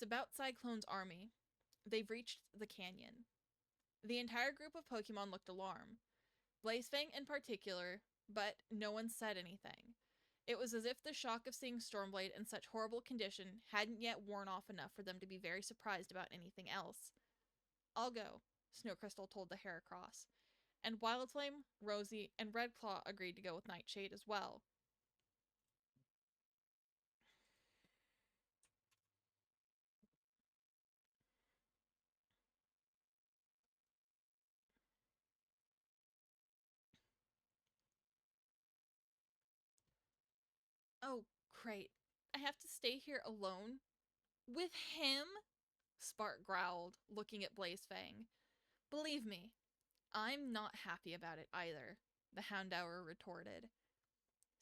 about Cyclone's army. They've reached the canyon. The entire group of Pokemon looked alarmed. Blazefang in particular, but no one said anything. It was as if the shock of seeing Stormblade in such horrible condition hadn't yet worn off enough for them to be very surprised about anything else. I'll go, Snowcrystal told the Heracross, and Wildflame, Rosie, and Redclaw agreed to go with Nightshade as well. Oh, great. I have to stay here alone? With him? Spark growled, looking at Blazefang. Believe me, I'm not happy about it either, the Houndour retorted.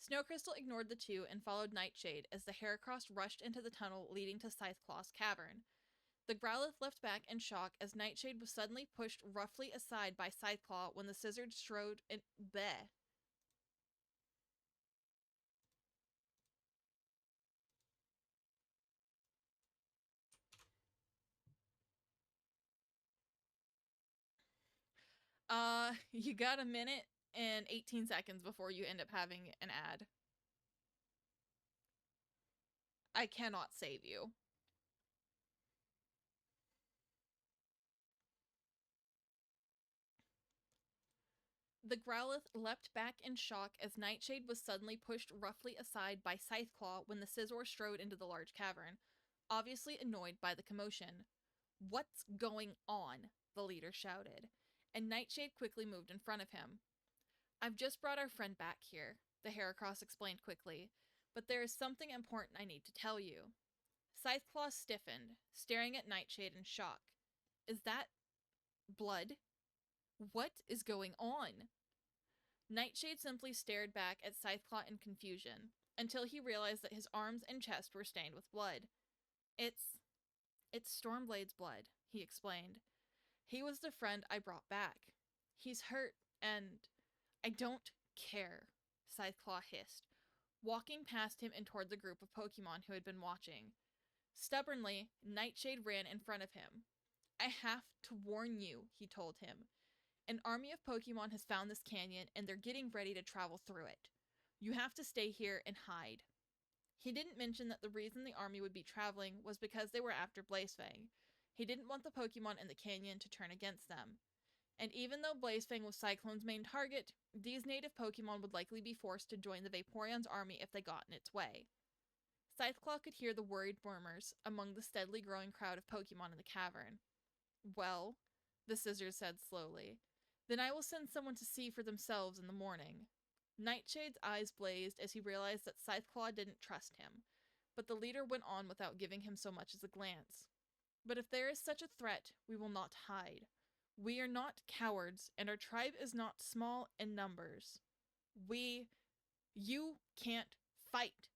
Snowcrystal ignored the two and followed Nightshade as the Heracross rushed into the tunnel leading to Scytheclaw's cavern. The Growlithe leapt back in shock as Nightshade was suddenly pushed roughly aside by Scytheclaw when the Scizor strode in bleh. You got a minute and 18 seconds before you end up having an ad. I cannot save you. The Growlithe leapt back in shock as Nightshade was suddenly pushed roughly aside by Scytheclaw when the Scizor strode into the large cavern, obviously annoyed by the commotion. What's going on? The leader shouted, and Nightshade quickly moved in front of him. I've just brought our friend back here, the Heracross explained quickly, but there is something important I need to tell you. Scytheclaw stiffened, staring at Nightshade in shock. Is that blood? What is going on? Nightshade simply stared back at Scytheclaw in confusion, until he realized that his arms and chest were stained with blood. It's Stormblade's blood, he explained. He was the friend I brought back. He's hurt, and I don't care, Scytheclaw hissed, walking past him and toward the group of Pokemon who had been watching. Stubbornly, Nightshade ran in front of him. I have to warn you, he told him. An army of Pokemon has found this canyon, and they're getting ready to travel through it. You have to stay here and hide. He didn't mention that the reason the army would be traveling was because they were after Blazefang. He didn't want the Pokemon in the canyon to turn against them. And even though Blazefang was Cyclone's main target, these native Pokemon would likely be forced to join the Vaporeon's army if they got in its way. Scytheclaw could hear the worried murmurs among the steadily growing crowd of Pokemon in the cavern. Well, the Scissors said slowly, then I will send someone to see for themselves in the morning. Nightshade's eyes blazed as he realized that Scytheclaw didn't trust him, but the leader went on without giving him so much as a glance. But if there is such a threat, we will not hide. We are not cowards, and our tribe is not small in numbers. You can't fight.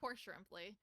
Poor Shrimply.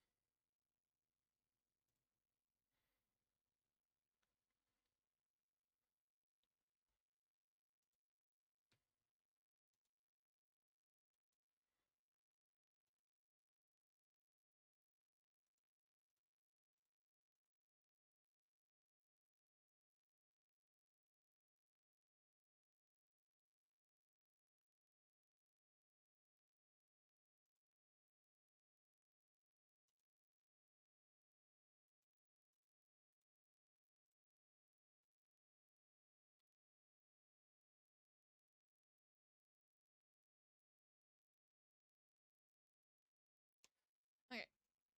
Okay,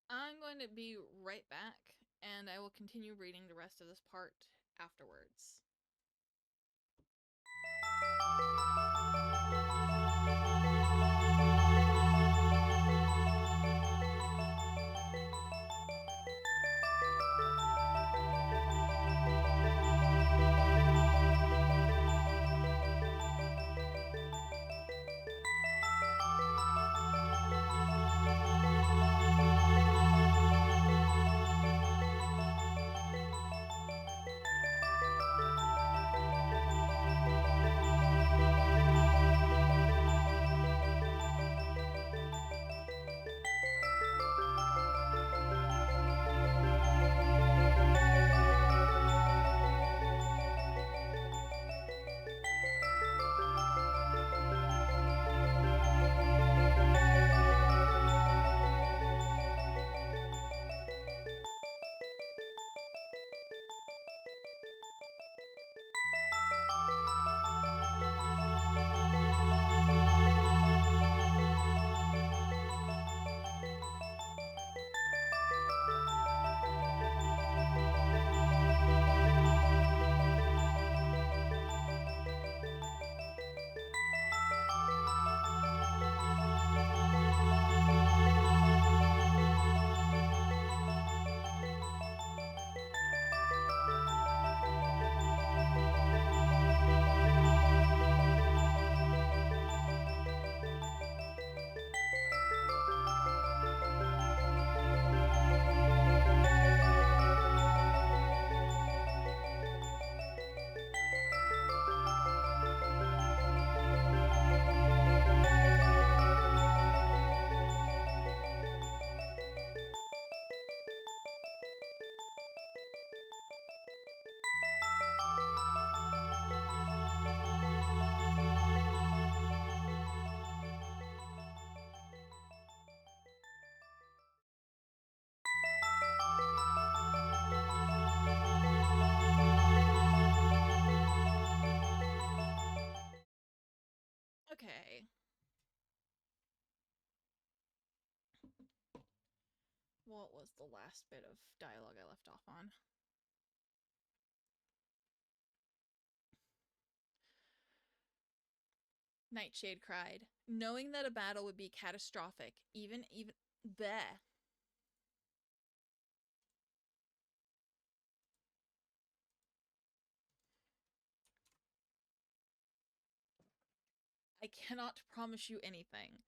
I'm going to be right back, and I will continue reading the rest of this part afterwards. Okay. What was the last bit of dialogue I left off on? Nightshade cried, knowing that a battle would be catastrophic, even bleh. I cannot promise you anything.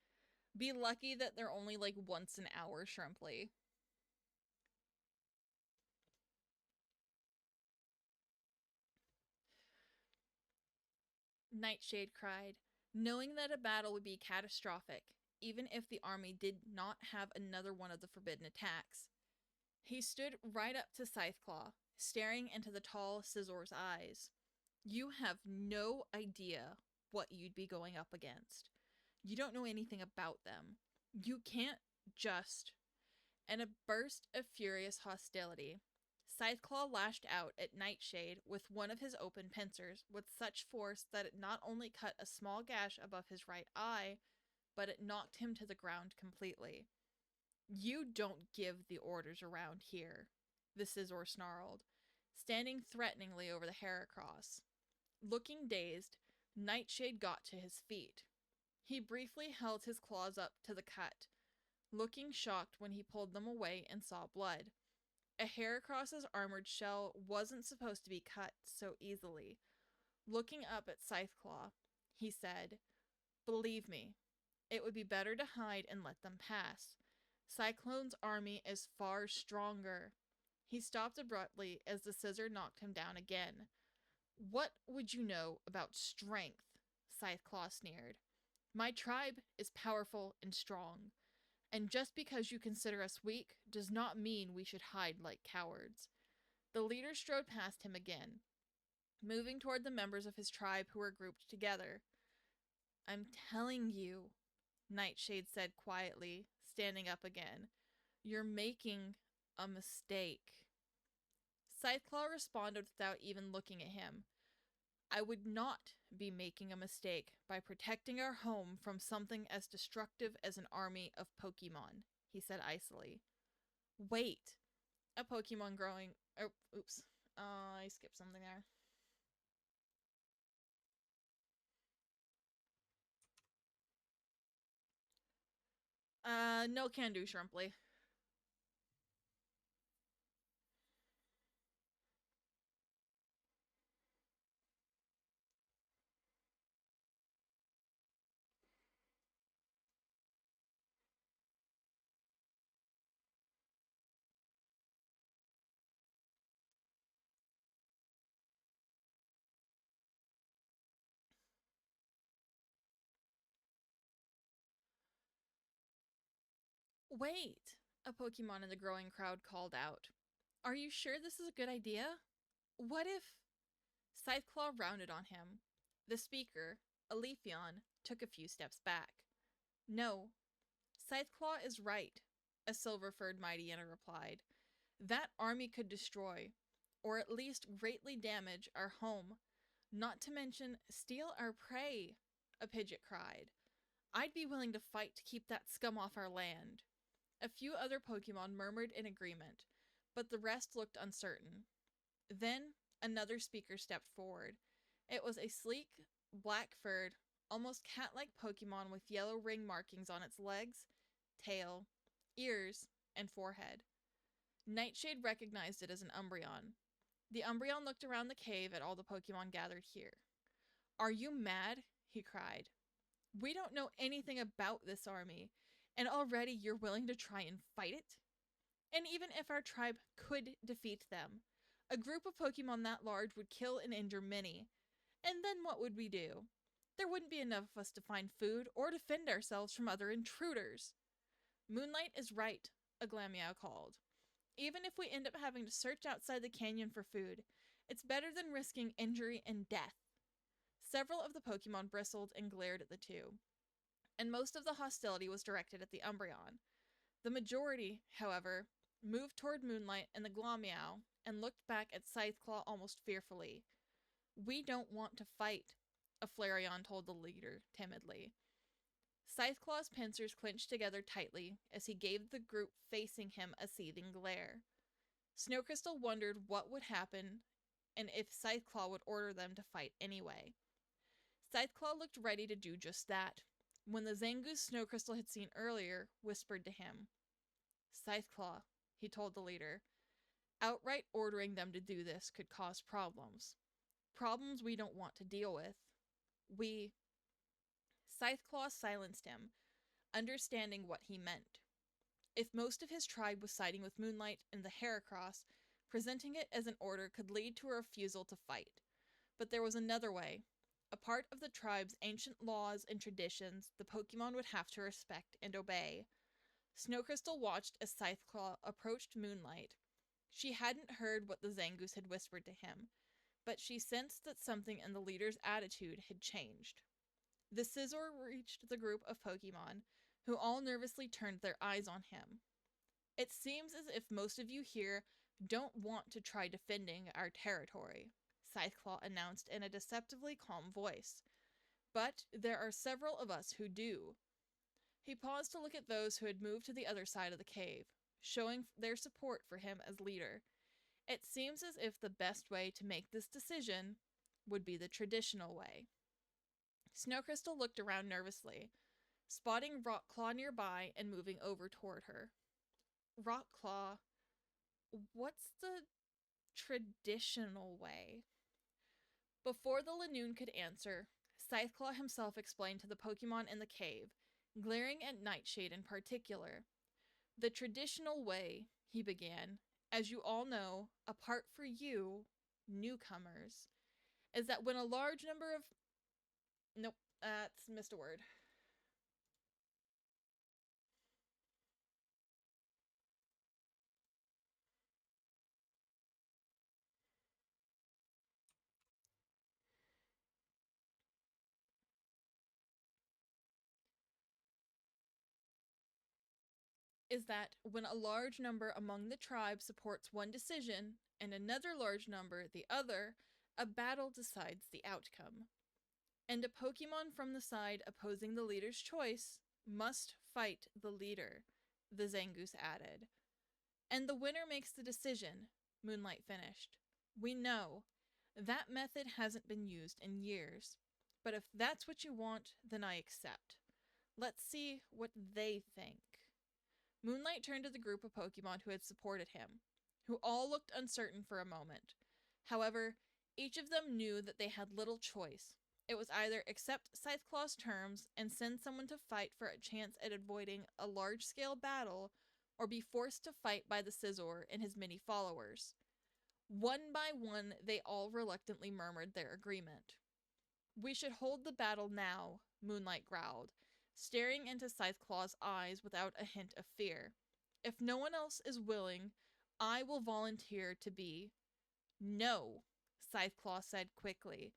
Be lucky that they're only like once an hour, Shrimply. Nightshade cried, knowing that a battle would be catastrophic, even if the army did not have another one of the forbidden attacks. He stood right up to Scytheclaw, staring into the tall Scissor's eyes. You have no idea what you'd be going up against. You don't know anything about them. You can't just... In a burst of furious hostility, Scytheclaw lashed out at Nightshade with one of his open pincers with such force that it not only cut a small gash above his right eye, but it knocked him to the ground completely. You don't give the orders around here, the Scizor snarled, standing threateningly over the Heracross. Looking dazed, Nightshade got to his feet. He briefly held his claws up to the cut, looking shocked when he pulled them away and saw blood. A Heracross's armored shell wasn't supposed to be cut so easily. Looking up at Scytheclaw, he said, "Believe me, it would be better to hide and let them pass. Cyclone's army is far stronger." He stopped abruptly as the scissor knocked him down again. "What would you know about strength?" Scytheclaw sneered. "My tribe is powerful and strong. And just because you consider us weak does not mean we should hide like cowards." The leader strode past him again, moving toward the members of his tribe who were grouped together. "I'm telling you," Nightshade said quietly, standing up again, "you're making a mistake." Scytheclaw responded without even looking at him. "I would not be making a mistake by protecting our home from something as destructive as an army of Pokemon," he said icily. "Wait." A Pokemon growing... Oh, oops. I skipped something there. No can do, Shrimply. "Wait," a Pokemon in the growing crowd called out. "Are you sure this is a good idea? What if..." Scytheclaw rounded on him. The speaker, Alephion, took a few steps back. "No, Scytheclaw is right," a silver-furred Mightyena replied. "That army could destroy, or at least greatly damage, our home. Not to mention steal our prey," a Pidgeot cried. "I'd be willing to fight to keep that scum off our land." A few other Pokemon murmured in agreement, but the rest looked uncertain. Then another speaker stepped forward. It was a sleek, black-furred, almost cat-like Pokemon with yellow ring markings on its legs, tail, ears, and forehead. Nightshade recognized it as an Umbreon. The Umbreon looked around the cave at all the Pokemon gathered here. "Are you mad?" he cried. "We don't know anything about this army, and already you're willing to try and fight it? And even if our tribe could defeat them, a group of Pokemon that large would kill and injure many. And then what would we do? There wouldn't be enough of us to find food or defend ourselves from other intruders." "Moonlight is right," a Glameow called. "Even if we end up having to search outside the canyon for food, it's better than risking injury and death." Several of the Pokemon bristled and glared at the two, and most of the hostility was directed at the Umbreon. The majority, however, moved toward Moonlight and the Glameow and looked back at Scytheclaw almost fearfully. "We don't want to fight," a Flareon told the leader timidly. Scytheclaw's pincers clenched together tightly as he gave the group facing him a seething glare. Snowcrystal wondered what would happen and if Scytheclaw would order them to fight anyway. Scytheclaw looked ready to do just that, when the Zangoose Snowcrystal had seen earlier whispered to him. "Scytheclaw," he told the leader, "outright ordering them to do this could cause problems. Problems we don't want to deal with. We..." Scytheclaw silenced him, understanding what he meant. If most of his tribe was siding with Moonlight and the Heracross, presenting it as an order could lead to a refusal to fight. But there was another way, a part of the tribe's ancient laws and traditions the Pokemon would have to respect and obey. Snowcrystal watched as Scytheclaw approached Moonlight. She hadn't heard what the Zangoose had whispered to him, but she sensed that something in the leader's attitude had changed. The Scizor reached the group of Pokemon, who all nervously turned their eyes on him. It seems as if most of you here don't want to try defending our territory, Scytheclaw announced in a deceptively calm voice. But there are several of us who do. He paused to look at those who had moved to the other side of the cave, showing their support for him as leader. It seems as if the best way to make this decision would be the traditional way. Snowcrystal looked around nervously, spotting Rockclaw nearby and moving over toward her. Rockclaw, what's the traditional way? Before the Lanoon could answer, Scytheclaw himself explained to the Pokemon in the cave, glaring at Nightshade in particular. The traditional way, he began, as you all know, apart for you, newcomers, is that when a large number of... Nope, that's missed a word. Is that when a large number among the tribe supports one decision and another large number the other, a battle decides the outcome. And a Pokemon from the side opposing the leader's choice must fight the leader, the Zangoose added. And the winner makes the decision, Moonlight finished. We know. That method hasn't been used in years. But if that's what you want, then I accept. Let's see what they think. Moonlight turned to the group of Pokemon who had supported him, who all looked uncertain for a moment. However, each of them knew that they had little choice. It was either accept Scytheclaw's terms and send someone to fight for a chance at avoiding a large-scale battle, or be forced to fight by the Scizor and his many followers. One by one, they all reluctantly murmured their agreement. We should hold the battle now, Moonlight growled, staring into Scytheclaw's eyes without a hint of fear. If no one else is willing, I will volunteer to be. No, Scytheclaw said quickly,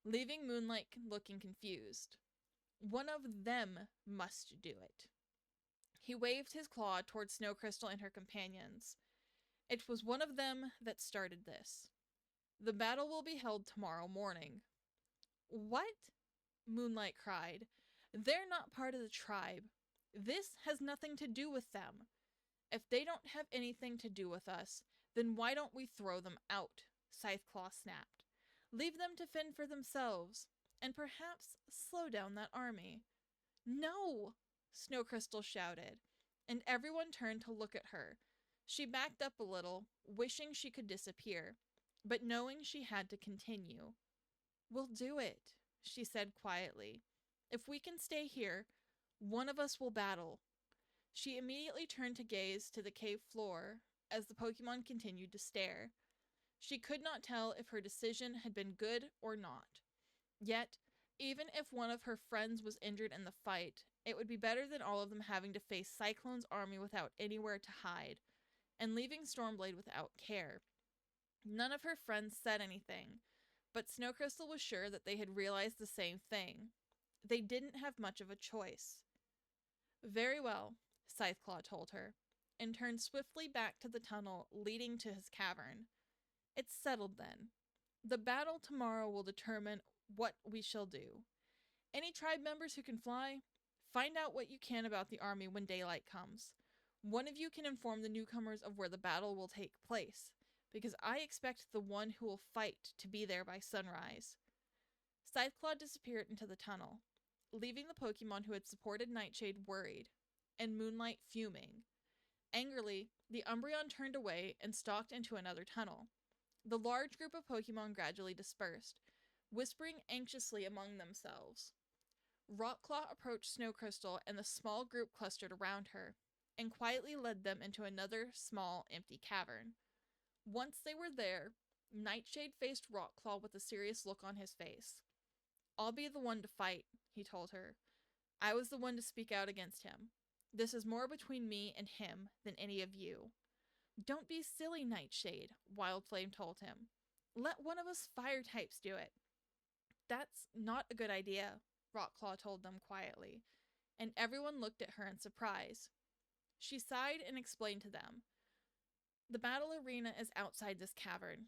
leaving Moonlight looking confused. One of them must do it. He waved his claw toward Snowcrystal and her companions. It was one of them that started this. The battle will be held tomorrow morning. What? Moonlight cried. They're not part of the tribe. This has nothing to do with them. If they don't have anything to do with us, then why don't we throw them out? Scytheclaw snapped. Leave them to fend for themselves, and perhaps slow down that army. No! Snowcrystal shouted, and everyone turned to look at her. She backed up a little, wishing she could disappear, but knowing she had to continue. We'll do it, she said quietly. If we can stay here, one of us will battle. She immediately turned to gaze to the cave floor as the Pokemon continued to stare. She could not tell if her decision had been good or not. Yet, even if one of her friends was injured in the fight, it would be better than all of them having to face Cyclone's army without anywhere to hide, and leaving Stormblade without care. None of her friends said anything, but Snowcrystal was sure that they had realized the same thing. They didn't have much of a choice. Very well, Scytheclaw told her, and turned swiftly back to the tunnel leading to his cavern. It's settled then. The battle tomorrow will determine what we shall do. Any tribe members who can fly, find out what you can about the army when daylight comes. One of you can inform the newcomers of where the battle will take place, because I expect the one who will fight to be there by sunrise. Scytheclaw disappeared into the tunnel, leaving the Pokemon who had supported Nightshade worried, and Moonlight fuming. Angrily, the Umbreon turned away and stalked into another tunnel. The large group of Pokemon gradually dispersed, whispering anxiously among themselves. Rockclaw approached Snowcrystal and the small group clustered around her, and quietly led them into another small, empty cavern. Once they were there, Nightshade faced Rockclaw with a serious look on his face. I'll be the one to fight, he told her. I was the one to speak out against him. This is more between me and him than any of you. Don't be silly, Nightshade, Wildflame told him. Let one of us fire types do it. That's not a good idea, Rockclaw told them quietly, and everyone looked at her in surprise. She sighed and explained to them. The battle arena is outside this cavern.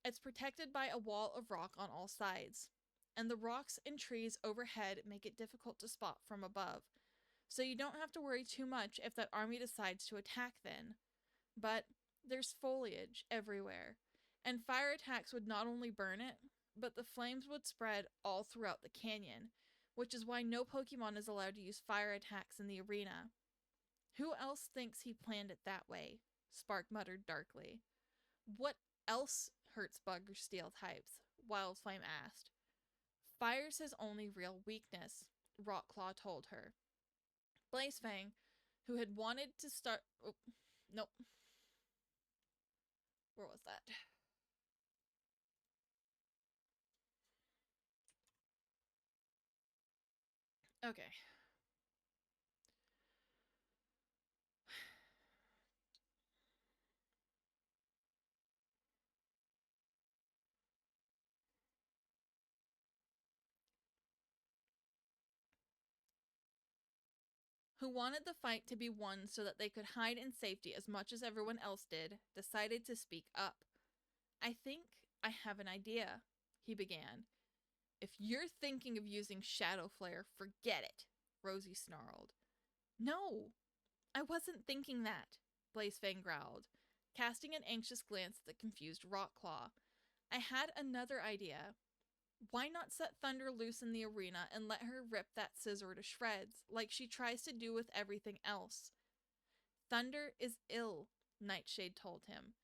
It's protected by a wall of rock on all sides, and the rocks and trees overhead make it difficult to spot from above, so you don't have to worry too much if that army decides to attack then. But there's foliage everywhere, and fire attacks would not only burn it, but the flames would spread all throughout the canyon, which is why no Pokemon is allowed to use fire attacks in the arena. Who else thinks he planned it that way? Spark muttered darkly. What else hurts bug or steel types? Wildflame asked. Fire's his only real weakness, Rockclaw told her. Blazefang, who had wanted to start... Oh, nope. Where was that? Okay. Who wanted the fight to be won so that they could hide in safety as much as everyone else did, decided to speak up. I think I have an idea, he began. If you're thinking of using Shadow Flare, forget it, Rosie snarled. No, I wasn't thinking that, Blazefang growled, casting an anxious glance at the confused Rockclaw. I had another idea. Why not set Thunder loose in the arena and let her rip that Scizor to shreds, like she tries to do with everything else? Thunder is ill, Nightshade told him.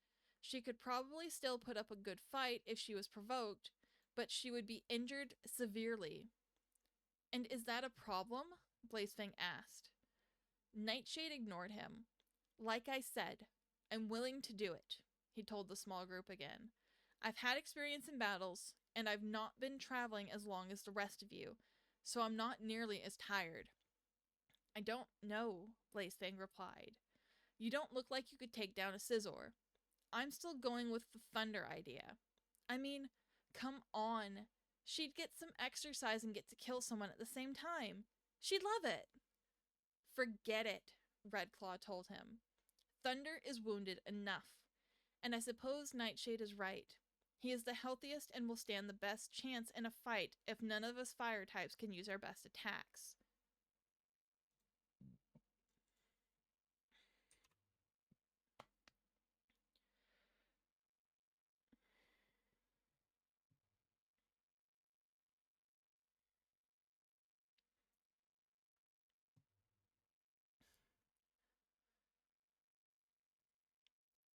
She could probably still put up a good fight if she was provoked, but she would be injured severely. And is that a problem? Blazefang asked. Nightshade ignored him. Like I said, I'm willing to do it, he told the small group again. I've had experience in battles, and I've not been traveling as long as the rest of you, so I'm not nearly as tired. I don't know, Blazefang replied. You don't look like you could take down a Scizor. I'm still going with the Thunder idea. I mean, come on. She'd get some exercise and get to kill someone at the same time. She'd love it. Forget it, Redclaw told him. Thunder is wounded enough, and I suppose Nightshade is right. He is the healthiest and will stand the best chance in a fight if none of us fire types can use our best attacks.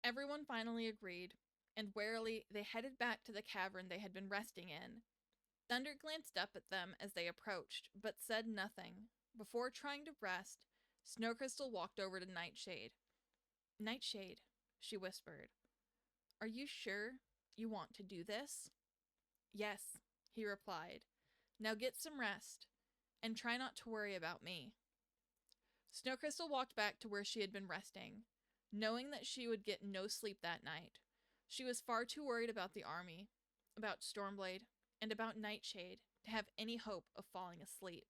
Everyone finally agreed, and warily they headed back to the cavern they had been resting in. Thunder glanced up at them as they approached, but said nothing. Before trying to rest, Snow Crystal walked over to Nightshade. Nightshade, she whispered. Are you sure you want to do this? Yes, he replied. Now get some rest, and try not to worry about me. Snow Crystal walked back to where she had been resting, knowing that she would get no sleep that night. She was far too worried about the army, about Stormblade, and about Nightshade to have any hope of falling asleep.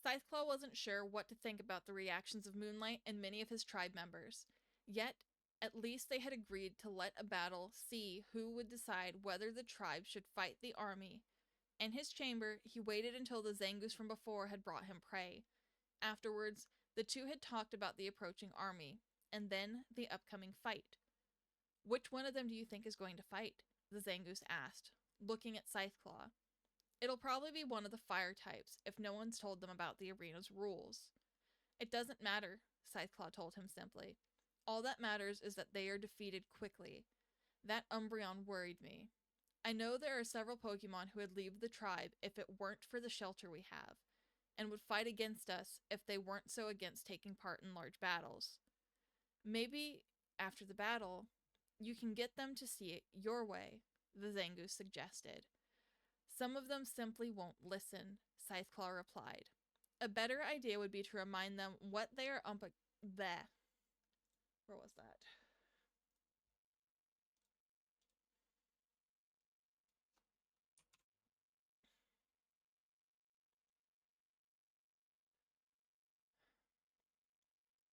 Scytheclaw wasn't sure what to think about the reactions of Moonlight and many of his tribe members. Yet, at least they had agreed to let a battle see who would decide whether the tribe should fight the army. In his chamber, he waited until the Zangoose from before had brought him prey. Afterwards, the two had talked about the approaching army, and then the upcoming fight. Which one of them do you think is going to fight? The Zangoose asked, looking at Scytheclaw. It'll probably be one of the fire types if no one's told them about the arena's rules. It doesn't matter, Scytheclaw told him simply. All that matters is that they are defeated quickly. That Umbreon worried me. I know there are several Pokemon who would leave the tribe if it weren't for the shelter we have, and would fight against us if they weren't so against taking part in large battles. Maybe After the battle, you can get them to see it your way, the Zangoose suggested. Some of them simply won't listen, Scytheclaw replied. A better idea would be to remind them what they are there. Where was that?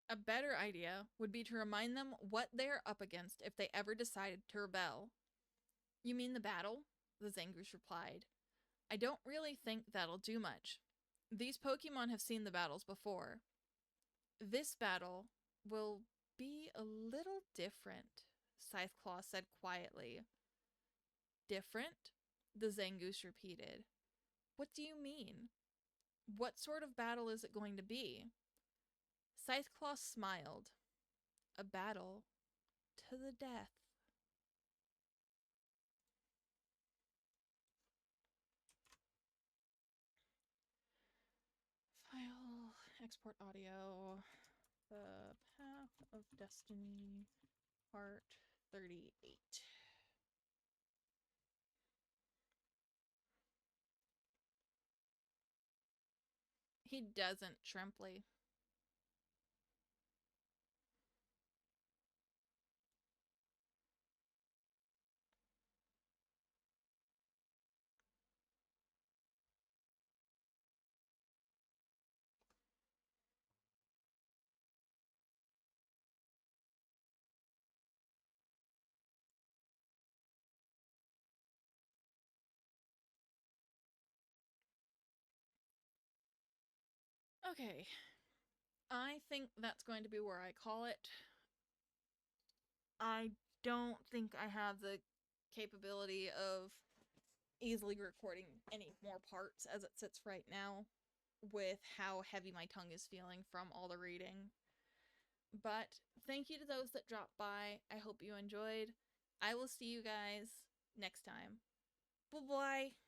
A better idea would be to remind them what they are up against if they ever decided to rebel. You mean the battle? The Zangoose replied. I don't really think that'll do much. These Pokemon have seen the battles before. This battle will be a little different, Scytheclaw said quietly. Different? The Zangoose repeated. What do you mean? What sort of battle is it going to be? Scytheclaw smiled. A battle to the death. File, export audio, The Path of Destiny, part 38. He doesn't, Shrimply. Okay, I think that's going to be where I call it. I don't think I have the capability of easily recording any more parts as it sits right now with how heavy my tongue is feeling from all the reading. But thank you to those that dropped by. I hope you enjoyed. I will see you guys next time. Bye-bye.